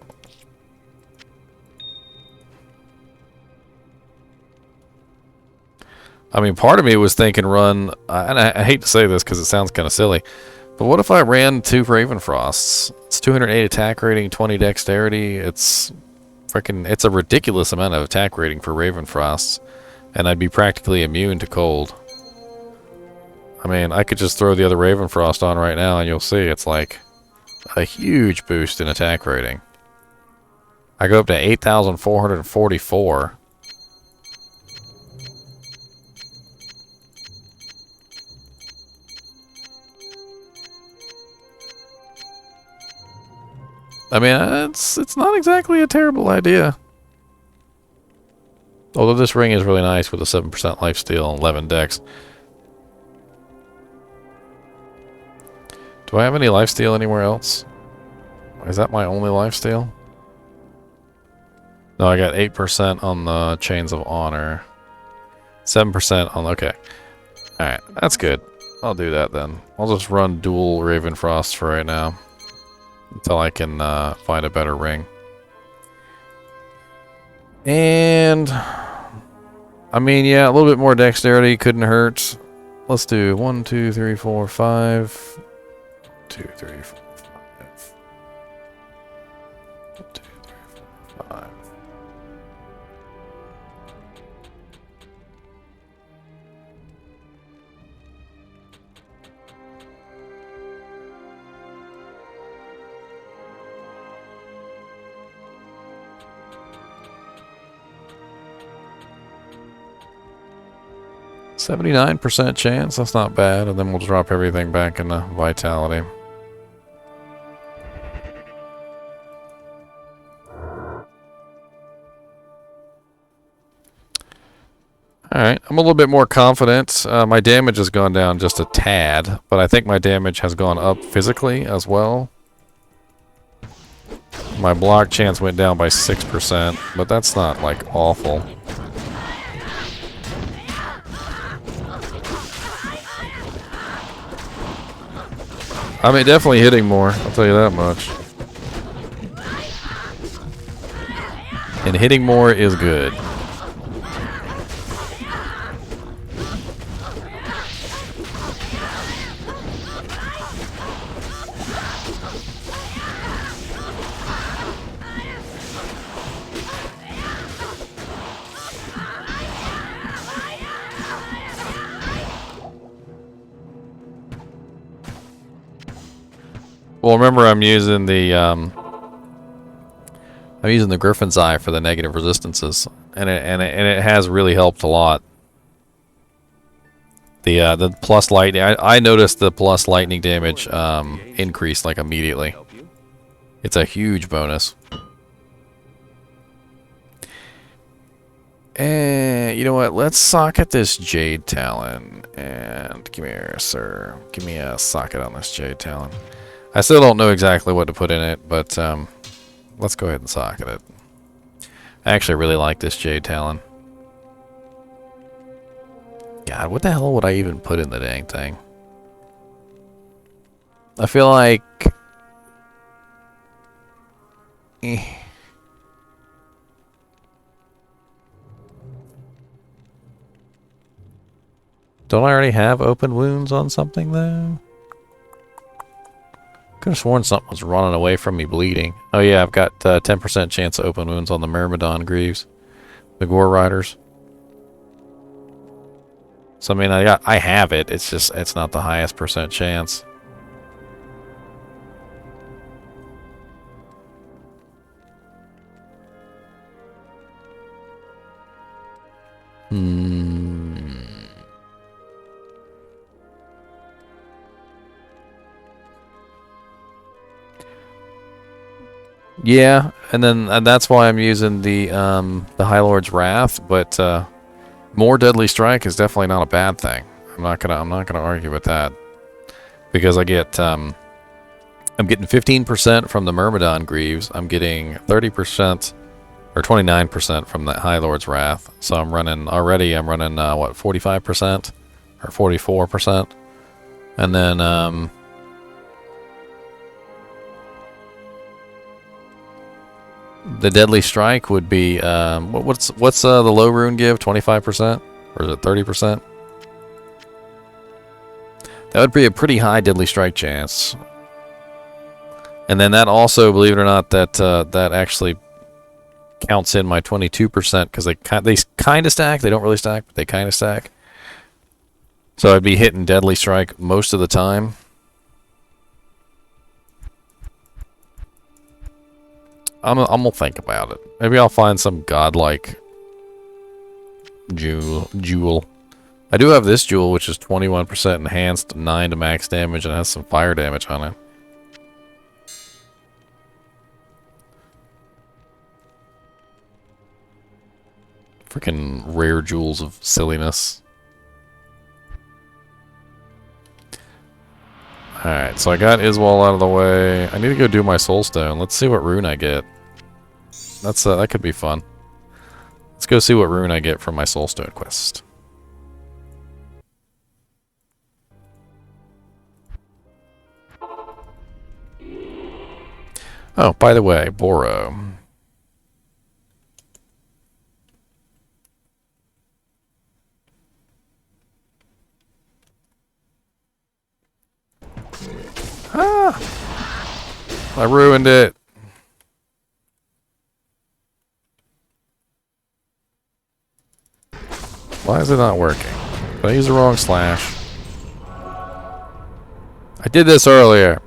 I mean, part of me was thinking run, and I hate to say this because it sounds kind of silly, but what if I ran 2 Ravenfrosts? It's 208 attack rating, 20 dexterity. It's a ridiculous amount of attack rating for Ravenfrosts, and I'd be practically immune to cold. I mean, I could just throw the other Ravenfrost on right now, and you'll see it's like a huge boost in attack rating. I go up to 8,444. I mean, it's not exactly a terrible idea. Although this ring is really nice with a 7% lifesteal and 11 dex. Do I have any lifesteal anywhere else? Is that my only lifesteal? No, I got 8% on the Chains of Honor. 7% on... Okay. Alright, that's good. I'll do that then. I'll just run dual Ravenfrost for right now. Until I can find a better ring. And... I mean, yeah, a little bit more dexterity couldn't hurt. Let's do 1, 2, 3, 4, 5... 2, 3, 4, 5. 2, 3, 4, 5. %79 chance, that's not bad, and then we'll drop everything back into vitality. Alright, I'm a little bit more confident. My damage has gone down just a tad, but I think my damage has gone up physically as well. My block chance went down by 6%, but that's not, like, awful. I mean, definitely hitting more, I'll tell you that much. And hitting more is good. Well, remember I'm using the Griffin's Eye for the negative resistances, and it has really helped a lot. The plus lightning, I noticed the plus lightning damage increased like immediately. It's a huge bonus. And you know what? Let's socket this Jade Talon, and come here, sir. Give me a socket on this Jade Talon. I still don't know exactly what to put in it, but let's go ahead and socket it. I actually really like this Jade Talon. God, what the hell would I even put in the dang thing? I feel like... Don't I already have open wounds on something, though? Could have sworn something was running away from me bleeding. Oh yeah, I've got 10% chance of open wounds on the Myrmidon Greaves. The Gore Riders. So I mean, I have it. It's just, it's not the highest percent chance. Yeah, and that's why I'm using the High Lord's Wrath, but more Deadly Strike is definitely not a bad thing. I'm not gonna argue with that because I get I'm getting 15% from the Myrmidon Greaves. I'm getting 30% or 29% from the High Lord's Wrath. So I'm running what, 45% or 44%, and then the Deadly Strike would be what's the low rune give? 25% or is it 30%? That would be a pretty high Deadly Strike chance. And then that also, believe it or not, that actually counts in my 22% because they kind of stack. They don't really stack, but they kind of stack. So I'd be hitting Deadly Strike most of the time. I'm gonna think about it. Maybe I'll find some godlike jewel. I do have this jewel, which is 21% enhanced, 9 to max damage, and has some fire damage on it. Freaking rare jewels of silliness. Alright, so I got Iswal out of the way. I need to go do my soulstone. Let's see what rune I get. That could be fun. Let's go see what rune I get from my soulstone quest. Oh, by the way, Boro. Ah! I ruined it. Why is it not working? Did I use the wrong slash? I did this earlier.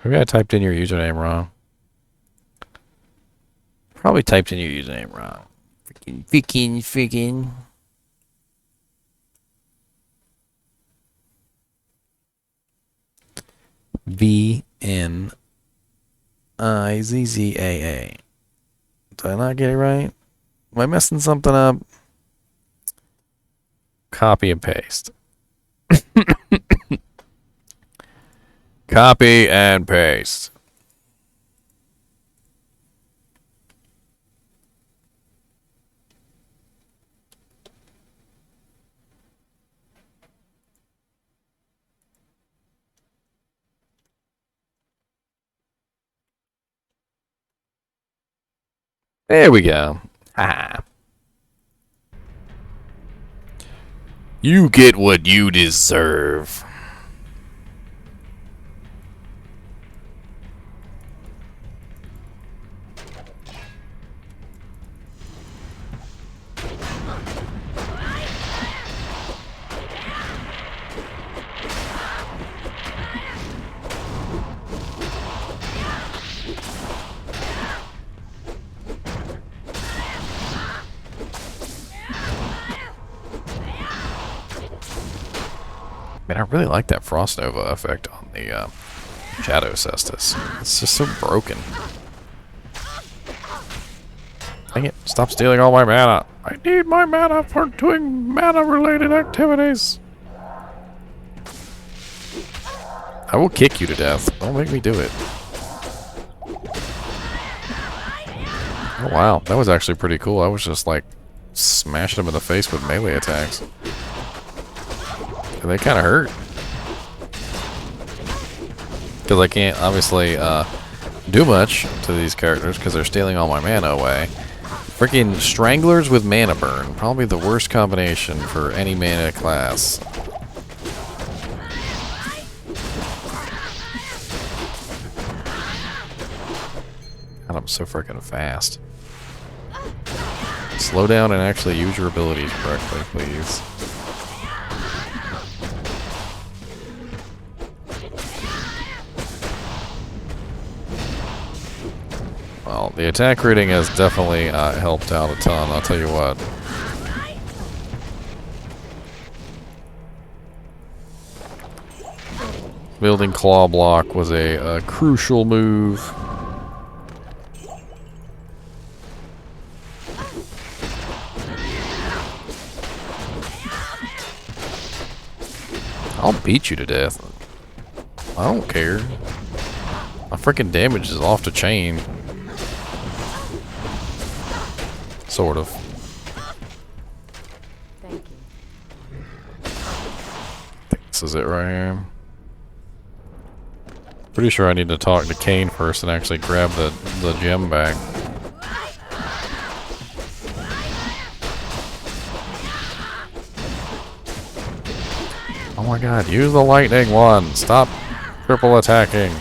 Maybe I typed in your username wrong. Probably typed in your username wrong. Freaking. VNIZZAA. Did I not get it right? Am I messing something up? Copy and paste. Copy and paste. There we go. Ha. You get what you deserve. Man, I really like that Frost Nova effect on the Shadow Cestus. It's just so broken. Dang it, stop stealing all my mana. I need my mana for doing mana-related activities. I will kick you to death. Don't make me do it. Oh wow, that was actually pretty cool. I was just like smashing him in the face with melee attacks. And they kind of hurt. Because I can't obviously do much to these characters because they're stealing all my mana away. Freaking Stranglers with Mana Burn. Probably the worst combination for any mana class. God, I'm so freaking fast. Slow down and actually use your abilities correctly, please. Well, the attack rating has definitely helped out a ton, I'll tell you what. Building claw block was a crucial move. I'll beat you to death. I don't care. My freaking damage is off the chain. Sort of. Thank you. I think this is it right here. Pretty sure I need to talk to Kane first and actually grab the gem back. Oh my god, use the lightning one! Stop triple attacking!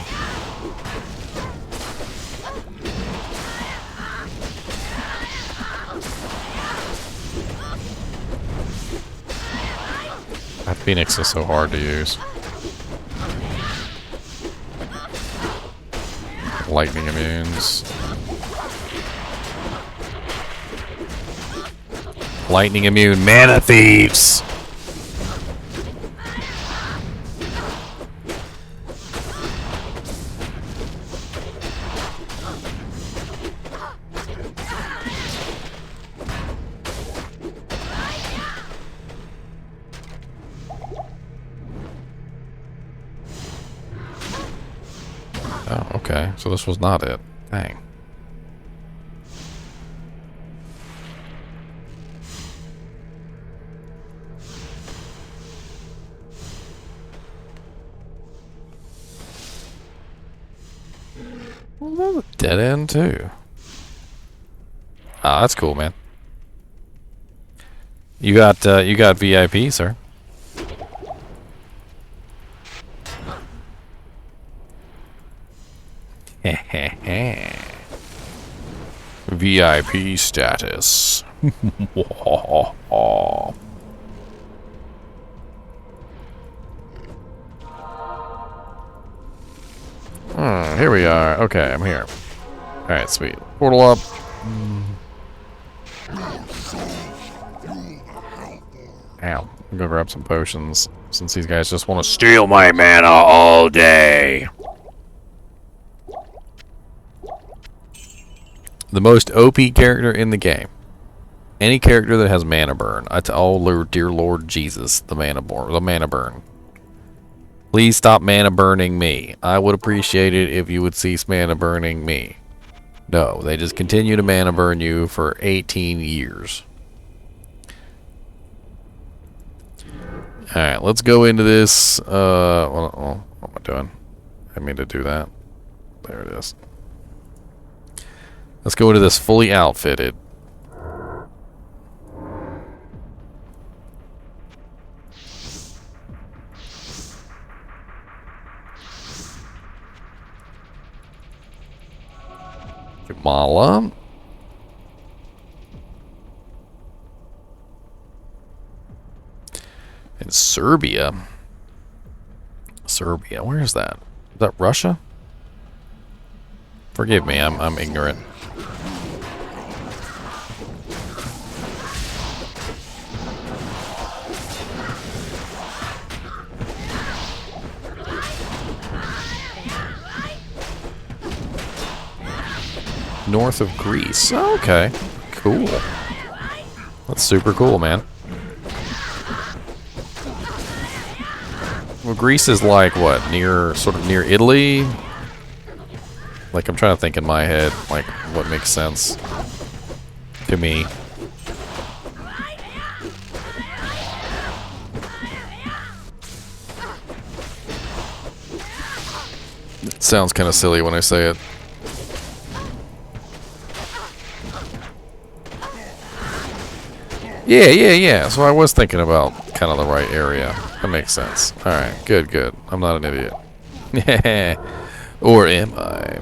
That Phoenix is so hard to use. Lightning immunes. Lightning immune mana thieves! Oh, okay. So this was not it. Dang. Well, that was a dead end too. Ah, that's cool, man. You got VIP, sir. VIP status. Here we are. Okay, I'm here. Alright, sweet. Portal up. Ow. I'm gonna grab some potions since these guys just want to steal my mana all day. The most OP character in the game. Any character that has mana burn. Oh, Lord, dear Lord Jesus, the mana burn. Please stop mana burning me. I would appreciate it if you would cease mana burning me. No, they just continue to mana burn you for 18 years. Alright, let's go into this. What am I doing? I mean to do that. There it is. Let's go into this fully outfitted. Kamala. And Serbia. Serbia, where is that? Is that Russia? Forgive me, I'm ignorant. North of Greece. Oh, okay. Cool. That's super cool, man. Well, Greece is like what? Sort of near Italy? Like, I'm trying to think in my head, like, what makes sense to me. It sounds kind of silly when I say it. Yeah. So I was thinking about kind of the right area. That makes sense. Alright, good. I'm not an idiot. Or am I?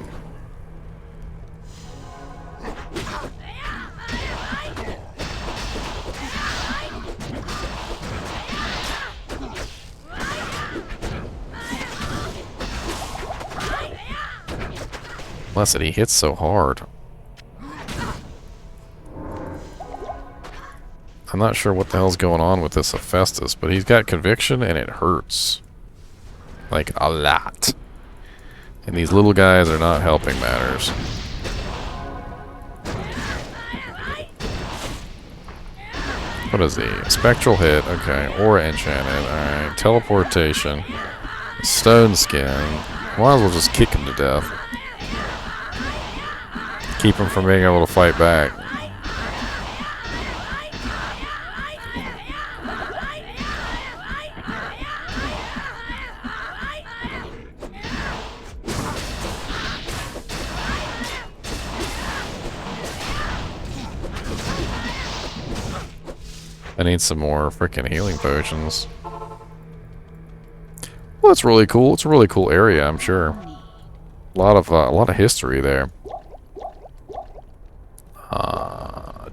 Blessed, he hits so hard. not sure what the hell's going on with this Hephaestus, but he's got conviction and it hurts. Like, a lot. And these little guys are not helping matters. What is he? Spectral hit. Okay. Aura enchanted. Alright. Teleportation. Stone skin. Might as well just kick him to death. Keep him from being able to fight back. I need some more freaking healing potions. Well, it's really cool. It's a really cool area, I'm sure. A lot of history there.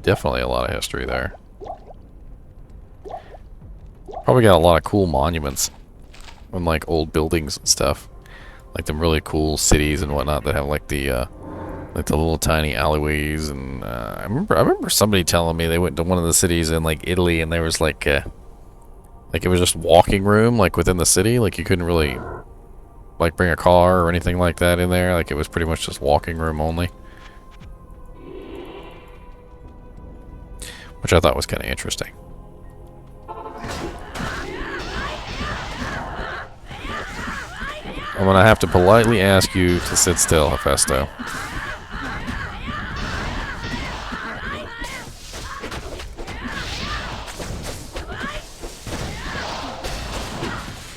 Definitely a lot of history there. Probably got a lot of cool monuments and like old buildings and stuff, like them really cool cities and whatnot that have like the little tiny alleyways. And I remember somebody telling me they went to one of the cities in like Italy and there was like it was just walking room like within the city. Like you couldn't really like bring a car or anything like that in there. Like it was pretty much just walking room only. Which I thought was kind of interesting. I'm gonna have to politely ask you to sit still, Hephaesto.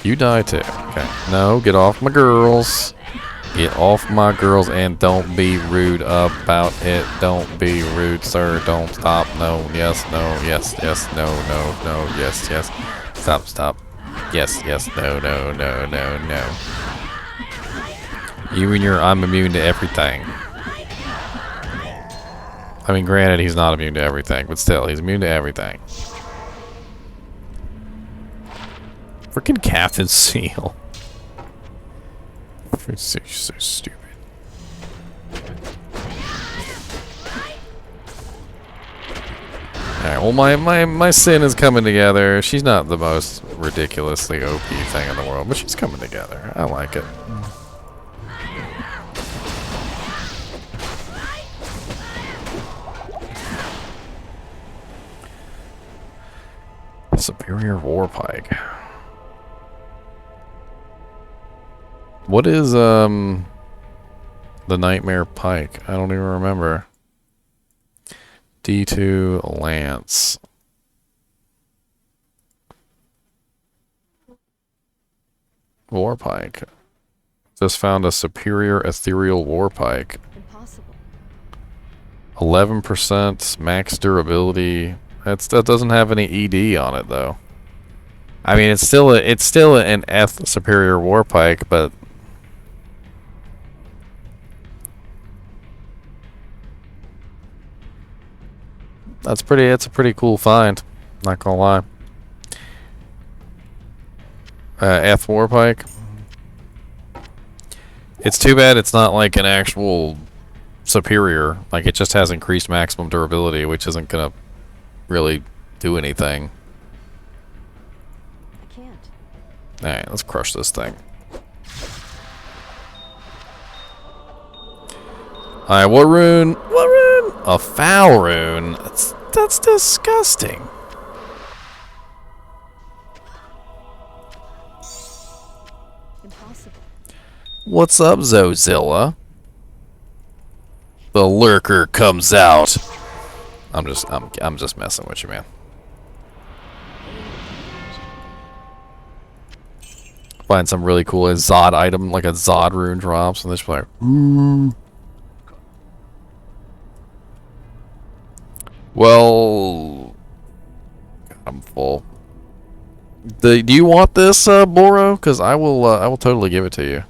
You die too. Okay. No, get off my girls. Get off my girls and don't be rude about it. Don't be rude, sir. Don't stop. No, yes, no, yes, yes, no, no, no, yes, yes. Stop, stop. Yes, yes, no, no, no, no, no. You and your I'm immune to everything. I mean, granted, he's not immune to everything, but still, he's immune to everything. Freaking Captain Seal. So stupid. Alright, well my sin is coming together. She's not the most ridiculously OP thing in the world, but she's coming together. I like it. Superior War Pike. What is the Nightmare Pike? I don't even remember. D2 Lance. War Pike. Just found a superior ethereal war pike. Impossible. 11% max durability. That doesn't have any ED on it though. I mean, it's still an Eth superior war pike, but it's a pretty cool find. Not gonna lie. Eth war pike. It's too bad it's not like an actual superior. Like it just has increased maximum durability, which isn't gonna really do anything. I can't. Alright, let's crush this thing. Alright, what rune? What rune? A foul rune? That's disgusting. Impossible. What's up, Zozilla? The lurker comes out. I'm just messing with you, man. Find some really cool Zod item, like a Zod rune drops, and this like, well, I'm full. Do you want this, Boro? Because I will totally give it to you.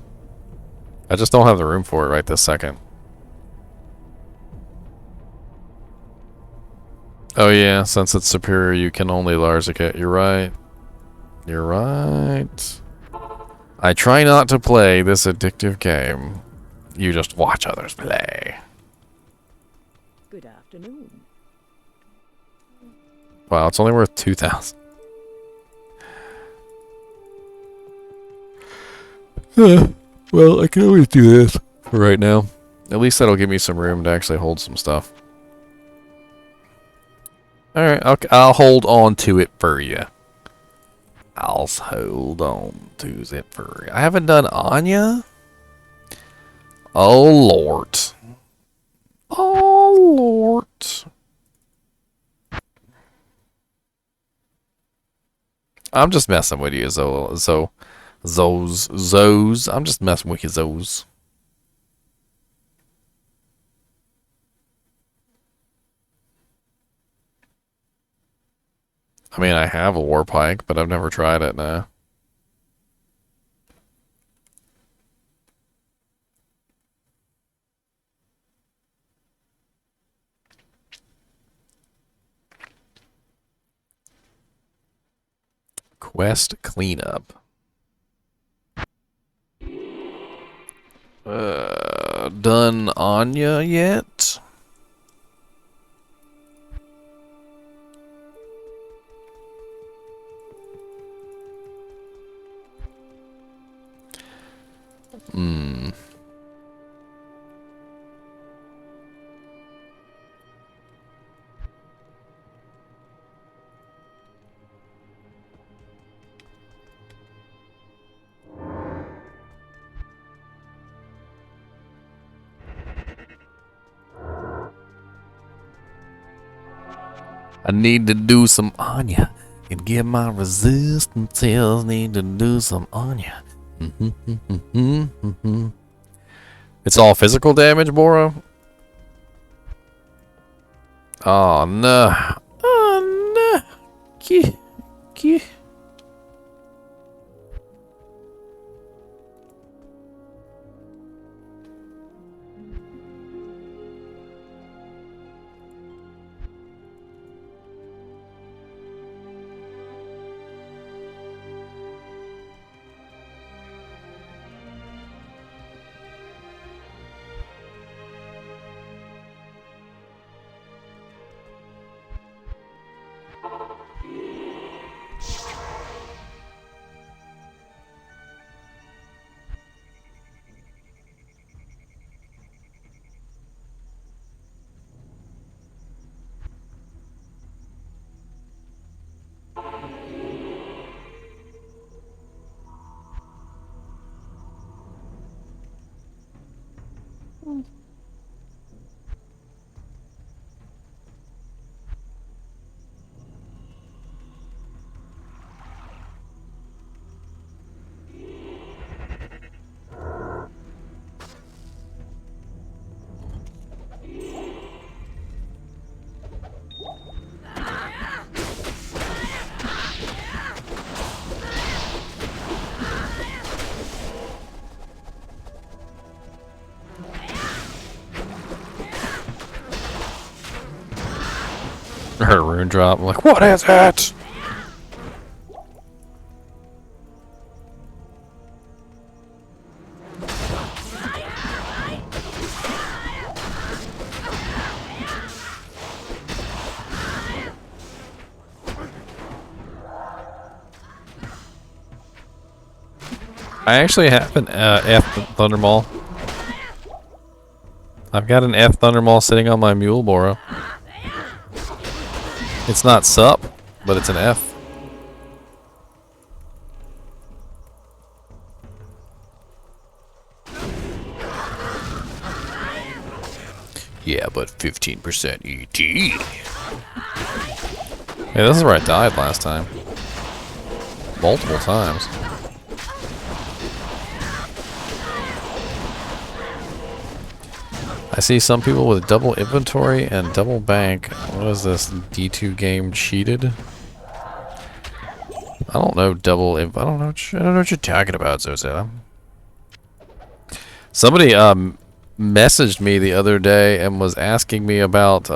I just don't have the room for it right this second. Oh yeah, since it's superior, you can only Larzacate. You're right. You're right. I try not to play this addictive game. You just watch others play. Good afternoon. Wow, it's only worth 2,000. Well, I can always do this for right now. At least that'll give me some room to actually hold some stuff. Alright, I'll hold on to it for you. I'll hold on to it for you. I haven't done Anya? Oh, Lord. Oh, Lord. I'm just messing with you, Zoes. I'm just messing with you, Zoes. I mean, I have a war pike, but I've never tried it now. Quest cleanup. Done Anya yet? Hmm. I need to do some Anya and get my resistance skills. Need to do some Anya. It's all physical damage, Bora? Oh no. Oh no. Gee. Her rune drop. I'm like, what is it? I actually have an F Thundermaul. I've got an F Thundermaul sitting on my mule, Bora. It's not sup, but it's an F. Yeah, but 15% ET. Yeah, this is where I died last time. Multiple times. I see some people with double inventory and double bank. What is this? D2 game cheated? I don't know double. I don't know what you're talking about, Zozella. Somebody messaged me the other day and was asking me about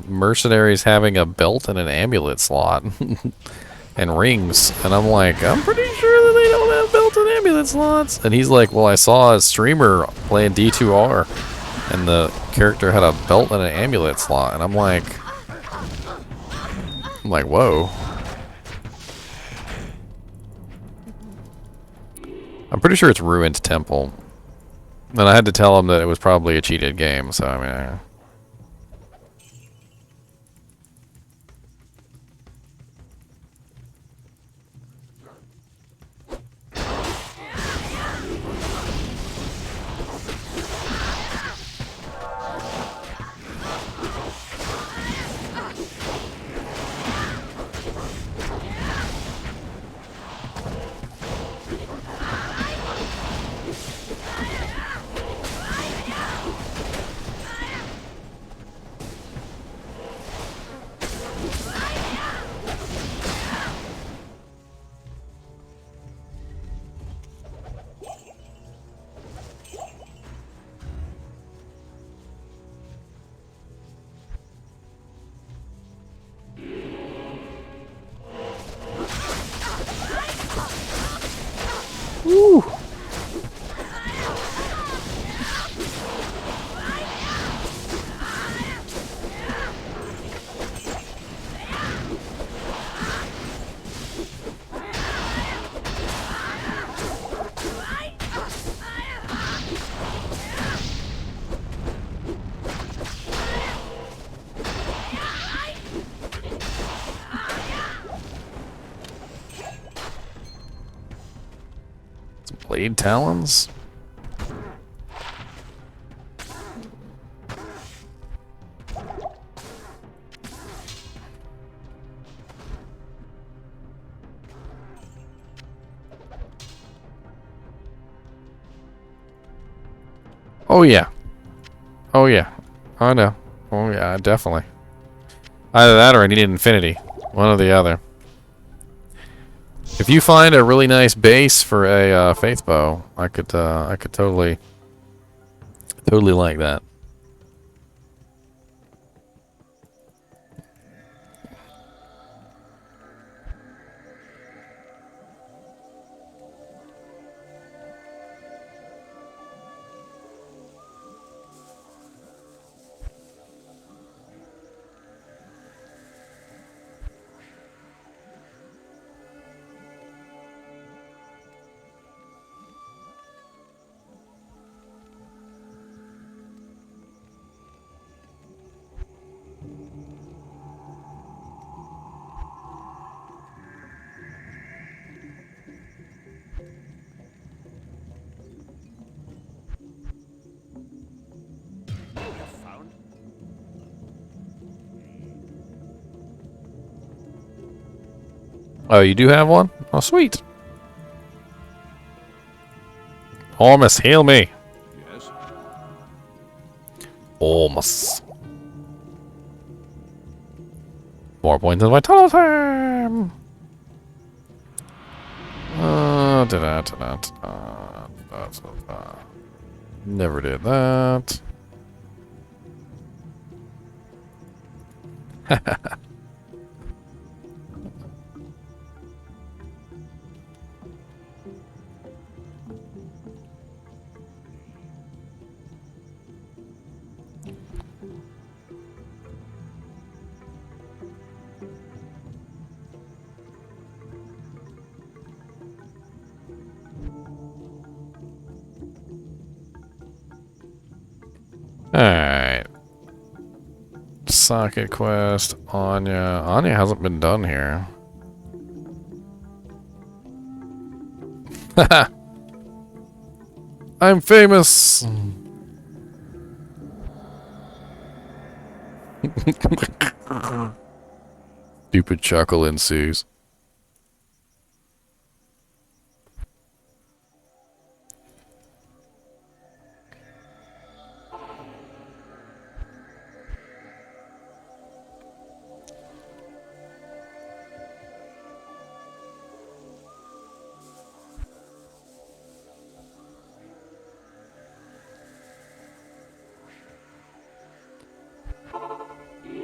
mercenaries having a belt and an amulet slot and rings, and I'm like, I'm pretty sure that they don't have belt and amulet slots. And he's like, well, I saw a streamer playing D2R. And the character had a belt and an amulet slot, and I'm like, I'm like, whoa. I'm pretty sure it's Ruined Temple. And I had to tell him that it was probably a cheated game, so I mean... Woo! Blade talons? Oh yeah. Oh yeah. I know. Oh yeah, definitely. Either that or I need Infinity. One or the other. If you find a really nice base for a faith bow, I could totally like that. Oh, you do have one? Oh, sweet. Ormus, heal me. Yes. Ormus. More points of vitality. Never did that. Alright. Socket quest, Anya. Anya hasn't been done here. Haha! I'm famous! Stupid chuckle ensues.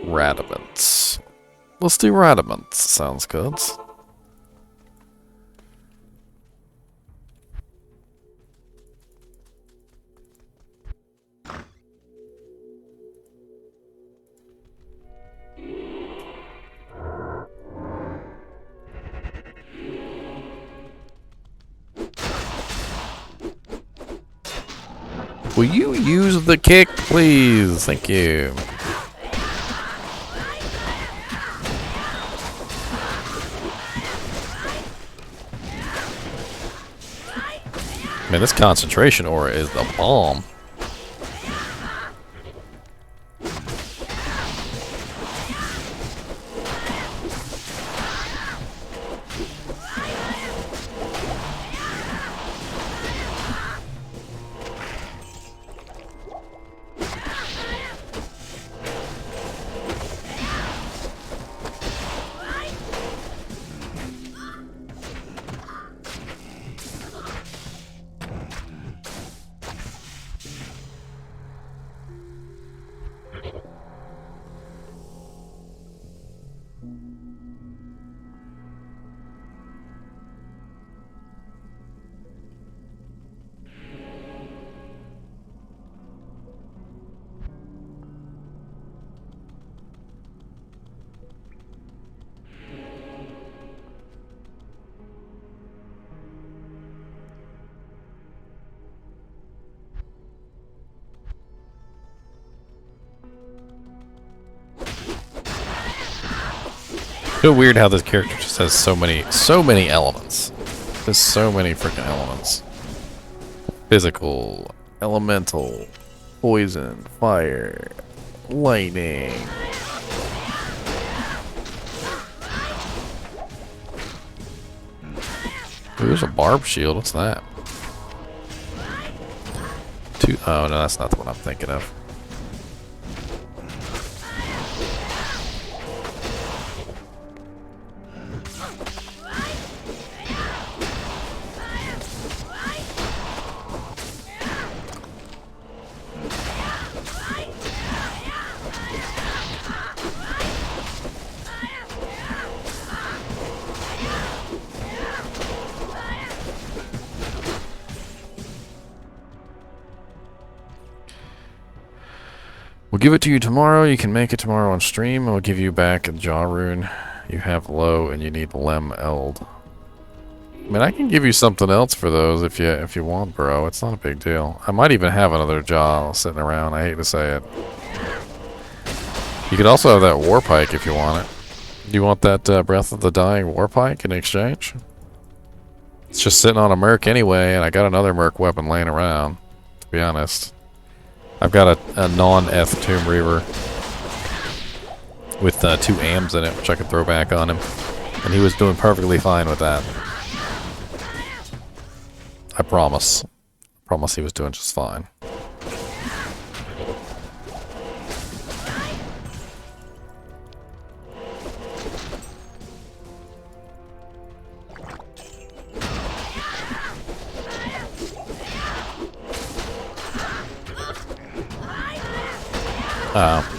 Radamants. Let's do Radamants. Sounds good. Will you use the kick, please? Thank you. Man, this concentration aura is the bomb. So weird how this character just has so many elements. There's so many freaking elements. Physical, elemental, poison, fire, lightning. Ooh, there's a barb shield. What's that? Oh no, that's not the one I'm thinking of. We'll give it to you tomorrow. You can make it tomorrow on stream. We'll give you back a jaw rune. You have low and you need Lem Eld. I mean, I can give you something else for those if you want, bro. It's not a big deal. I might even have another jaw sitting around. I hate to say it. You could also have that war pike if you want it. Do you want that Breath of the Dying war pike in exchange? It's just sitting on a merc anyway, and I got another merc weapon laying around, to be honest. I've got a non-Eth Tomb Reaver with 2 AMs in it, which I could throw back on him. And he was doing perfectly fine with that. I promise. Promise he was doing just fine.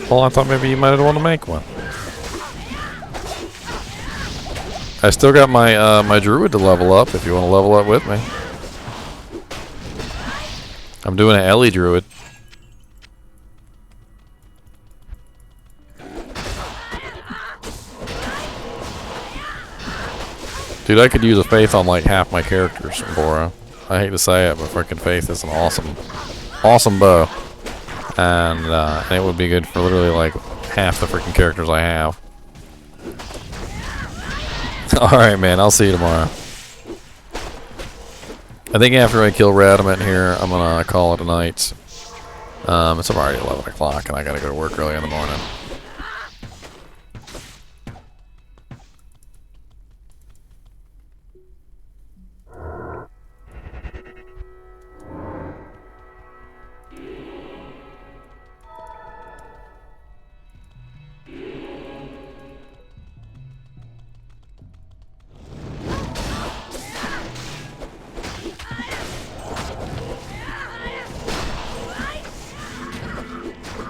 Well, I thought maybe you might want to make one. I still got my my druid to level up if you want to level up with me. I'm doing an Ellie druid. Dude, I could use a faith on like half my characters from Bora. I hate to say it, but freaking faith is an awesome bow. And it would be good for literally like half the freaking characters I have. Alright, man, I'll see you tomorrow. I think after I kill Radamant here, I'm gonna call it a night. It's already 11 o'clock and I gotta go to work early in the morning.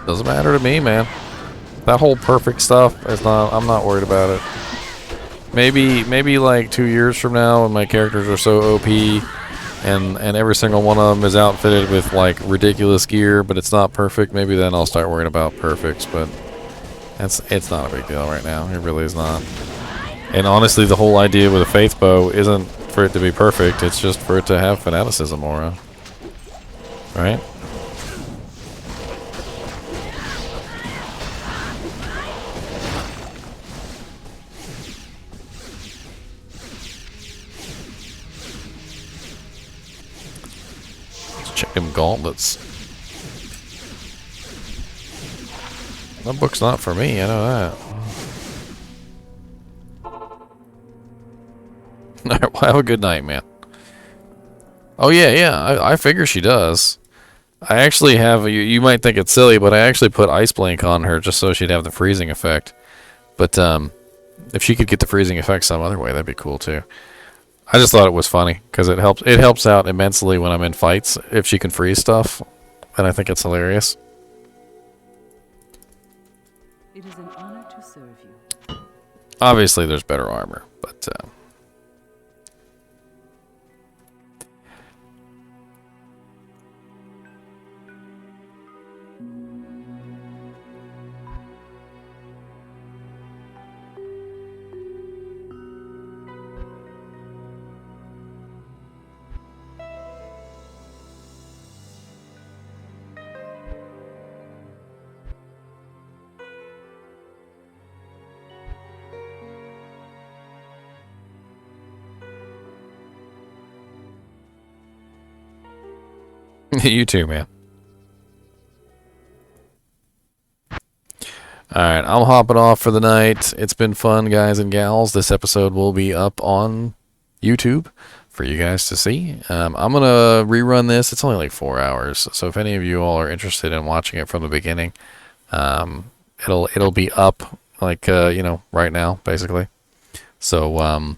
Doesn't matter to me, man. That whole perfect stuff is not. I'm not worried about it. Maybe like 2 years from now, when my characters are so OP, and every single one of them is outfitted with like ridiculous gear, but it's not perfect. Maybe then I'll start worrying about perfects. But it's not a big deal right now. It really is not. And honestly, the whole idea with a faith bow isn't for it to be perfect. It's just for it to have fanaticism aura, right? Check them gauntlets. That book's not for me, I know that. Alright, well, have a good night, man. Oh yeah, I figure she does. I actually have, you might think it's silly, but I actually put Ice Blink on her just so she'd have the freezing effect. But if she could get the freezing effect some other way, that'd be cool too. I just thought it was funny because it helps out immensely when I'm in fights if she can freeze stuff, and I think it's hilarious. It is an honor to serve you. Obviously, there's better armor, but you too, man. Alright, I'm hopping off for the night. It's been fun, guys and gals. This episode will be up on YouTube for you guys to see. I'm going to rerun this. It's only like 4 hours. So if any of you all are interested in watching it from the beginning, it'll be up like, right now, basically. So, and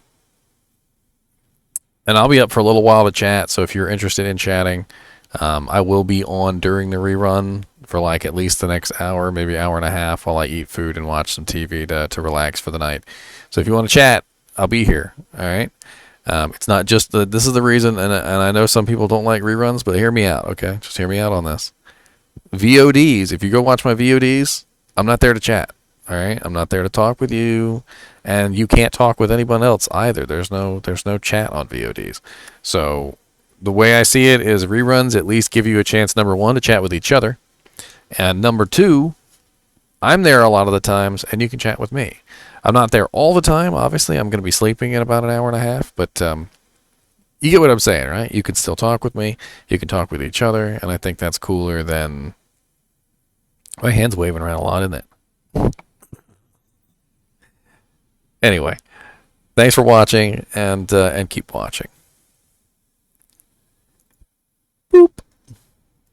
I'll be up for a little while to chat. So if you're interested in chatting, I will be on during the rerun for like at least the next hour, maybe hour and a half while I eat food and watch some TV to relax for the night. So if you want to chat, I'll be here. All right. It's not just this is the reason, and I know some people don't like reruns, but hear me out, okay? Just hear me out on this. VODs, if you go watch my VODs, I'm not there to chat, all right? I'm not there to talk with you, and you can't talk with anyone else either. There's no chat on VODs. So the way I see it is reruns at least give you a chance, number one, to chat with each other, and number two, I'm there a lot of the times, and you can chat with me. I'm not there all the time, obviously. I'm going to be sleeping in about an hour and a half, but you get what I'm saying, right? You can still talk with me. You can talk with each other, and I think that's cooler than... My hand's waving around a lot, isn't it? Anyway, thanks for watching, and keep watching. Boop.